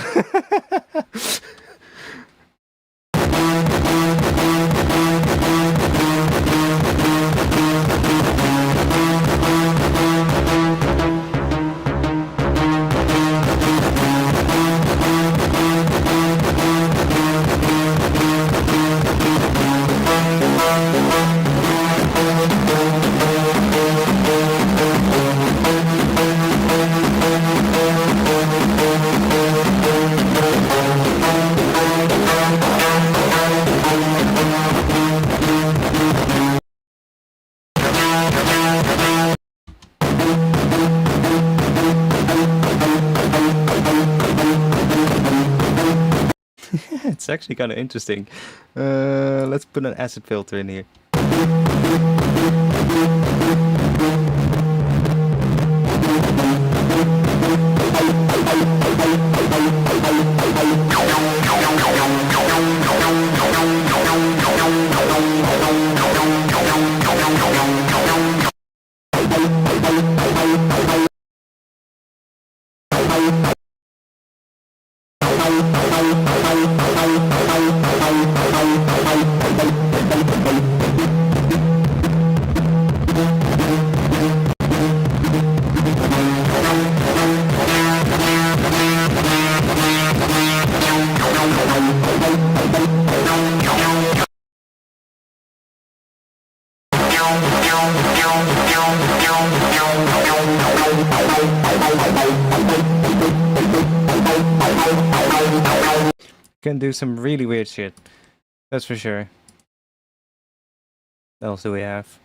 Speaker 1: It's actually kind of interesting. Let's put an acid filter in here. Can do some really weird shit. That's for sure. What else do we have?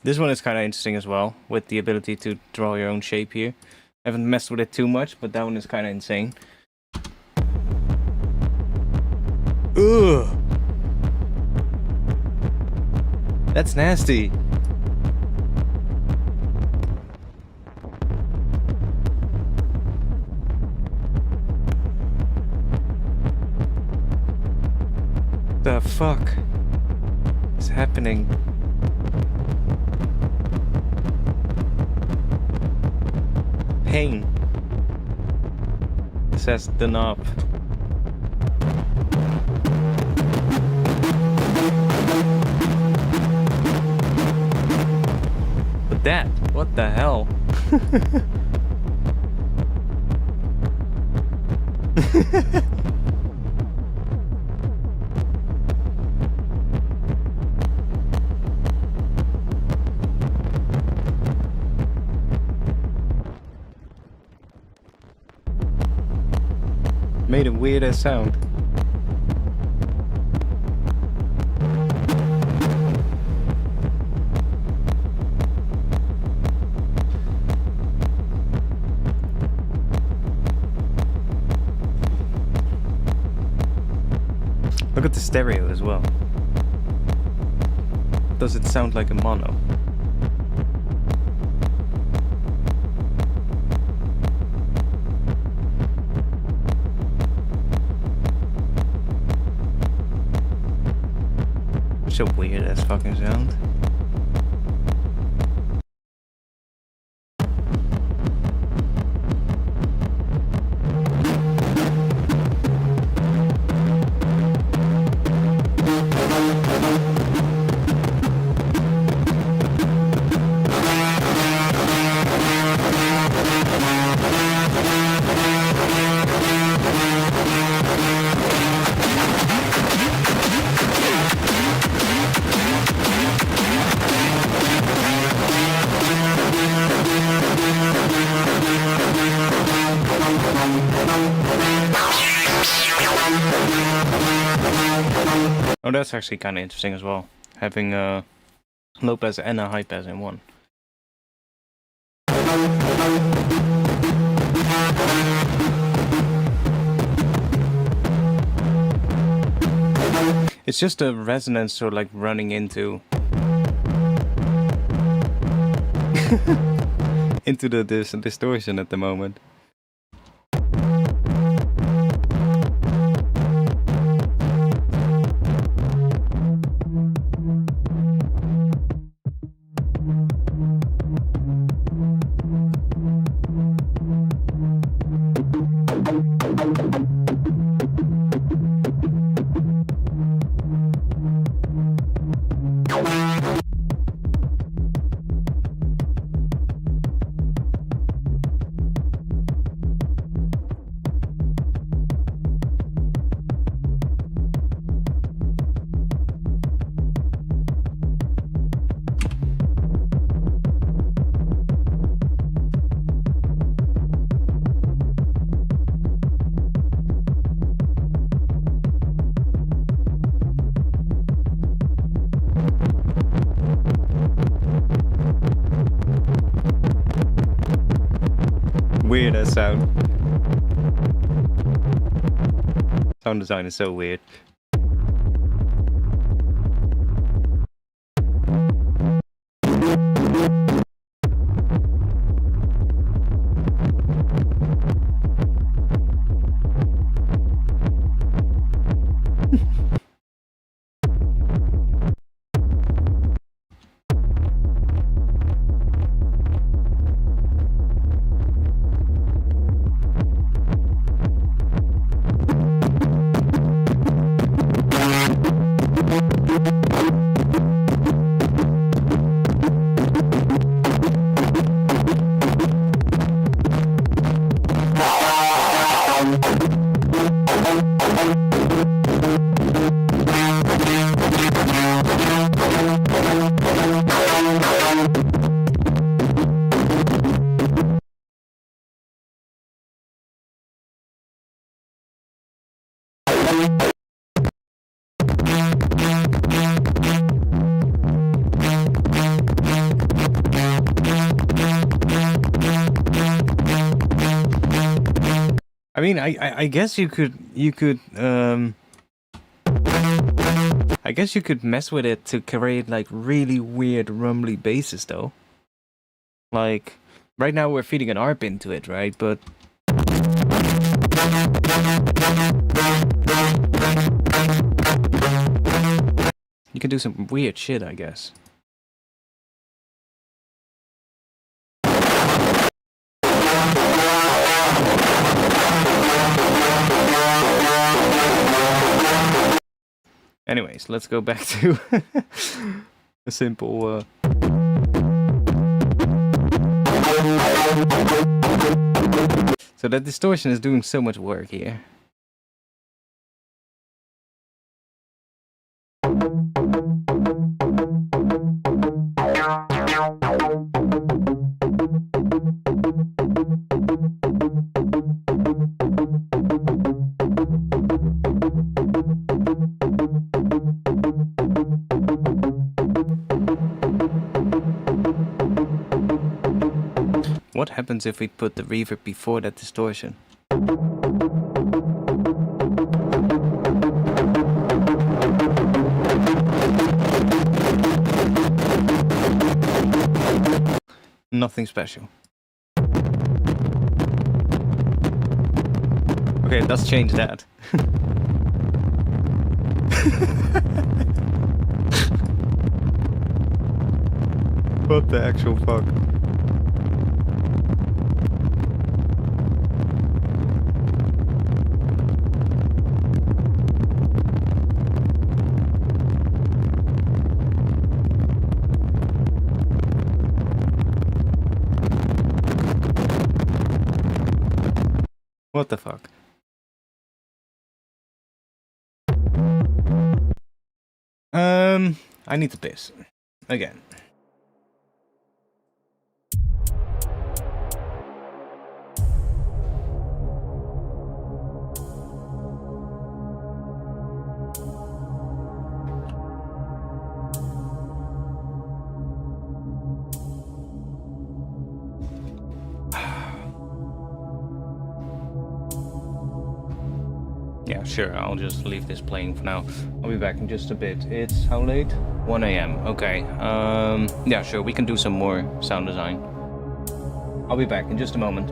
Speaker 1: This one is kind of interesting as well, with the ability to draw your own shape here. I haven't messed with it too much, but that one is kind of insane. Ugh! That's nasty. The fuck is happening? Pain, says the knob. But that, what the hell? Made a weird ass sound. Look at the stereo as well. Does it sound like a mono? Such a weird ass fucking sound. Oh, that's actually kind of interesting as well, having a low pass and a high pass in one. It's just a resonance sort of like running into into the distortion at the moment. weird as sound. Sound design is so weird. I mean, I guess you could I guess you could mess with it to create like really weird rumbly basses though. Like right now we're feeding an ARP into it, right? But you can do some weird shit, I guess. Anyways, let's go back to a simple So that distortion is doing so much work here. What happens if we put the reverb before that distortion? Nothing special. Okay, let's change that. What the actual fuck? What the fuck? I need to piss. Again. Yeah, sure, I'll just leave this playing for now. I'll be back in just a bit. It's how late? 1 AM. Okay. Yeah, sure, we can do some more sound design. I'll be back in just a moment.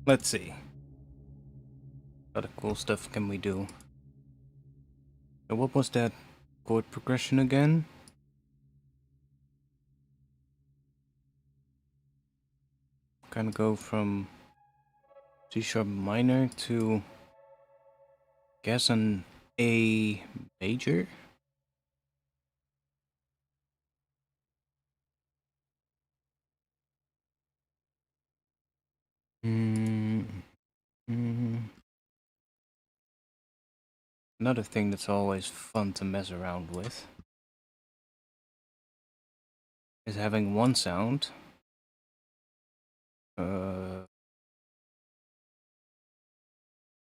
Speaker 1: Let's see. What other cool stuff can we do? So what was that chord progression again? Kind of go from C sharp minor to, guess, an A major. Another thing that's always fun to mess around with is having one sound.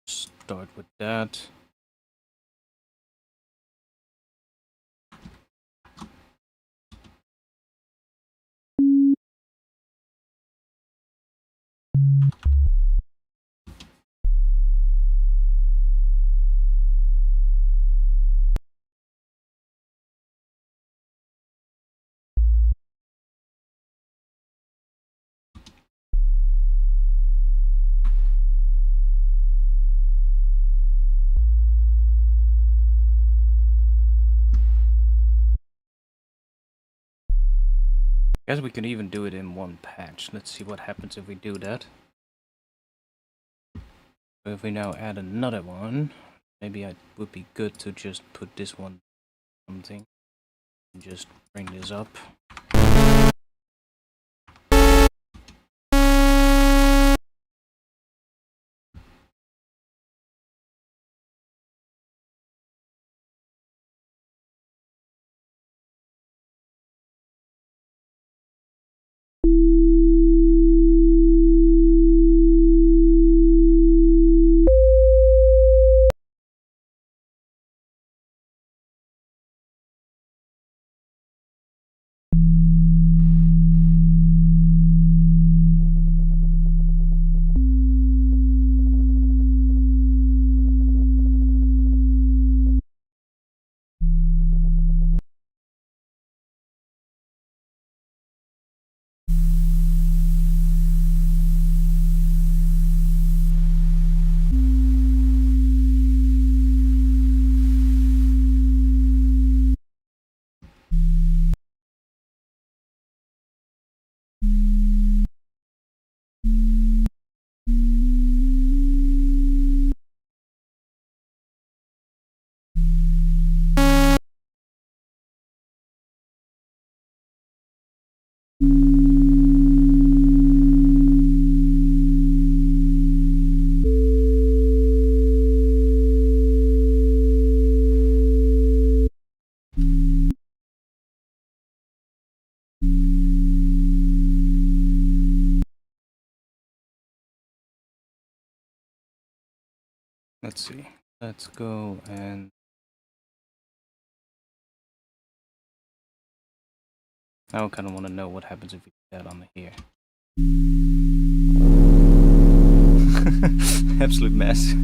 Speaker 1: Start with that. Guess we can even do it in one patch. Let's see what happens if we do that. So if we now add another one, maybe it would be good to just put this one something and just bring this up. Let's see. Let's go and now I kind of want to know what happens if we do that on here. Absolute mess.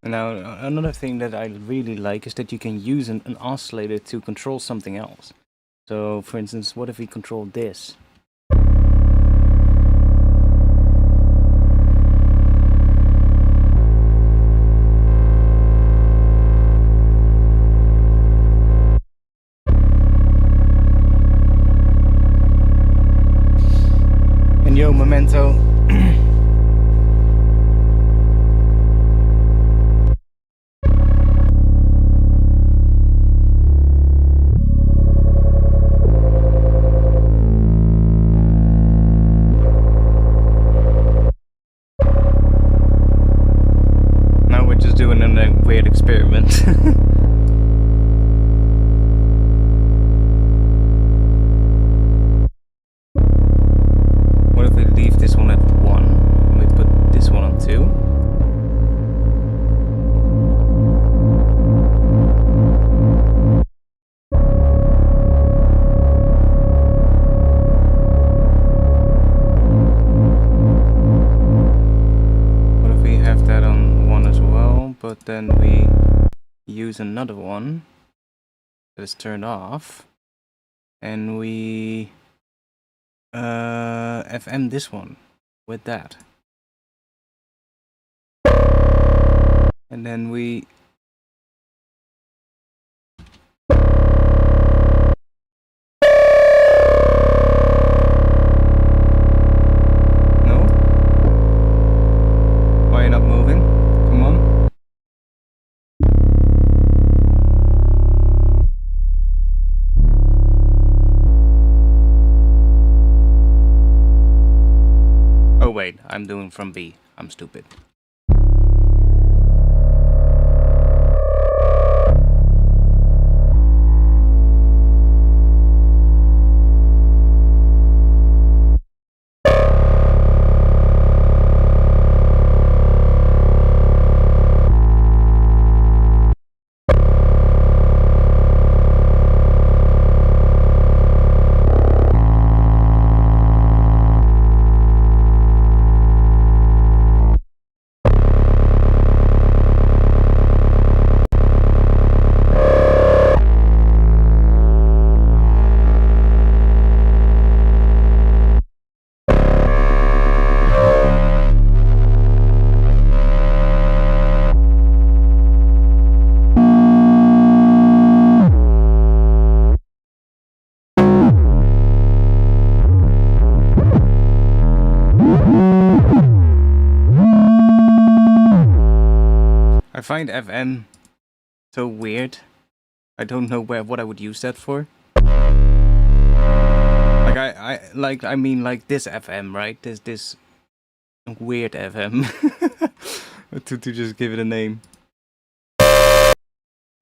Speaker 1: Now, another thing that I really like is that you can use an oscillator to control something else. So, for instance, what if we control this? And yo, Memento. Now we're just doing a weird experiment. What if we leave this one at 1 and we put this one on 2? What if we have that on 1 as well, but then we use another one that is turned off and we FM this one with that. And then we no? Why are you not moving? Come on. Oh wait, I'm doing from B. I'm stupid. I find FM so weird. I don't know what I would use that for. Like I mean like this FM, right? This weird FM. to just give it a name.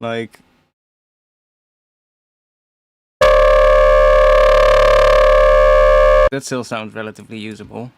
Speaker 1: Like that still sounds relatively usable.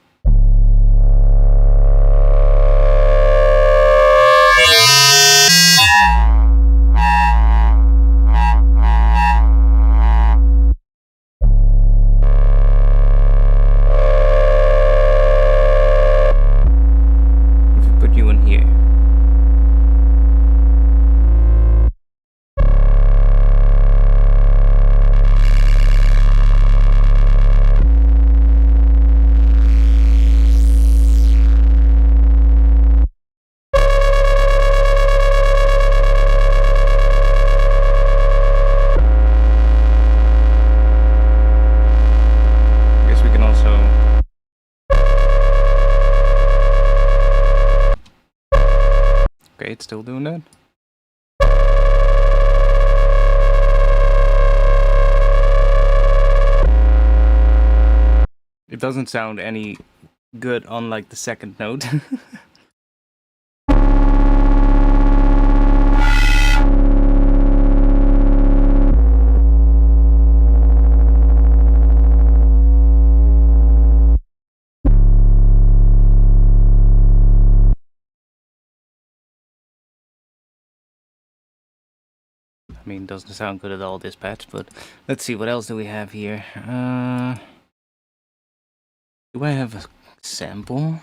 Speaker 1: Okay, it's still doing that. It doesn't sound any good on like the second note. I mean, doesn't sound good at all, this patch, but let's see, what else do we have here? Do I have a sample?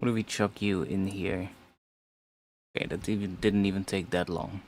Speaker 1: What do we chuck you in here? Okay, that didn't even take that long.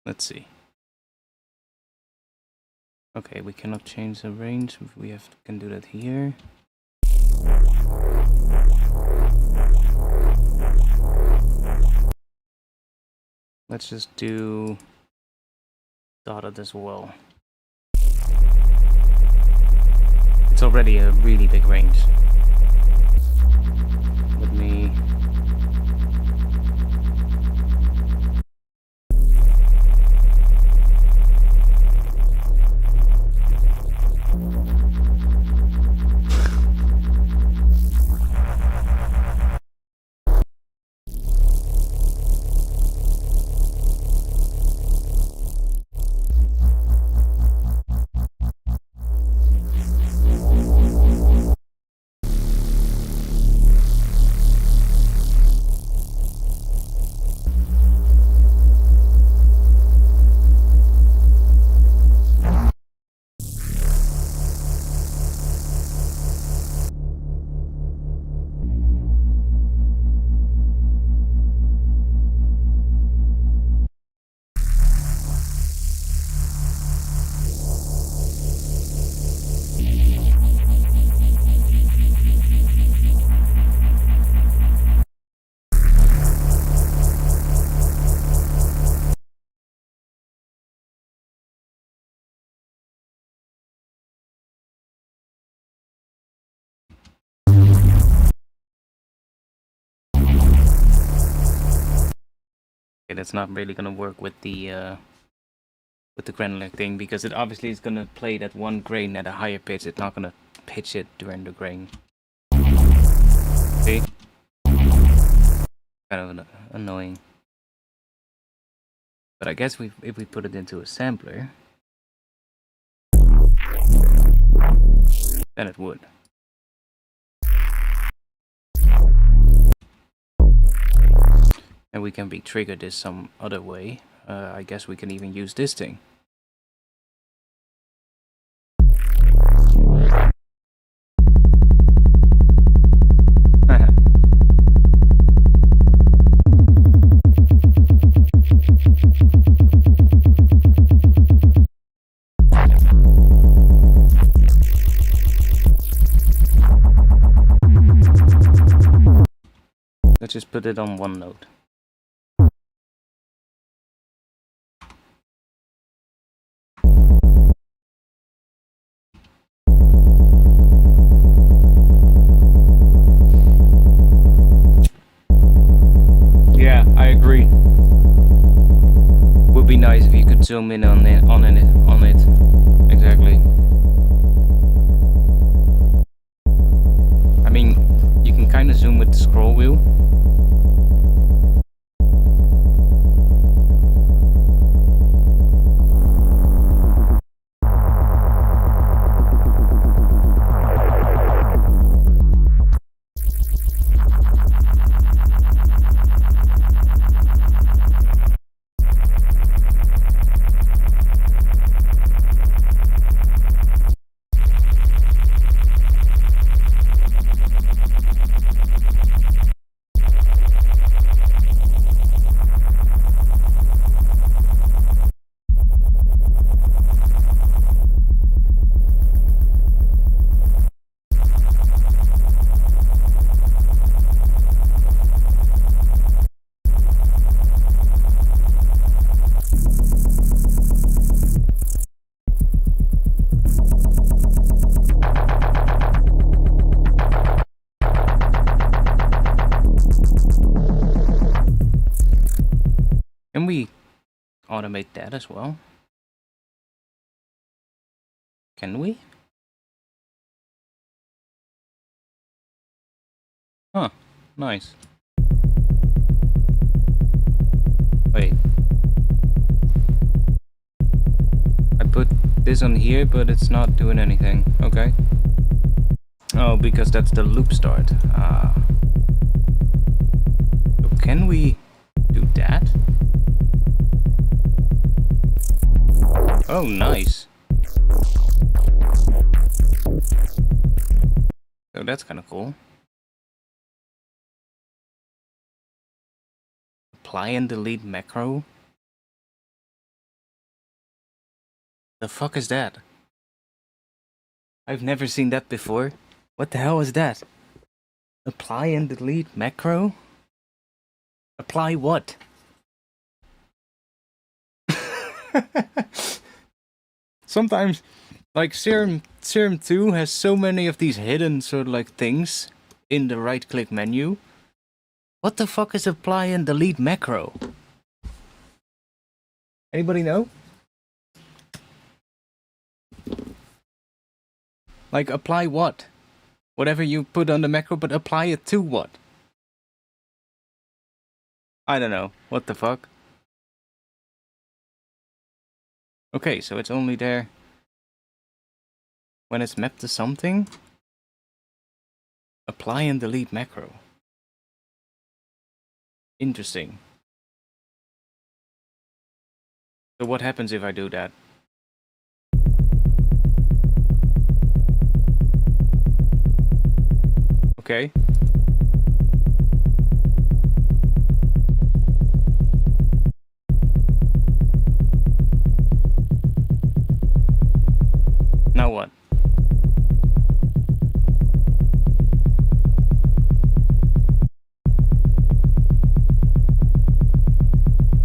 Speaker 1: Let's see. Okay, we cannot change the range. We can do that here. Let's just do dotted as well. It's already a really big range. Let me... Okay, that's not really gonna work with the granular thing, because it obviously is gonna play that one grain at a higher pitch. It's not gonna pitch it during the grain. See? Kind of annoying. But I guess if we put it into a sampler, then it would. And we can re-trigger this some other way. I guess we can even use this thing. Let's just put it on one note. I agree. Would be nice if you could zoom in on it. Exactly. I mean, you can kind of zoom with the scroll wheel. Can we automate that as well? Can we? Huh, nice. Wait. I put this on here, but it's not doing anything. Okay. Oh, because that's the loop start. Ah. So can we do that? Oh, nice. So that's kind of cool. Apply and delete macro. The fuck is that? I've never seen that before. What the hell is that? Apply and delete macro? Apply what? Sometimes, like Serum 2 has so many of these hidden sort of like things in the right click menu. What the fuck is apply and delete macro? Anybody know? Like apply what? Whatever you put on the macro, but apply it to what? I don't know. What the fuck? Okay, so it's only there when it's mapped to something. Apply and delete macro. Interesting. So what happens if I do that? Okay. Now what?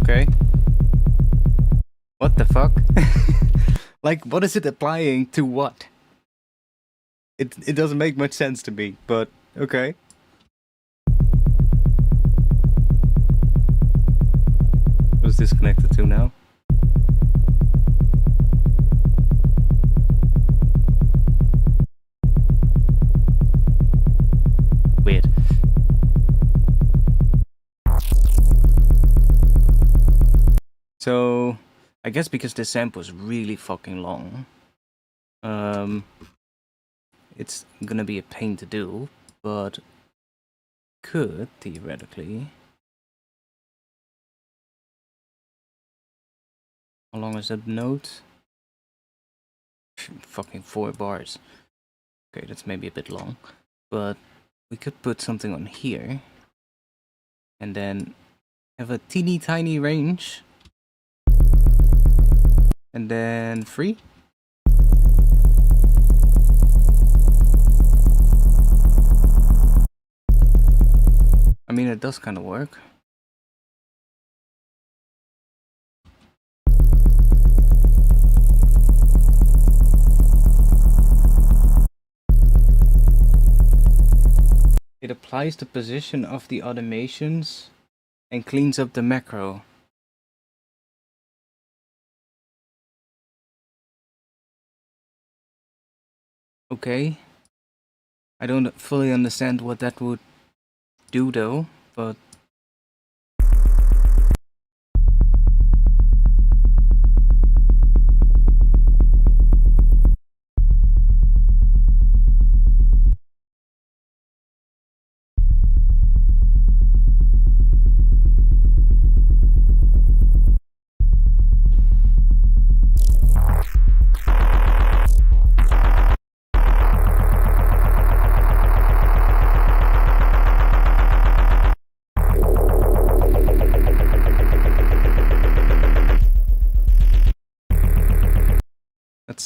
Speaker 1: Okay. What the fuck? Like, what is it applying to what? It doesn't make much sense to me, but okay. What's this connected to now? Weird. So, I guess because this sample is really fucking long, it's gonna be a pain to do, but could, theoretically. How long is that note? Fucking 4 bars. Okay, that's maybe a bit long, but we could put something on here, and then have a teeny tiny range, and then 3. I mean, it does kind of work. It applies the position of the automations and cleans up the macro. Okay. I don't fully understand what that would do though, but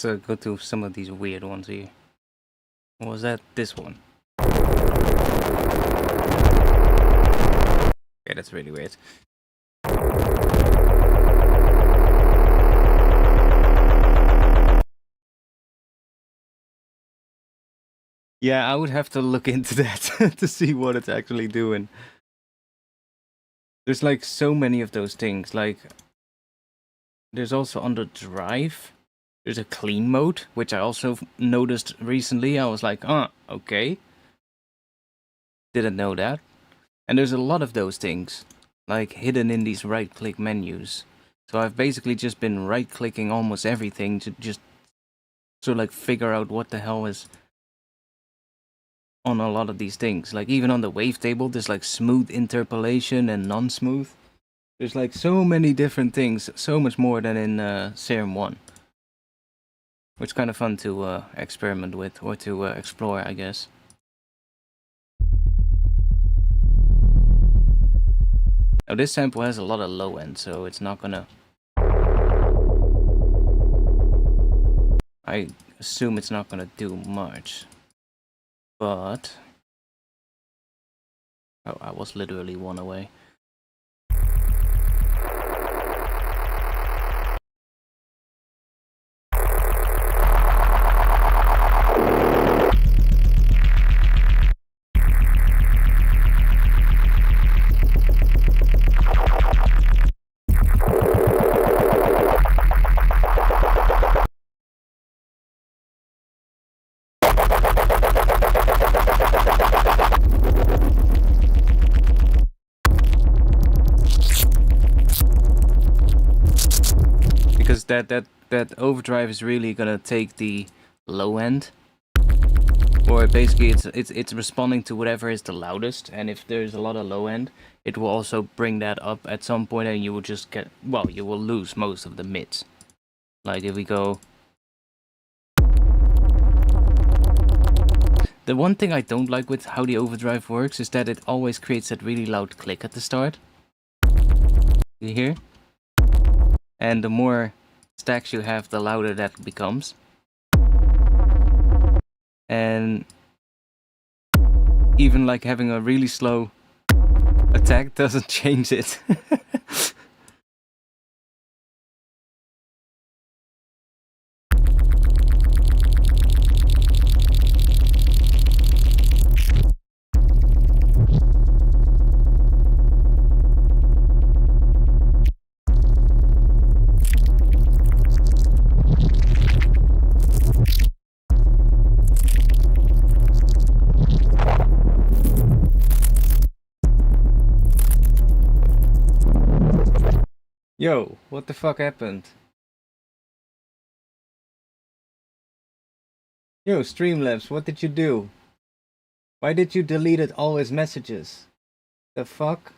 Speaker 1: let's go to some of these weird ones here. What was that? This one. Okay, that's really weird. Yeah, I would have to look into that to see what it's actually doing. There's like so many of those things. Like, there's also on the drive, there's a clean mode, which I also noticed recently. I was like, okay. Didn't know that. And there's a lot of those things, like hidden in these right-click menus. So I've basically just been right-clicking almost everything to just sort of like figure out what the hell is on a lot of these things. Like even on the wavetable, there's like smooth interpolation and non-smooth. There's like so many different things, so much more than in Serum 1. Which is kind of fun to experiment with, or to explore, I guess. Now this sample has a lot of low end, so it's not gonna... I assume it's not gonna do much. But... oh, I was literally one away. Because that overdrive is really gonna take the low end, or basically it's responding to whatever is the loudest, and if there's a lot of low end, it will also bring that up at some point, and you will just get, well, you will lose most of the mids. Like if we go, the one thing I don't like with how the overdrive works is that it always creates that really loud click at the start. You hear? And the more stacks you have, the louder that becomes. And even like having a really slow attack doesn't change it. Yo, what the fuck happened? Yo, Streamlabs, what did you do? Why did you delete all his messages? The fuck?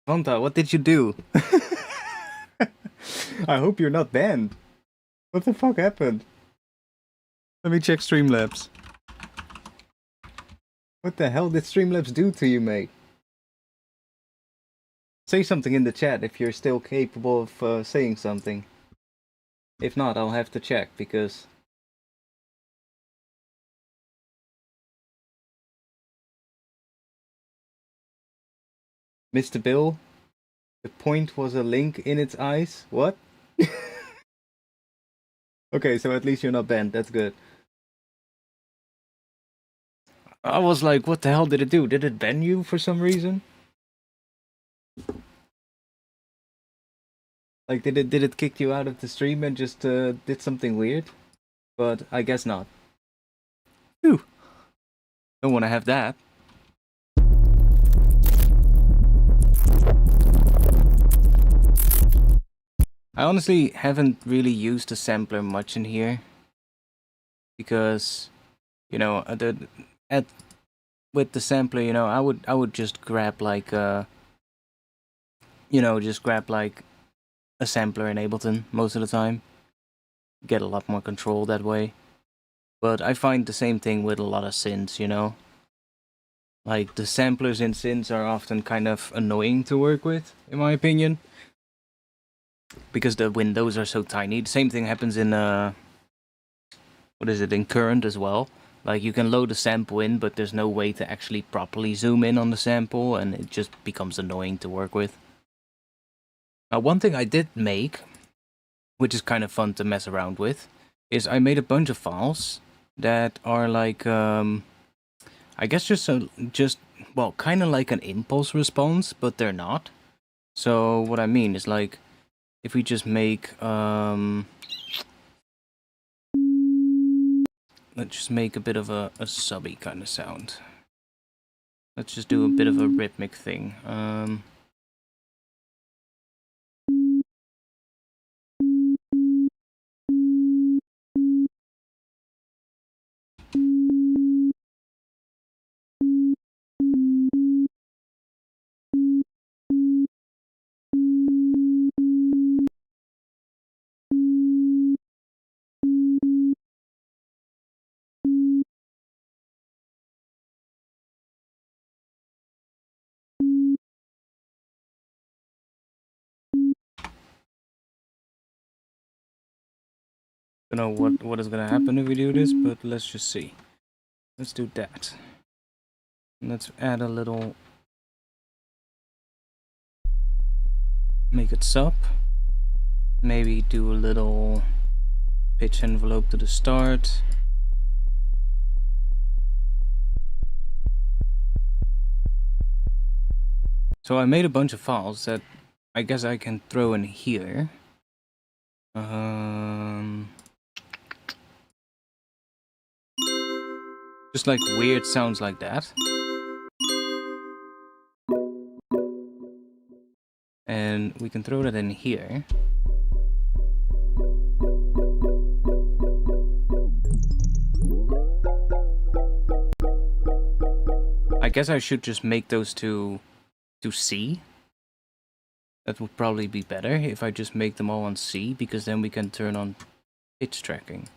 Speaker 1: Vanta, what did you do? I hope you're not banned. What the fuck happened? Let me check Streamlabs. What the hell did Streamlabs do to you, mate? Say something in the chat if you're still capable of saying something. If not, I'll have to check, because... Mr. Bill, the point was a link in its eyes? What? Okay, so at least you're not banned, that's good. I was like, what the hell did it do? Did it ban you for some reason? Like, did it kick you out of the stream and just did something weird? But I guess not. Phew. Don't want to have that. I honestly haven't really used the sampler much in here. Because, you know, with the sampler, you know, I would just grab like just grab like a sampler in Ableton most of the time. Get a lot more control that way. But I find the same thing with a lot of synths, you know. Like, the samplers in synths are often kind of annoying to work with, in my opinion. Because the windows are so tiny. The same thing happens in, in Current as well. Like, you can load a sample in, but there's no way to actually properly zoom in on the sample, and it just becomes annoying to work with. Now, one thing I did make, which is kind of fun to mess around with, is I made a bunch of files that are like, I guess well, kind of like an impulse response, but they're not. So what I mean is, like, if we just make, let's just make a bit of a subby kind of sound. Let's just do a bit of a rhythmic thing. Don't know what is gonna happen if we do this, but let's just see. Let's do that. Let's add a little, make it sub. Maybe do a little pitch envelope to the start. So I made a bunch of files that I guess I can throw in here. Just like weird sounds like that. And we can throw that in here. I guess I should just make those to C. That would probably be better if I just make them all on C, because then we can turn on pitch tracking.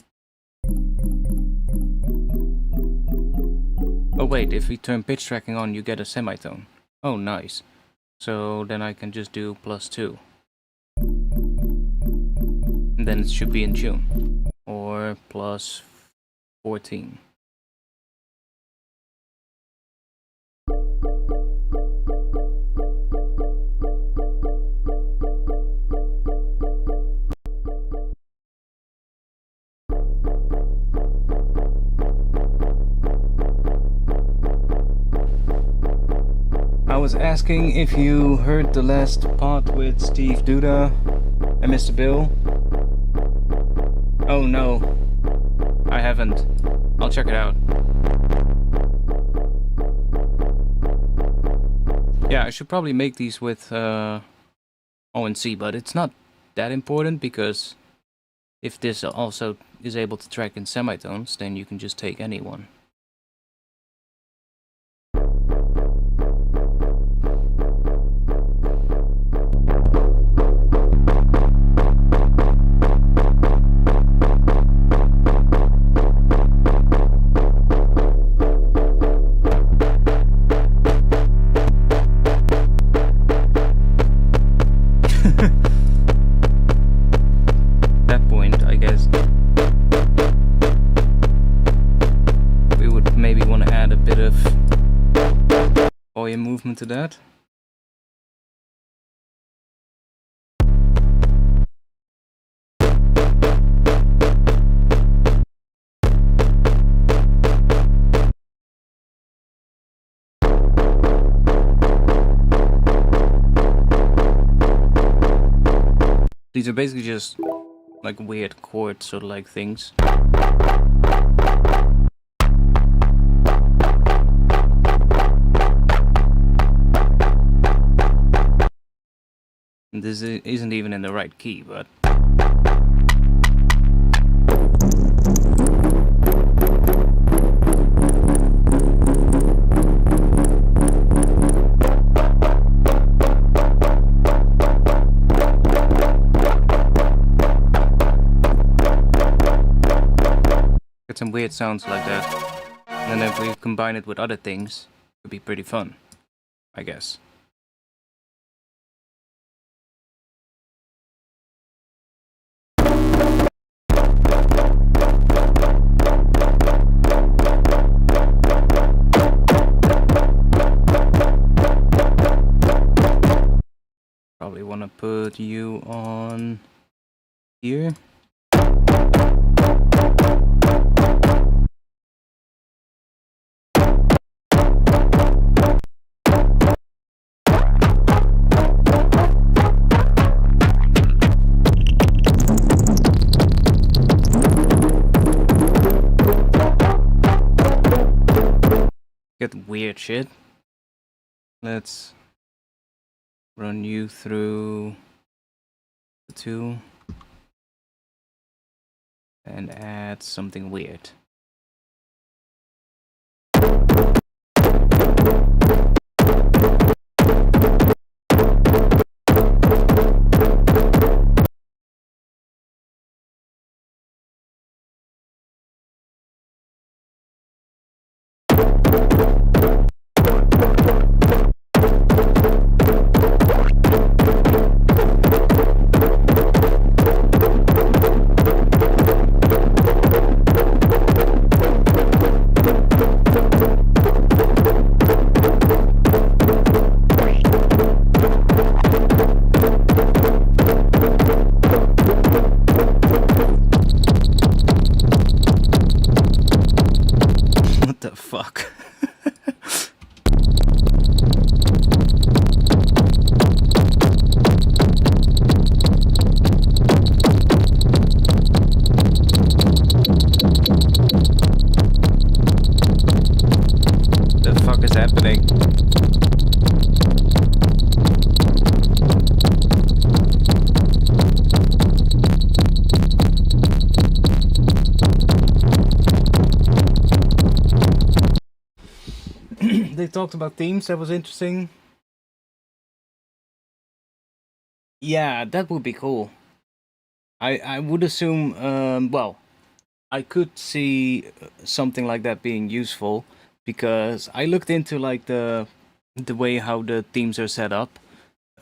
Speaker 1: Oh wait, if we turn pitch tracking on, you get a semitone. Oh, nice. So then I can just do +2. And then it should be in tune. Or +14. I was asking if you heard the last pod with Steve Duda and Mr. Bill. Oh no, I haven't. I'll check it out. Yeah, I should probably make these with ONC, but it's not that important, because if this also is able to track in semitones, then you can just take any one. Movement to that. These are basically just like weird chord sort of like things. And this isn't even in the right key, but... Get some weird sounds like that. And then if we combine it with other things, it could be pretty fun, I guess. Probably want to put you on here. Get weird shit. Let's run you through the two and add something weird. What the fuck? The fuck is happening? They talked about themes, that was interesting. Yeah, that would be cool. I would assume, well, I could see something like that being useful, because I looked into like the way how the themes are set up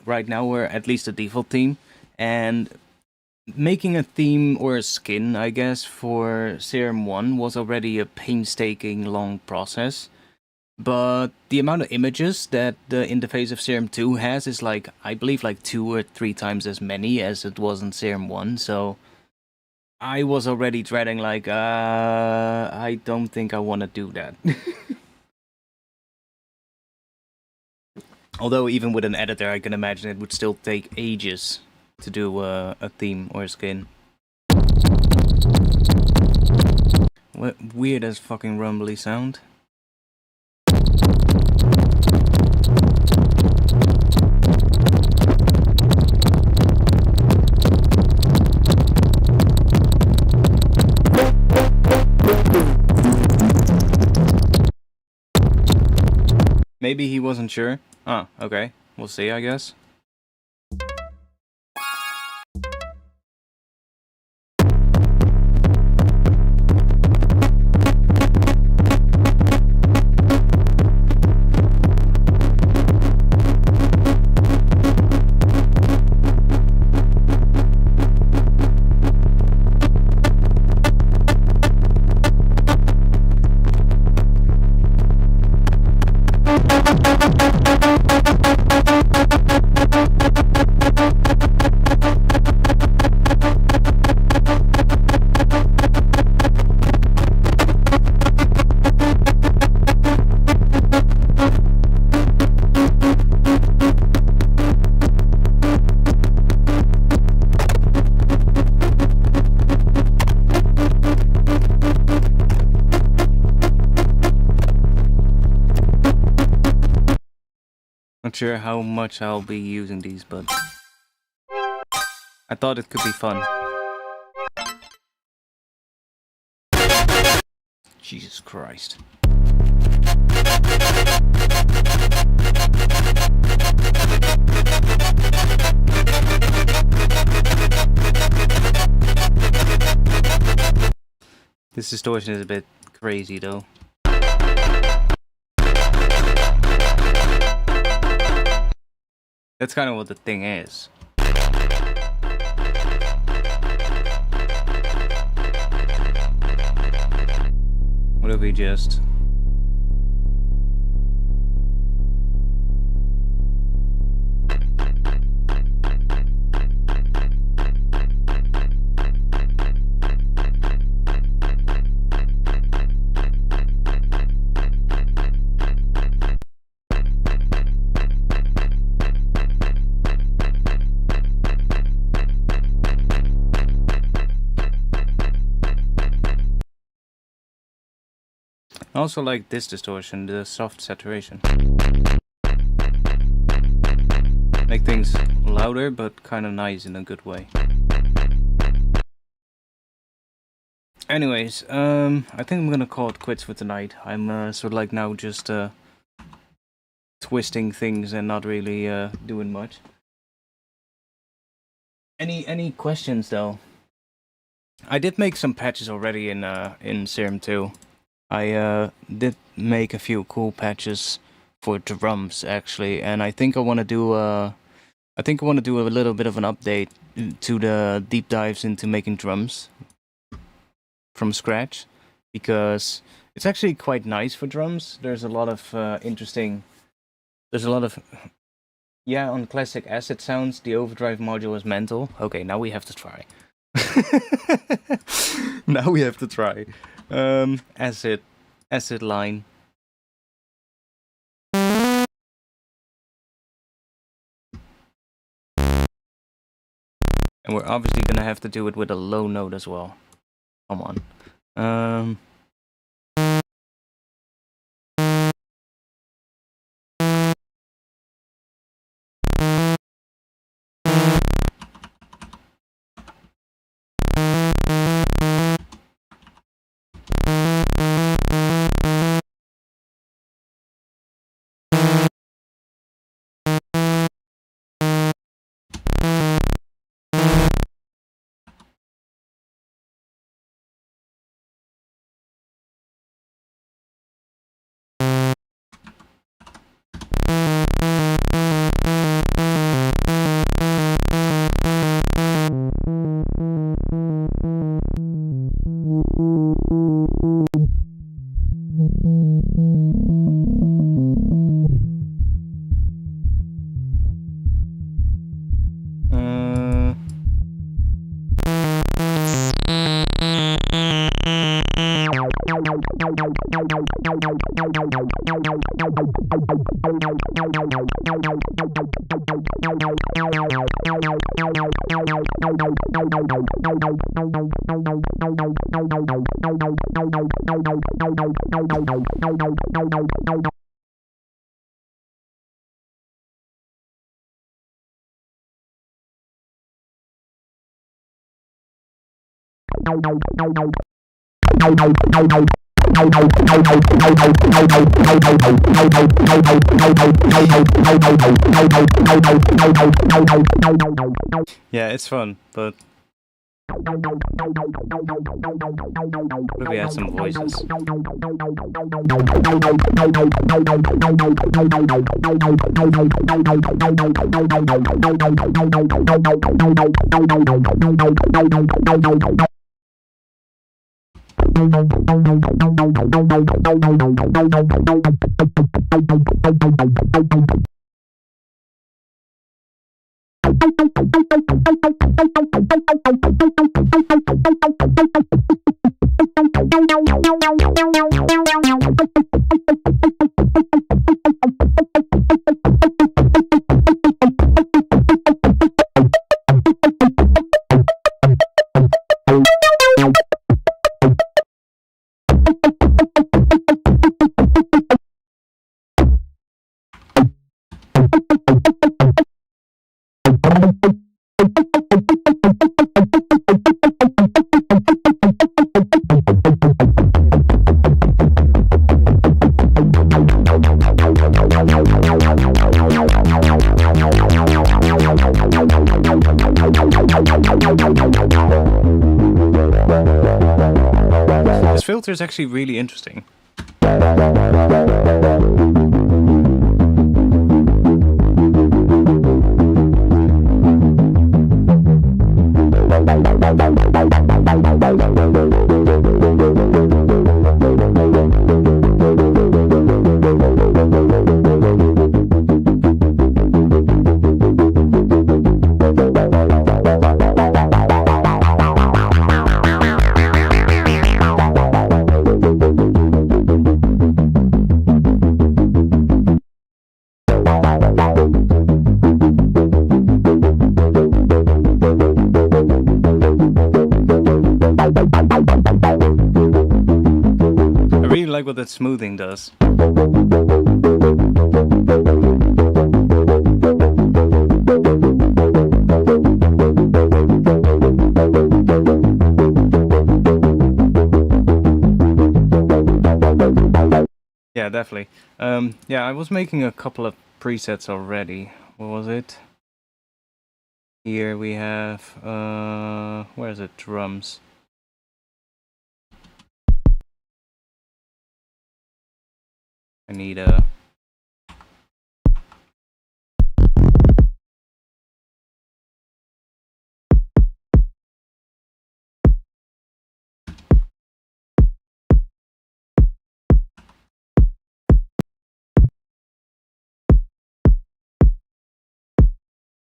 Speaker 1: right now, or at least the default theme, and making a theme or a skin, I guess, for Serum 1 was already a painstaking long process. But the amount of images that the interface of Serum 2 has is like, I believe like 2 or 3 times as many as it was in Serum 1, so I was already dreading like, I don't think I want to do that. Although even with an editor, I can imagine it would still take ages to do a theme or a skin. What weird as fucking rumbly sound. Maybe he wasn't sure. Oh, okay. We'll see, I guess. Not sure how much I'll be using these, but I thought it could be fun. Jesus Christ. This distortion is a bit crazy though. That's kind of what the thing is. What if we just... I also like this distortion, the soft saturation. Make things louder, but kind of nice in a good way. Anyways, I think I'm gonna call it quits for tonight. I'm sort of like now just twisting things and not really doing much. Any questions though? I did make some patches already in Serum 2. I did make a few cool patches for drums actually, and I think I want to do a little bit of an update to the deep dives into making drums from scratch, because it's actually quite nice for drums. There's a lot of on classic acid sounds, the overdrive module is mental. Okay, now we have to try. Now we have to try. Acid line. And we're obviously gonna have to do it with a low note as well. Come on. Yeah, it's fun, but we add some voices. filter is actually really interesting. I really like what that smoothing does. Yeah, definitely. Yeah, I was making a couple of presets already. What was it? Here we have, where is it? Drums. I need a...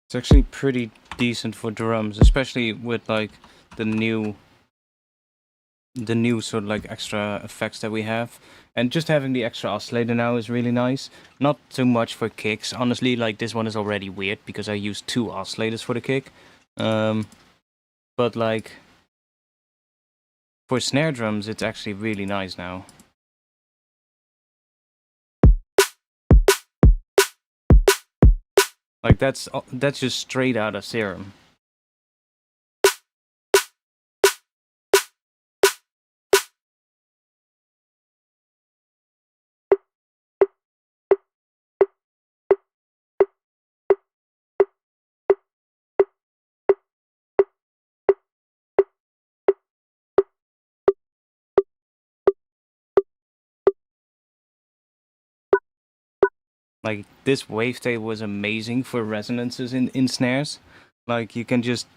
Speaker 1: It's actually pretty decent for drums, especially with like the new sort of like extra effects that we have. And just having the extra oscillator now is really nice. Not too much for kicks. Honestly, like this one is already weird because I use 2 oscillators for the kick. But like for snare drums, it's actually really nice now. Like that's just straight out of Serum. Like this wavetable was amazing for resonances in snares. Like you can just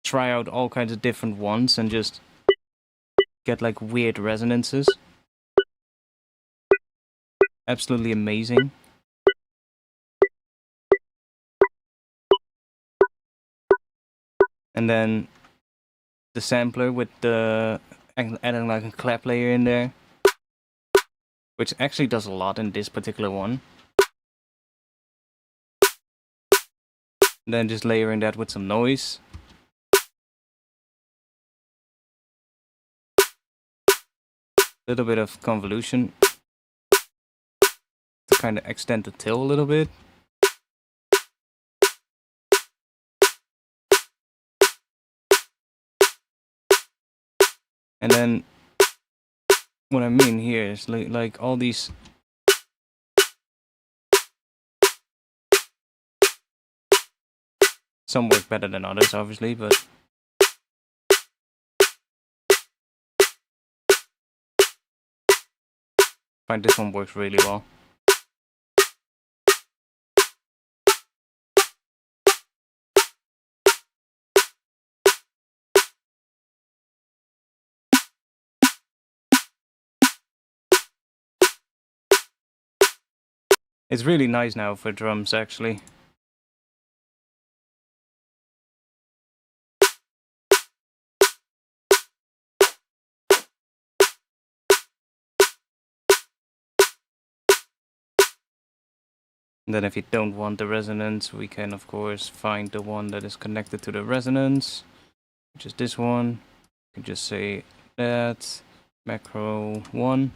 Speaker 1: try out all kinds of different ones and just get like weird resonances. Absolutely amazing. And then the sampler with the adding like a clap layer in there, which actually does a lot in this particular one. And then just layering that with some noise. A little bit of convolution to kind of extend the tail a little bit. And then what I mean here is like all these some work better than others obviously, but I find this one works really well. It's really nice now for drums actually. And then if you don't want the resonance, we can of course find the one that is connected to the resonance, which is this one. You can just say that macro 1.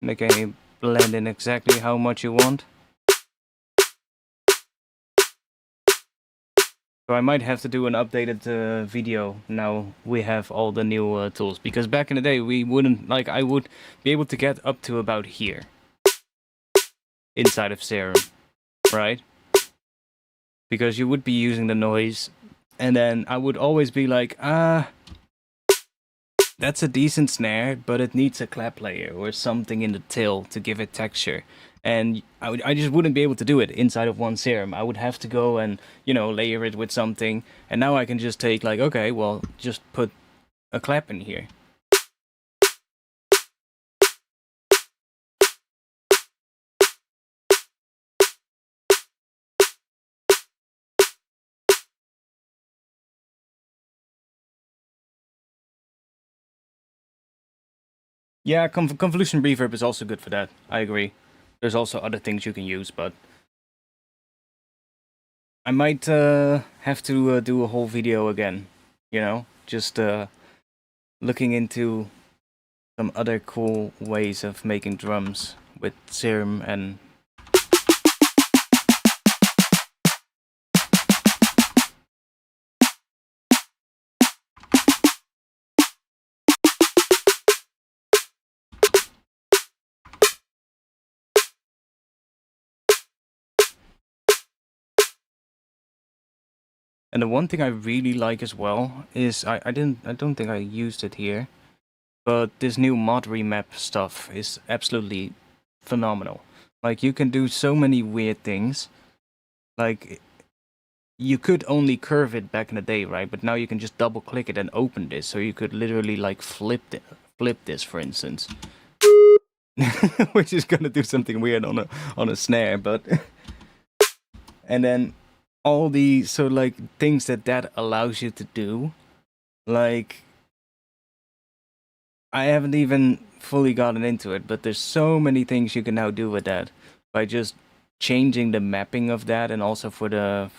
Speaker 1: Make a blend in exactly how much you want. So I might have to do an updated video now we have all the new tools, because back in the day we wouldn't, like I would be able to get up to about here inside of Serum, right? Because you would be using the noise And then I would always be like, that's a decent snare, but it needs a clap layer or something in the tail to give it texture. And I just wouldn't be able to do it inside of one Serum. I would have to go and, layer it with something. And now I can just take like, okay, well, just put a clap in here. Yeah, convolution reverb is also good for that. I agree. There's also other things you can use, but I might have to do a whole video again. Just looking into some other cool ways of making drums with Serum and. And the one thing I really like as well is I don't think I used it here, but this new mod remap stuff is absolutely phenomenal. Like, you can do so many weird things. Like, you could only curve it back in the day, right? But now you can just double click it and open this, so you could literally like flip this, for instance. Which is gonna do something weird on a snare, but and then all the things that allows you to do, like, I haven't even fully gotten into it, but there's so many things you can now do with that by just changing the mapping of that, and also for the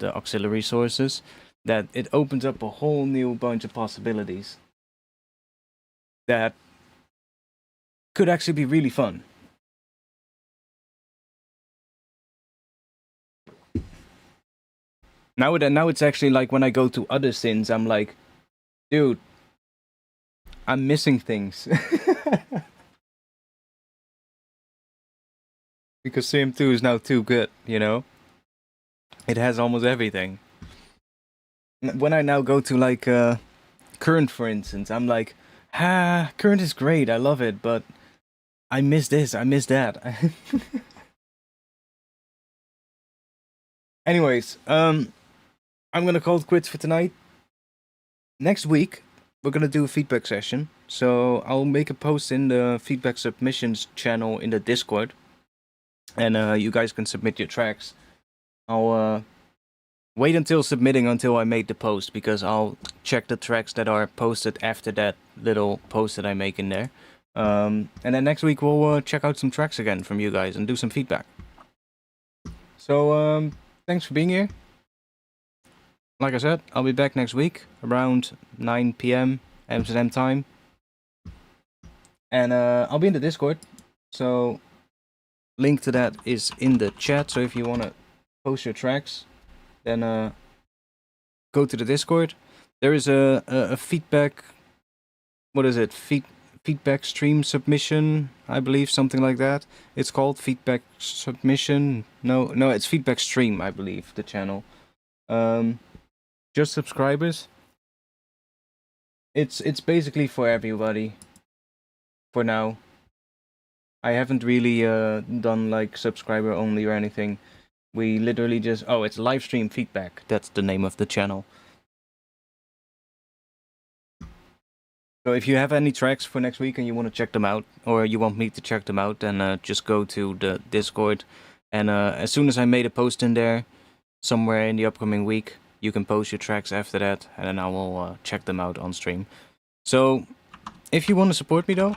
Speaker 1: auxiliary sources, that it opens up a whole new bunch of possibilities that could actually be really fun. Now it's actually like when I go to other synths, I'm like, dude, I'm missing things. Because Serum 2 is now too good, It has almost everything. When I now go to like Current, for instance, I'm like, Current is great, I love it, but I miss this, I miss that. Anyways, I'm gonna call it quits for tonight. Next week, we're gonna do a feedback session. So I'll make a post in the feedback submissions channel in the Discord. And you guys can submit your tracks. I'll wait until submitting until I made the post, because I'll check the tracks that are posted after that little post that I make in there. And then next week we'll check out some tracks again from you guys and do some feedback. So thanks for being here. Like I said, I'll be back next week around 9 PM Amsterdam time. And I'll be in the Discord. So link to that is in the chat. So if you want to post your tracks, then go to the Discord. There is a feedback. What is it? Feedback stream submission, I believe, something like that. It's called feedback submission. No, it's feedback stream, I believe, the channel. Just subscribers. It's basically for everybody. For now. I haven't really done like subscriber only or anything. We literally just... Oh, it's live stream feedback. That's the name of the channel. So if you have any tracks for next week and you want to check them out, or you want me to check them out, then just go to the Discord. And as soon as I made a post in there, somewhere in the upcoming week, you can post your tracks after that, and then I will check them out on stream. So if you want to support me though,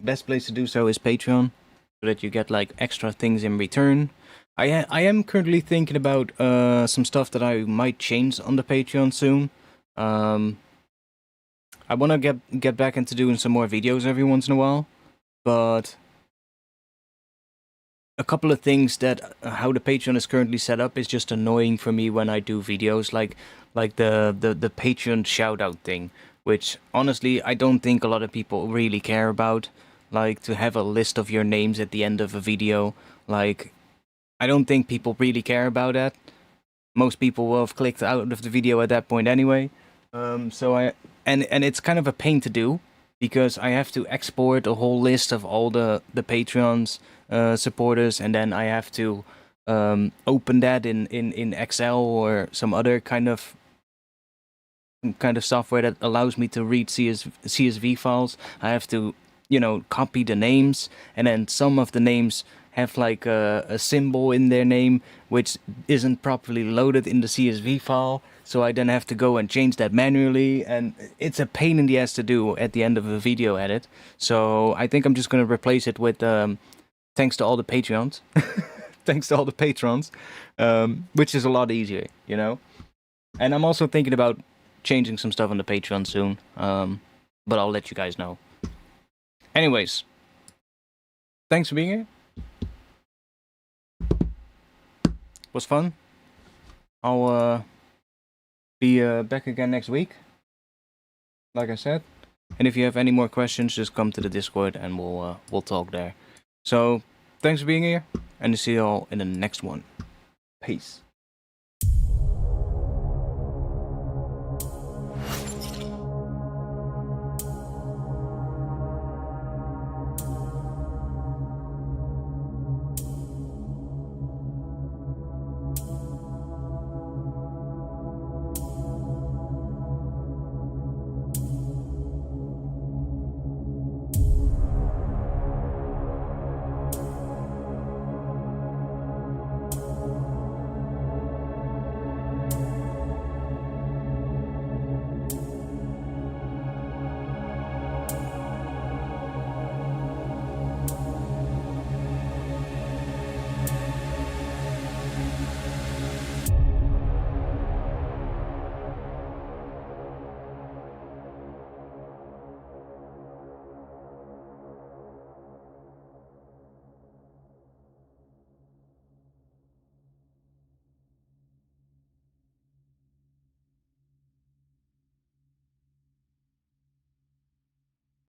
Speaker 1: best place to do so is Patreon, so that you get like extra things in return. I am currently thinking about some stuff that I might change on the Patreon soon. I want to get back into doing some more videos every once in a while, but a couple of things that how the Patreon is currently set up is just annoying for me when I do videos, like the Patreon shoutout thing, which honestly I don't think a lot of people really care about. Like, to have a list of your names at the end of a video, like, I don't think people really care about that. most people will have clicked out of the video at that point anyway. And it's kind of a pain to do, because I have to export a whole list of all the Patreon's supporters, and then I have to open that in Excel or some other kind of software that allows me to read CSV files. I have to, copy the names, and then some of the names have like a symbol in their name which isn't properly loaded in the CSV file, so I then have to go and change that manually, and it's a pain in the ass to do at the end of a video edit. So I think I'm just gonna replace it with thanks to all the Patreons. Thanks to all the patrons, which is a lot easier, And I'm also thinking about changing some stuff on the Patreon soon, but I'll let you guys know. Anyways, thanks for being here. Was fun. I'll be back again next week, like I said. And if you have any more questions, just come to the Discord and we'll talk there. So thanks for being here, and I'll see you all in the next one. Peace.